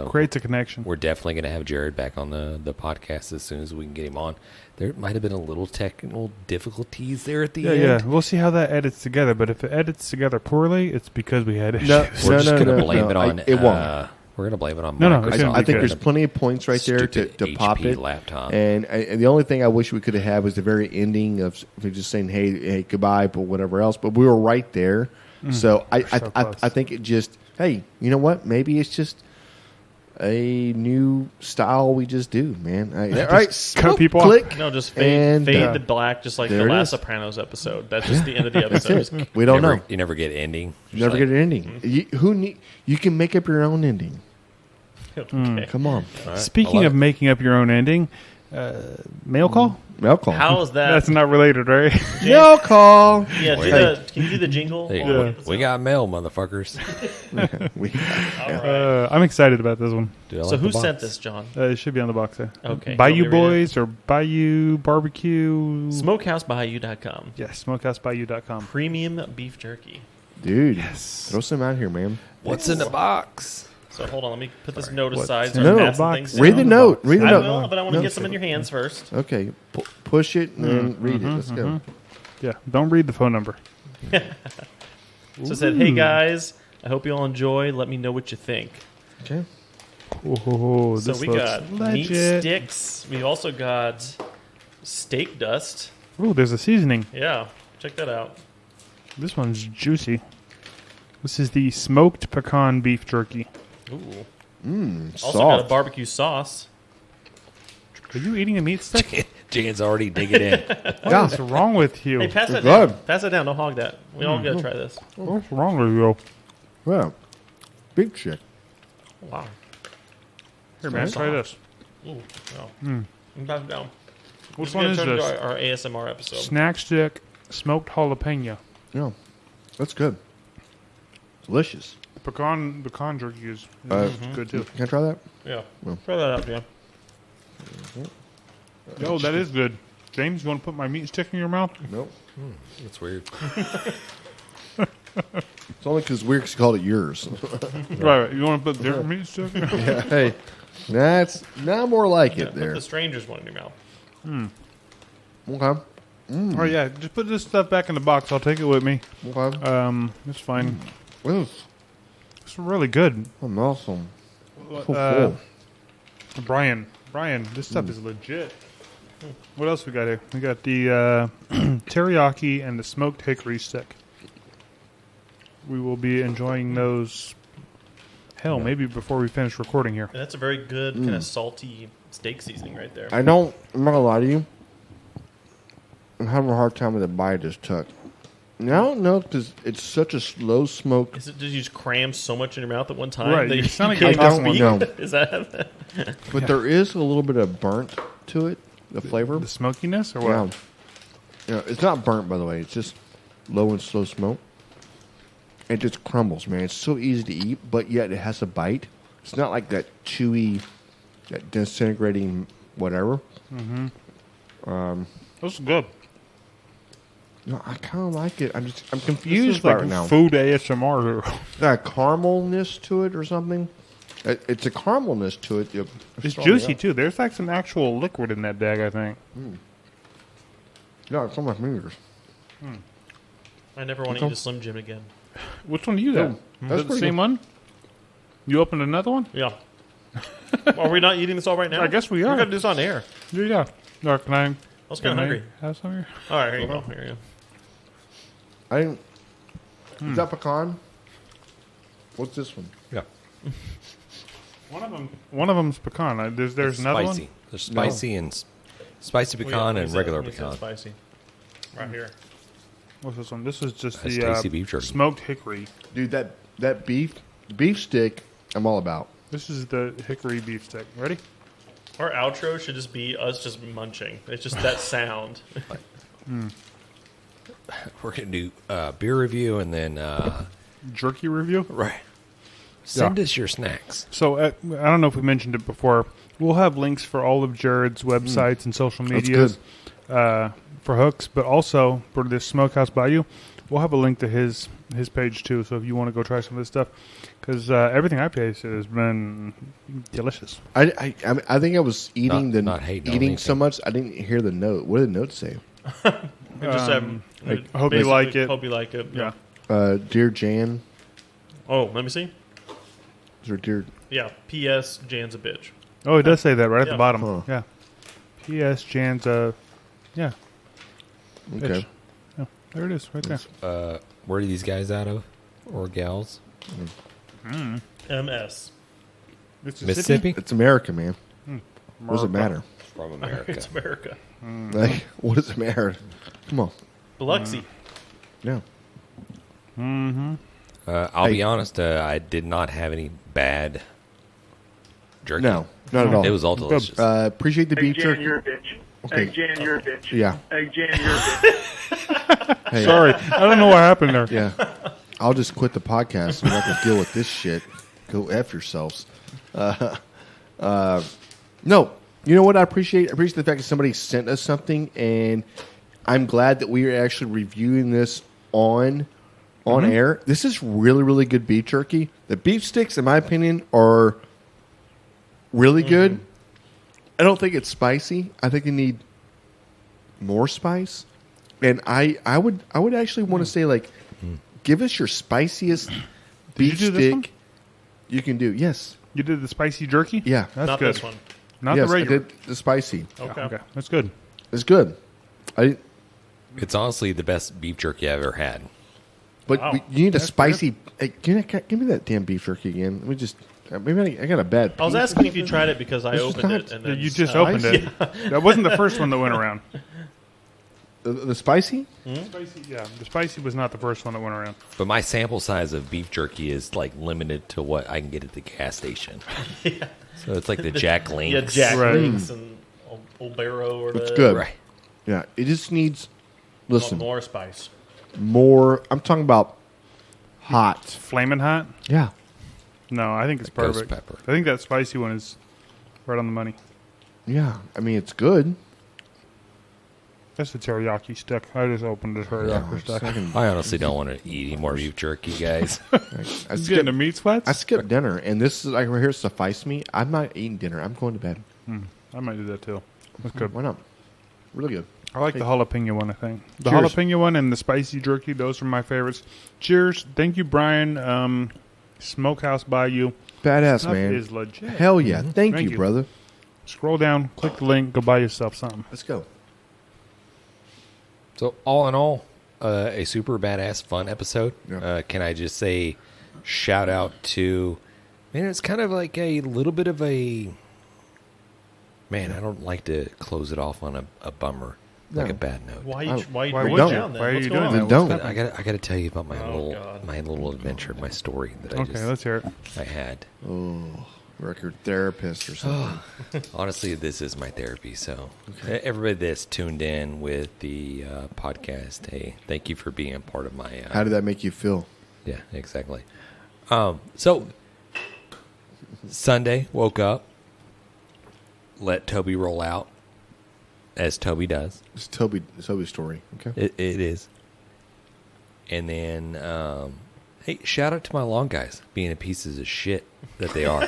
Speaker 1: Creates a connection.
Speaker 3: We're definitely going to have Jared back on the podcast as soon as we can get him on. There might have been a little technical difficulties there at the end.
Speaker 1: Yeah, we'll see how that edits together. But if it edits together poorly, it's because we had issues.
Speaker 3: We're just going to blame it on.
Speaker 2: It won't.
Speaker 3: We're going to blame it on
Speaker 2: Microsoft. I think there's plenty of points right there to pop it.
Speaker 3: Laptop.
Speaker 2: And the only thing I wish we could have had was the very ending of just saying, hey, goodbye, but whatever else. But we were right there. So I think it just, hey, you know what? Maybe it's just a new style we just do, man. All right,
Speaker 1: cut people
Speaker 2: click.
Speaker 1: off.
Speaker 4: No, just fade to black, just like the last Sopranos episode. That's just the end of the episode.
Speaker 2: We don't know.
Speaker 3: You never get an ending.
Speaker 2: You never get an ending. You can make up your own ending.
Speaker 4: Okay.
Speaker 2: Come on.
Speaker 1: Right. Speaking of making up your own ending, mail call?
Speaker 2: Mail call.
Speaker 4: How is that?
Speaker 1: That's not related, right?
Speaker 2: Mail call.
Speaker 4: Yeah, can you do the jingle?
Speaker 3: We got mail, motherfuckers.
Speaker 1: I'm excited about this one.
Speaker 4: Dude, so who sent this, John?
Speaker 1: It should be on the box there.
Speaker 4: Okay.
Speaker 1: Bayou Boys or Bayou Barbecue.
Speaker 4: SmokehouseBayou.com.
Speaker 1: Yes, SmokehouseBayou.com.
Speaker 4: Premium beef jerky.
Speaker 2: Dude, throw some out here, man.
Speaker 3: What's in the box?
Speaker 4: So hold on, let me put this note aside.
Speaker 2: Read the note. Read the note.
Speaker 4: I will, but I want to get some in your hands first.
Speaker 2: Okay, push it and then read it. Let's go.
Speaker 1: Yeah, don't read the phone number.
Speaker 4: So it said, "Hey guys, I hope you all enjoy. Let me know what you think.
Speaker 2: Okay.
Speaker 1: Oh,
Speaker 4: So we got meat sticks. We also got steak dust.
Speaker 1: Oh, there's a seasoning.
Speaker 4: Yeah, check that out.
Speaker 1: This one's juicy. This is the smoked pecan beef jerky.
Speaker 4: Ooh.
Speaker 2: Soft.
Speaker 4: Also got a barbecue sauce.
Speaker 1: Are you eating a meat stick?
Speaker 3: Jan's already digging in.
Speaker 1: What is wrong with you?
Speaker 4: Hey, pass that
Speaker 2: good.
Speaker 4: down. Pass that down. Don't hog that. We all gotta try this.
Speaker 1: What's wrong with you?
Speaker 2: Wow. Big chick.
Speaker 4: Wow.
Speaker 1: Here, man, try this.
Speaker 4: Ooh, wow. Pass it down.
Speaker 1: Which
Speaker 4: This
Speaker 1: one is
Speaker 4: gonna turn
Speaker 1: this?
Speaker 4: into our ASMR episode.
Speaker 1: Snack stick smoked jalapeno.
Speaker 2: Yeah. That's good. Delicious.
Speaker 1: Pecan jerky is good too.
Speaker 2: Can I try that?
Speaker 4: Yeah.
Speaker 2: Well.
Speaker 4: Try that out, yeah.
Speaker 1: Yo, that is good. James, you want to put my meat stick in your mouth?
Speaker 2: Nope.
Speaker 3: That's weird.
Speaker 2: It's only because Weirks called it yours.
Speaker 1: Right. You want to put their meat stick?
Speaker 2: Yeah, hey, that's not more like it
Speaker 4: Put
Speaker 2: there.
Speaker 4: the stranger's one in your mouth.
Speaker 2: Okay.
Speaker 1: Oh yeah, just put this stuff back in the box. I'll take it with me.
Speaker 2: Okay.
Speaker 1: It's fine.
Speaker 2: It's
Speaker 1: really good.
Speaker 2: awesome. So full.
Speaker 1: Brian, this stuff is legit. What else we got here? We got the teriyaki and the smoked hickory stick. We will be enjoying those. Hell, maybe before we finish recording here.
Speaker 4: And that's a very good kind of salty steak seasoning right there.
Speaker 2: I'm not gonna lie to you. I'm having a hard time with the bite this took. I don't know because it's such a slow smoke.
Speaker 4: Is it? Did you just cram so much in your mouth at one time?
Speaker 1: Right,
Speaker 4: That
Speaker 1: you sound like
Speaker 4: couldn't
Speaker 1: you're talking
Speaker 4: speak?
Speaker 2: one. No.
Speaker 4: Is that?
Speaker 2: But there is a little bit of burnt to it, the flavor.
Speaker 1: The smokiness or what?
Speaker 2: Yeah, it's not burnt, by the way. It's just low and slow smoke. It just crumbles, man. It's so easy to eat, but yet it has a bite. It's not like that chewy, that disintegrating whatever.
Speaker 1: This is good.
Speaker 2: No, I kind of like it. I'm
Speaker 1: This
Speaker 2: confused
Speaker 1: is like
Speaker 2: right now.
Speaker 1: food ASMR.
Speaker 2: Got a caramelness to it or something. It's a caramelness to it.
Speaker 1: It's juicy too. There's like some actual liquid in that bag, I think.
Speaker 2: Yeah, it's on my fingers.
Speaker 4: I never want to eat a Slim Jim again.
Speaker 1: Which one do you have?
Speaker 2: That's
Speaker 1: Is it the
Speaker 2: pretty
Speaker 1: same
Speaker 2: good.
Speaker 1: one? You opened another one?
Speaker 4: Yeah. Are we not eating this all right now?
Speaker 1: I guess we are.
Speaker 4: We're gonna do this on air.
Speaker 1: Yeah. No, can I?
Speaker 4: I was kind of hungry.
Speaker 1: Have some here?
Speaker 4: All right, here you go. Here you go.
Speaker 2: I didn't. Is that pecan? What's this one?
Speaker 3: Yeah.
Speaker 1: One of them's pecan. There's
Speaker 3: It's
Speaker 1: another
Speaker 3: spicy.
Speaker 1: one.
Speaker 3: There's spicy and spicy pecan and regular pecan.
Speaker 4: Spicy. Right here.
Speaker 1: What's this one? This is just
Speaker 3: That's
Speaker 1: the
Speaker 3: tasty beef jerky.
Speaker 1: smoked hickory.
Speaker 2: Dude, that beef stick, I'm all about.
Speaker 1: This is the hickory beef stick. Ready?
Speaker 4: Our outro should just be us just munching. It's just that sound.
Speaker 3: We're going to do beer review and then
Speaker 1: Jerky review.
Speaker 3: right. Send us your snacks.
Speaker 1: So I don't know if we mentioned it before. We'll have links for all of Jared's websites and social medias for hooks, but also for this Smokehouse Bayou, we'll have a link to his page too. So if you want to go try some of this stuff, because everything I've tasted has been delicious.
Speaker 2: I think I was eating
Speaker 3: Not hating on
Speaker 2: eating so
Speaker 3: anything.
Speaker 2: much I didn't hear the note. What did the note say?
Speaker 4: We just have,
Speaker 1: I hope you like it.
Speaker 4: Hope you like it.
Speaker 1: Yeah.
Speaker 2: Dear Jan,
Speaker 4: Oh, let me see.
Speaker 2: is there dear?
Speaker 4: Yeah. P.S. Jan's a bitch.
Speaker 1: Oh, it does say that right at
Speaker 4: Yeah.
Speaker 1: the bottom.
Speaker 2: Huh.
Speaker 1: Yeah. P.S. Jan's yeah.
Speaker 2: Okay.
Speaker 1: Bitch. Yeah, there it is, right there.
Speaker 3: Where are these guys out of? Or gals?
Speaker 4: M.S.
Speaker 3: Mississippi?
Speaker 2: It's America, man. What does it matter?
Speaker 3: From America.
Speaker 4: It's America.
Speaker 2: Like, what does it matter? Come on.
Speaker 4: Biloxi.
Speaker 2: Yeah.
Speaker 3: I'll be honest, I did not have any bad jerky.
Speaker 2: No, not at all.
Speaker 3: It was all delicious.
Speaker 2: Appreciate the beef
Speaker 7: Jan,
Speaker 2: jerky.
Speaker 7: you're a bitch.
Speaker 2: Okay.
Speaker 7: Hey, Jan, you're a bitch.
Speaker 2: Yeah.
Speaker 7: Hey, Jan, you're a bitch.
Speaker 2: Hey,
Speaker 1: Sorry, I don't know what happened there.
Speaker 2: Yeah. I'll just quit the podcast and not to deal with this shit. Go F yourselves. No. You know what I appreciate? I appreciate the fact that somebody sent us something, and I'm glad that we are actually reviewing this on air. This is really, really good beef jerky. The beef sticks, in my opinion, are really good. I don't think it's spicy. I think they need more spice. And I would actually want to say, like, give us your spiciest beef
Speaker 1: you do this one?
Speaker 2: stick. You can do yes.
Speaker 1: You did the spicy jerky?
Speaker 2: Yeah.
Speaker 1: That's
Speaker 4: Not
Speaker 1: good.
Speaker 4: this one.
Speaker 1: Not
Speaker 2: yes,
Speaker 1: the regular.
Speaker 2: I did the spicy.
Speaker 4: Okay.
Speaker 1: Okay, that's good.
Speaker 2: It's good.
Speaker 3: It's honestly the best beef jerky I've ever had.
Speaker 2: But
Speaker 4: Wow.
Speaker 2: you need a
Speaker 1: That's
Speaker 2: spicy. Hey, give me that damn beef jerky again. Let me just. Maybe I got a bad.
Speaker 4: I was
Speaker 2: piece
Speaker 4: asking
Speaker 2: of
Speaker 4: if you
Speaker 2: it.
Speaker 4: tried it because I
Speaker 2: This is
Speaker 4: opened
Speaker 2: not-
Speaker 4: it. And
Speaker 1: Yeah,
Speaker 4: then
Speaker 1: you just opened it. That wasn't the first one that went around.
Speaker 2: The spicy.
Speaker 1: Spicy, yeah, the spicy was not the first one that went around.
Speaker 3: But my sample size of beef jerky is like limited to what I can get at the gas station. So it's like the Jack Links.
Speaker 4: Yeah, Jack
Speaker 1: Right.
Speaker 4: Links and Old Barrow or
Speaker 2: It's
Speaker 4: the
Speaker 2: good.
Speaker 3: Right.
Speaker 2: Yeah, it just needs. Listen,
Speaker 4: more spice.
Speaker 2: more. I'm talking about hot.
Speaker 1: Flamin' hot?
Speaker 2: Yeah.
Speaker 1: No, I think it's
Speaker 3: Like ghost
Speaker 1: perfect.
Speaker 3: pepper.
Speaker 1: I think that spicy one is right on the money.
Speaker 2: Yeah. I mean, it's good.
Speaker 1: That's the teriyaki stick. I just opened the teriyaki stick.
Speaker 3: I honestly don't want to eat any more beef jerky, guys.
Speaker 2: I
Speaker 1: He's getting
Speaker 2: skipped,
Speaker 1: the meat sweats?
Speaker 2: I skipped dinner, and this is like right here suffice me. I'm not eating dinner. I'm going to bed.
Speaker 1: I might do that too. That's good.
Speaker 2: Why not? Really good.
Speaker 1: I like the jalapeno one, I think. The
Speaker 2: Cheers.
Speaker 1: jalapeno one and the spicy jerky, those are my favorites. Cheers. Thank you, Brian. Smokehouse Bayou.
Speaker 2: Badass,
Speaker 1: Stuff
Speaker 2: man.
Speaker 1: is legit.
Speaker 2: Hell yeah. Thank
Speaker 1: Thank
Speaker 2: you,
Speaker 1: you.
Speaker 2: brother.
Speaker 1: Scroll down, click the link, go buy yourself something.
Speaker 2: Let's go.
Speaker 3: So all in all, a super badass fun episode.
Speaker 2: Yeah.
Speaker 3: Can I just say, shout out to, man, it's kind of like a little bit of a, man, I don't like to close it off on a bummer, like
Speaker 2: No.
Speaker 3: a bad note.
Speaker 4: Why
Speaker 2: Oh,
Speaker 4: you
Speaker 1: why
Speaker 4: bring
Speaker 1: would
Speaker 4: it
Speaker 1: you?
Speaker 4: down then?
Speaker 1: Why are
Speaker 4: What's
Speaker 1: you
Speaker 4: going
Speaker 1: doing
Speaker 4: on?
Speaker 1: that?
Speaker 2: Don't.
Speaker 1: What's
Speaker 3: I
Speaker 1: happening?
Speaker 3: got to tell you about my
Speaker 4: Oh, God.
Speaker 3: little adventure, my story that
Speaker 1: Okay, let's hear it.
Speaker 3: I had.
Speaker 2: Oh, record therapist or something.
Speaker 3: Honestly, this is my therapy. So, everybody that's tuned in with the podcast, hey, thank you for being a part of my.
Speaker 2: How did that make you feel?
Speaker 3: Yeah, exactly. So Sunday, woke up, let Toby roll out, as Toby does.
Speaker 2: It's Toby's story. Okay.
Speaker 3: It is. And then, hey, shout out to my lawn guys being the pieces of shit that they are.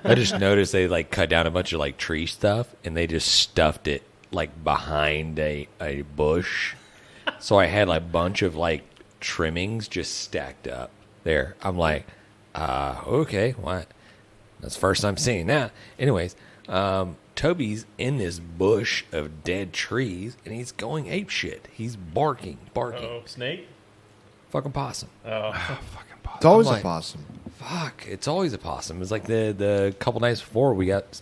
Speaker 3: I just noticed they like cut down a bunch of like tree stuff and they just stuffed it like behind a bush. So I had like a bunch of like trimmings just stacked up there. I'm like, okay, what? That's the first time seeing that. Anyways, Toby's in this bush of dead trees and he's going ape shit. He's barking.
Speaker 4: Oh, snake?
Speaker 3: Fucking possum.
Speaker 4: Oh,
Speaker 2: It's always
Speaker 3: I'm
Speaker 2: a
Speaker 3: like-
Speaker 2: possum.
Speaker 3: Fuck, it's always a possum. It's like the couple nights before we got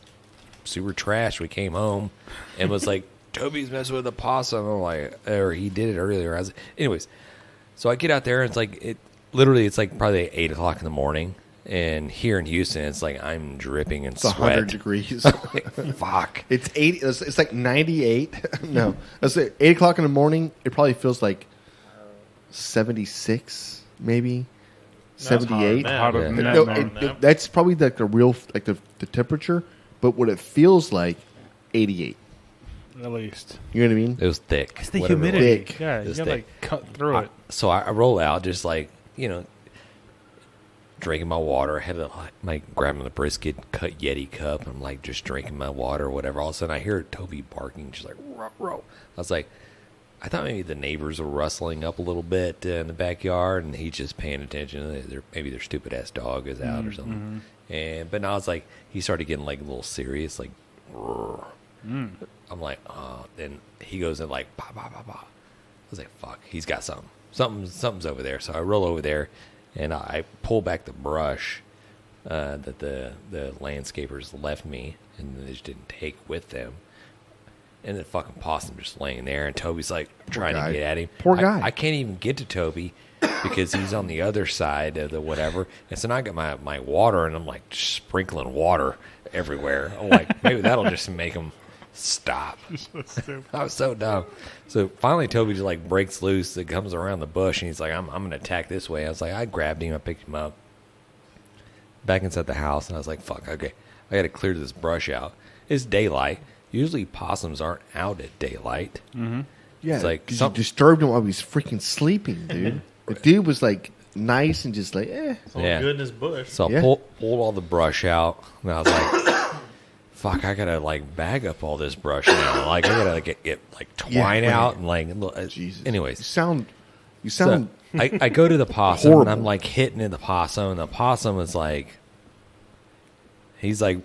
Speaker 3: super trashed. We came home and was like, Toby's messing with a possum. I'm like, or he did it earlier. Anyways, so I get out there and it's like, it's like probably 8 o'clock in the morning. And here in Houston, it's like I'm dripping in
Speaker 2: It's
Speaker 3: sweat.
Speaker 2: 100 degrees.
Speaker 3: Fuck.
Speaker 2: It's 80. It's like 98. No, let's say 8 o'clock in the morning. It probably feels like 76, maybe
Speaker 4: That's
Speaker 2: 78.
Speaker 1: Hotter
Speaker 3: Yeah.
Speaker 1: than that,
Speaker 2: No,
Speaker 1: man.
Speaker 2: that's probably like the real like the temperature. But what it feels like, 88.
Speaker 1: At least.
Speaker 2: You know what I mean?
Speaker 3: It was thick.
Speaker 1: It's the
Speaker 3: Whatever it was.
Speaker 1: humidity.
Speaker 2: Thick.
Speaker 1: Yeah, you
Speaker 3: It's
Speaker 1: gotta
Speaker 3: thick.
Speaker 1: like cut through it.
Speaker 3: So I roll out just like, drinking my water. I had to like grabbing the brisket, cut Yeti cup. I'm like just drinking my water or whatever. All of a sudden I hear Toby barking. She's like, row, row. I was like, I thought maybe the neighbors were rustling up a little bit in the backyard and he's just paying attention. Maybe their stupid ass dog is out or something. But now it's like, he started getting like a little serious, like, roar. I'm like, oh, then he goes in like, bah, bah, bah, bah. I was like, fuck, he's got something. Something's over there. So I roll over there and I pull back the brush that the landscapers left me and they just didn't take with them. And the fucking possum just laying there, and Toby's like trying
Speaker 2: guy.
Speaker 3: to get at him.
Speaker 2: Poor guy.
Speaker 3: I can't even get to Toby because he's on the other side of the whatever. And so now I got my water, and I'm like sprinkling water everywhere. I'm like, maybe that'll just make him stop. I was so dumb. So finally, Toby just like breaks loose. It comes around the bush, and he's like, I'm going to attack this way. I was like, I grabbed him, I picked him up, back inside the house, and I was like, fuck, okay, I got to clear this brush out. It's daylight. Usually possums aren't out at daylight.
Speaker 2: Yeah,
Speaker 3: It's like
Speaker 2: because
Speaker 3: some-
Speaker 2: you disturbed him while he was freaking sleeping, dude. The dude was like nice and just like,
Speaker 4: it's all
Speaker 3: Yeah.
Speaker 4: good in his bush.
Speaker 3: So I
Speaker 2: Yeah.
Speaker 3: pulled all the brush out, and I was like, fuck, I got to like bag up all this brush now. Like, I got to get like twine
Speaker 2: right.
Speaker 3: out and like,
Speaker 2: Jesus.
Speaker 3: anyways.
Speaker 2: You sound
Speaker 3: I go to the possum
Speaker 2: Horrible.
Speaker 3: and I'm like hitting in the possum, and the possum is like, he's like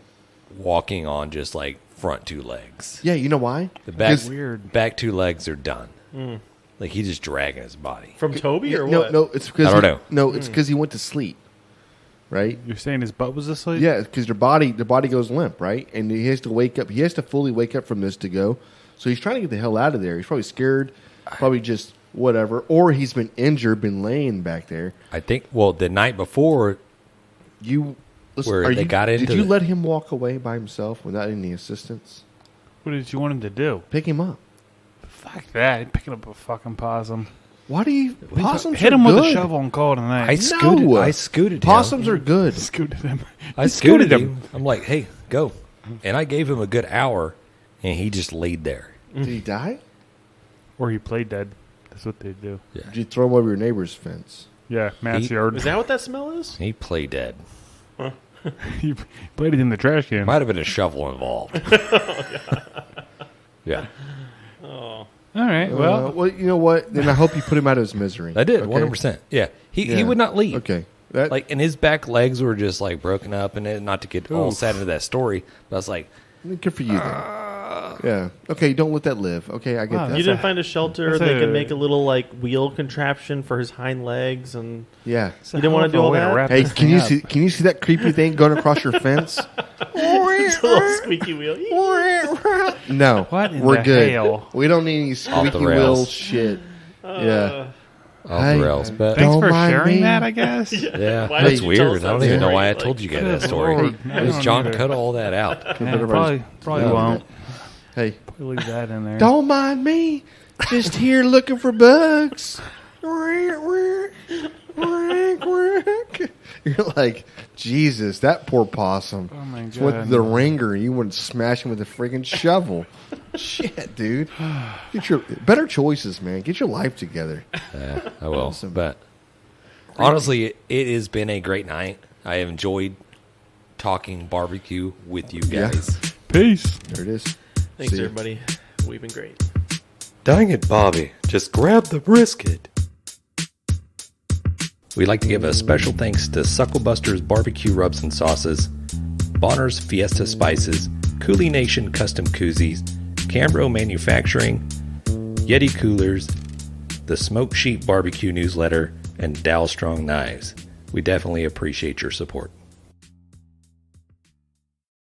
Speaker 3: walking on just like front two legs.
Speaker 2: Yeah, you know why?
Speaker 3: The back
Speaker 1: Weird.
Speaker 3: back two legs are done. Like he's just dragging his body.
Speaker 4: From Toby or
Speaker 2: no,
Speaker 4: what?
Speaker 2: no, it's because
Speaker 3: I don't know.
Speaker 2: No, it's because he went to sleep, right?
Speaker 1: You're saying his butt was asleep?
Speaker 2: Yeah, because the body goes limp, right? And he has to wake up. He has to fully wake up from this to go. So he's trying to get the hell out of there. He's probably scared, probably just whatever, or he's been injured, been laying back there.
Speaker 3: I think. Well, the night before,
Speaker 2: You, listen,
Speaker 3: Where they got into
Speaker 2: Did you
Speaker 3: the-
Speaker 2: let him walk away by himself without any assistance?
Speaker 1: What did you want him to do?
Speaker 2: Pick him up.
Speaker 1: Fuck that. He's picking up a fucking possum.
Speaker 2: Why do you? Possums
Speaker 1: Hit
Speaker 2: are
Speaker 1: him
Speaker 2: good.
Speaker 1: with a shovel and call it a night.
Speaker 3: I scooted him.
Speaker 2: Possums are good.
Speaker 1: scooted him.
Speaker 3: I scooted him. I'm like, hey, go. And I gave him a good hour, and he just laid there.
Speaker 2: Did he die?
Speaker 1: Or he played dead. That's what they do.
Speaker 2: Did you throw him over your neighbor's fence?
Speaker 1: Yeah, Matt's
Speaker 3: He-
Speaker 1: yard.
Speaker 4: Is that what that smell is?
Speaker 3: He played dead.
Speaker 1: He played it in the trash can.
Speaker 3: Might have been a shovel involved. Yeah.
Speaker 1: All right, well,
Speaker 2: well, you know what? Then I hope you put him out of his misery.
Speaker 3: I did,
Speaker 2: Okay?
Speaker 3: 100%. Yeah. He
Speaker 2: Yeah.
Speaker 3: would not leave.
Speaker 2: Okay. That,
Speaker 3: Like, and his back legs were just like broken up, and not to get all sad into that story, but I was like,
Speaker 2: good for you, then. Yeah. Okay, don't let that live. Okay, I get
Speaker 1: Wow,
Speaker 2: that.
Speaker 4: You didn't find a shelter.
Speaker 1: that's
Speaker 4: They
Speaker 1: a-
Speaker 4: could make a little like wheel contraption for his hind legs, and
Speaker 2: Yeah.
Speaker 4: you didn't want to do all that.
Speaker 2: Hey, can you see that creepy thing going across your fence?
Speaker 4: It's a little squeaky wheel.
Speaker 2: No.
Speaker 1: What in
Speaker 2: we're
Speaker 1: the
Speaker 2: good.
Speaker 1: hell?
Speaker 2: We don't need any
Speaker 3: Off
Speaker 2: squeaky
Speaker 3: the rails.
Speaker 2: wheel shit. Yeah.
Speaker 3: off
Speaker 2: Hey,
Speaker 3: the rails. But
Speaker 1: Thanks
Speaker 2: Don't
Speaker 1: for
Speaker 2: mind
Speaker 1: sharing
Speaker 2: me.
Speaker 1: that, I guess.
Speaker 3: yeah,
Speaker 4: Why
Speaker 3: that's
Speaker 4: did you tell us
Speaker 3: weird. I
Speaker 4: that
Speaker 3: don't even know
Speaker 4: story?
Speaker 3: why I
Speaker 4: Like,
Speaker 3: told you guys
Speaker 1: good
Speaker 3: that story.
Speaker 1: Lord. I
Speaker 3: Because
Speaker 1: don't
Speaker 3: John
Speaker 1: either.
Speaker 3: cut all that out.
Speaker 1: Yeah, probably
Speaker 2: Yeah.
Speaker 1: won't.
Speaker 2: Hey,
Speaker 1: Probably leave that in there.
Speaker 2: don't mind me. Just here looking for bugs. You're like, Jesus, that poor possum.
Speaker 1: Oh, my
Speaker 2: It's with
Speaker 1: God.
Speaker 2: the ringer. You wouldn't smash him with a freaking shovel. Shit, dude. Get your better choices, man. Get your life together.
Speaker 3: Yeah, I will.
Speaker 2: Awesome.
Speaker 3: But honestly, it has been a great night. I have enjoyed talking barbecue with you
Speaker 2: Yeah.
Speaker 3: guys.
Speaker 1: Peace.
Speaker 2: There it is.
Speaker 4: Thanks,
Speaker 2: See ya.
Speaker 4: everybody. We've been great.
Speaker 3: Dang it, Bobby. Just grab the brisket. We'd like to give a special thanks to Sucklebuster's Barbecue Rubs and Sauces, Bonner's Fiesta Spices, Cooley Nation Custom Koozies, Cambro Manufacturing, Yeti Coolers, the Smoke Sheep Barbecue Newsletter, and Dow Strong Knives. We definitely appreciate your support.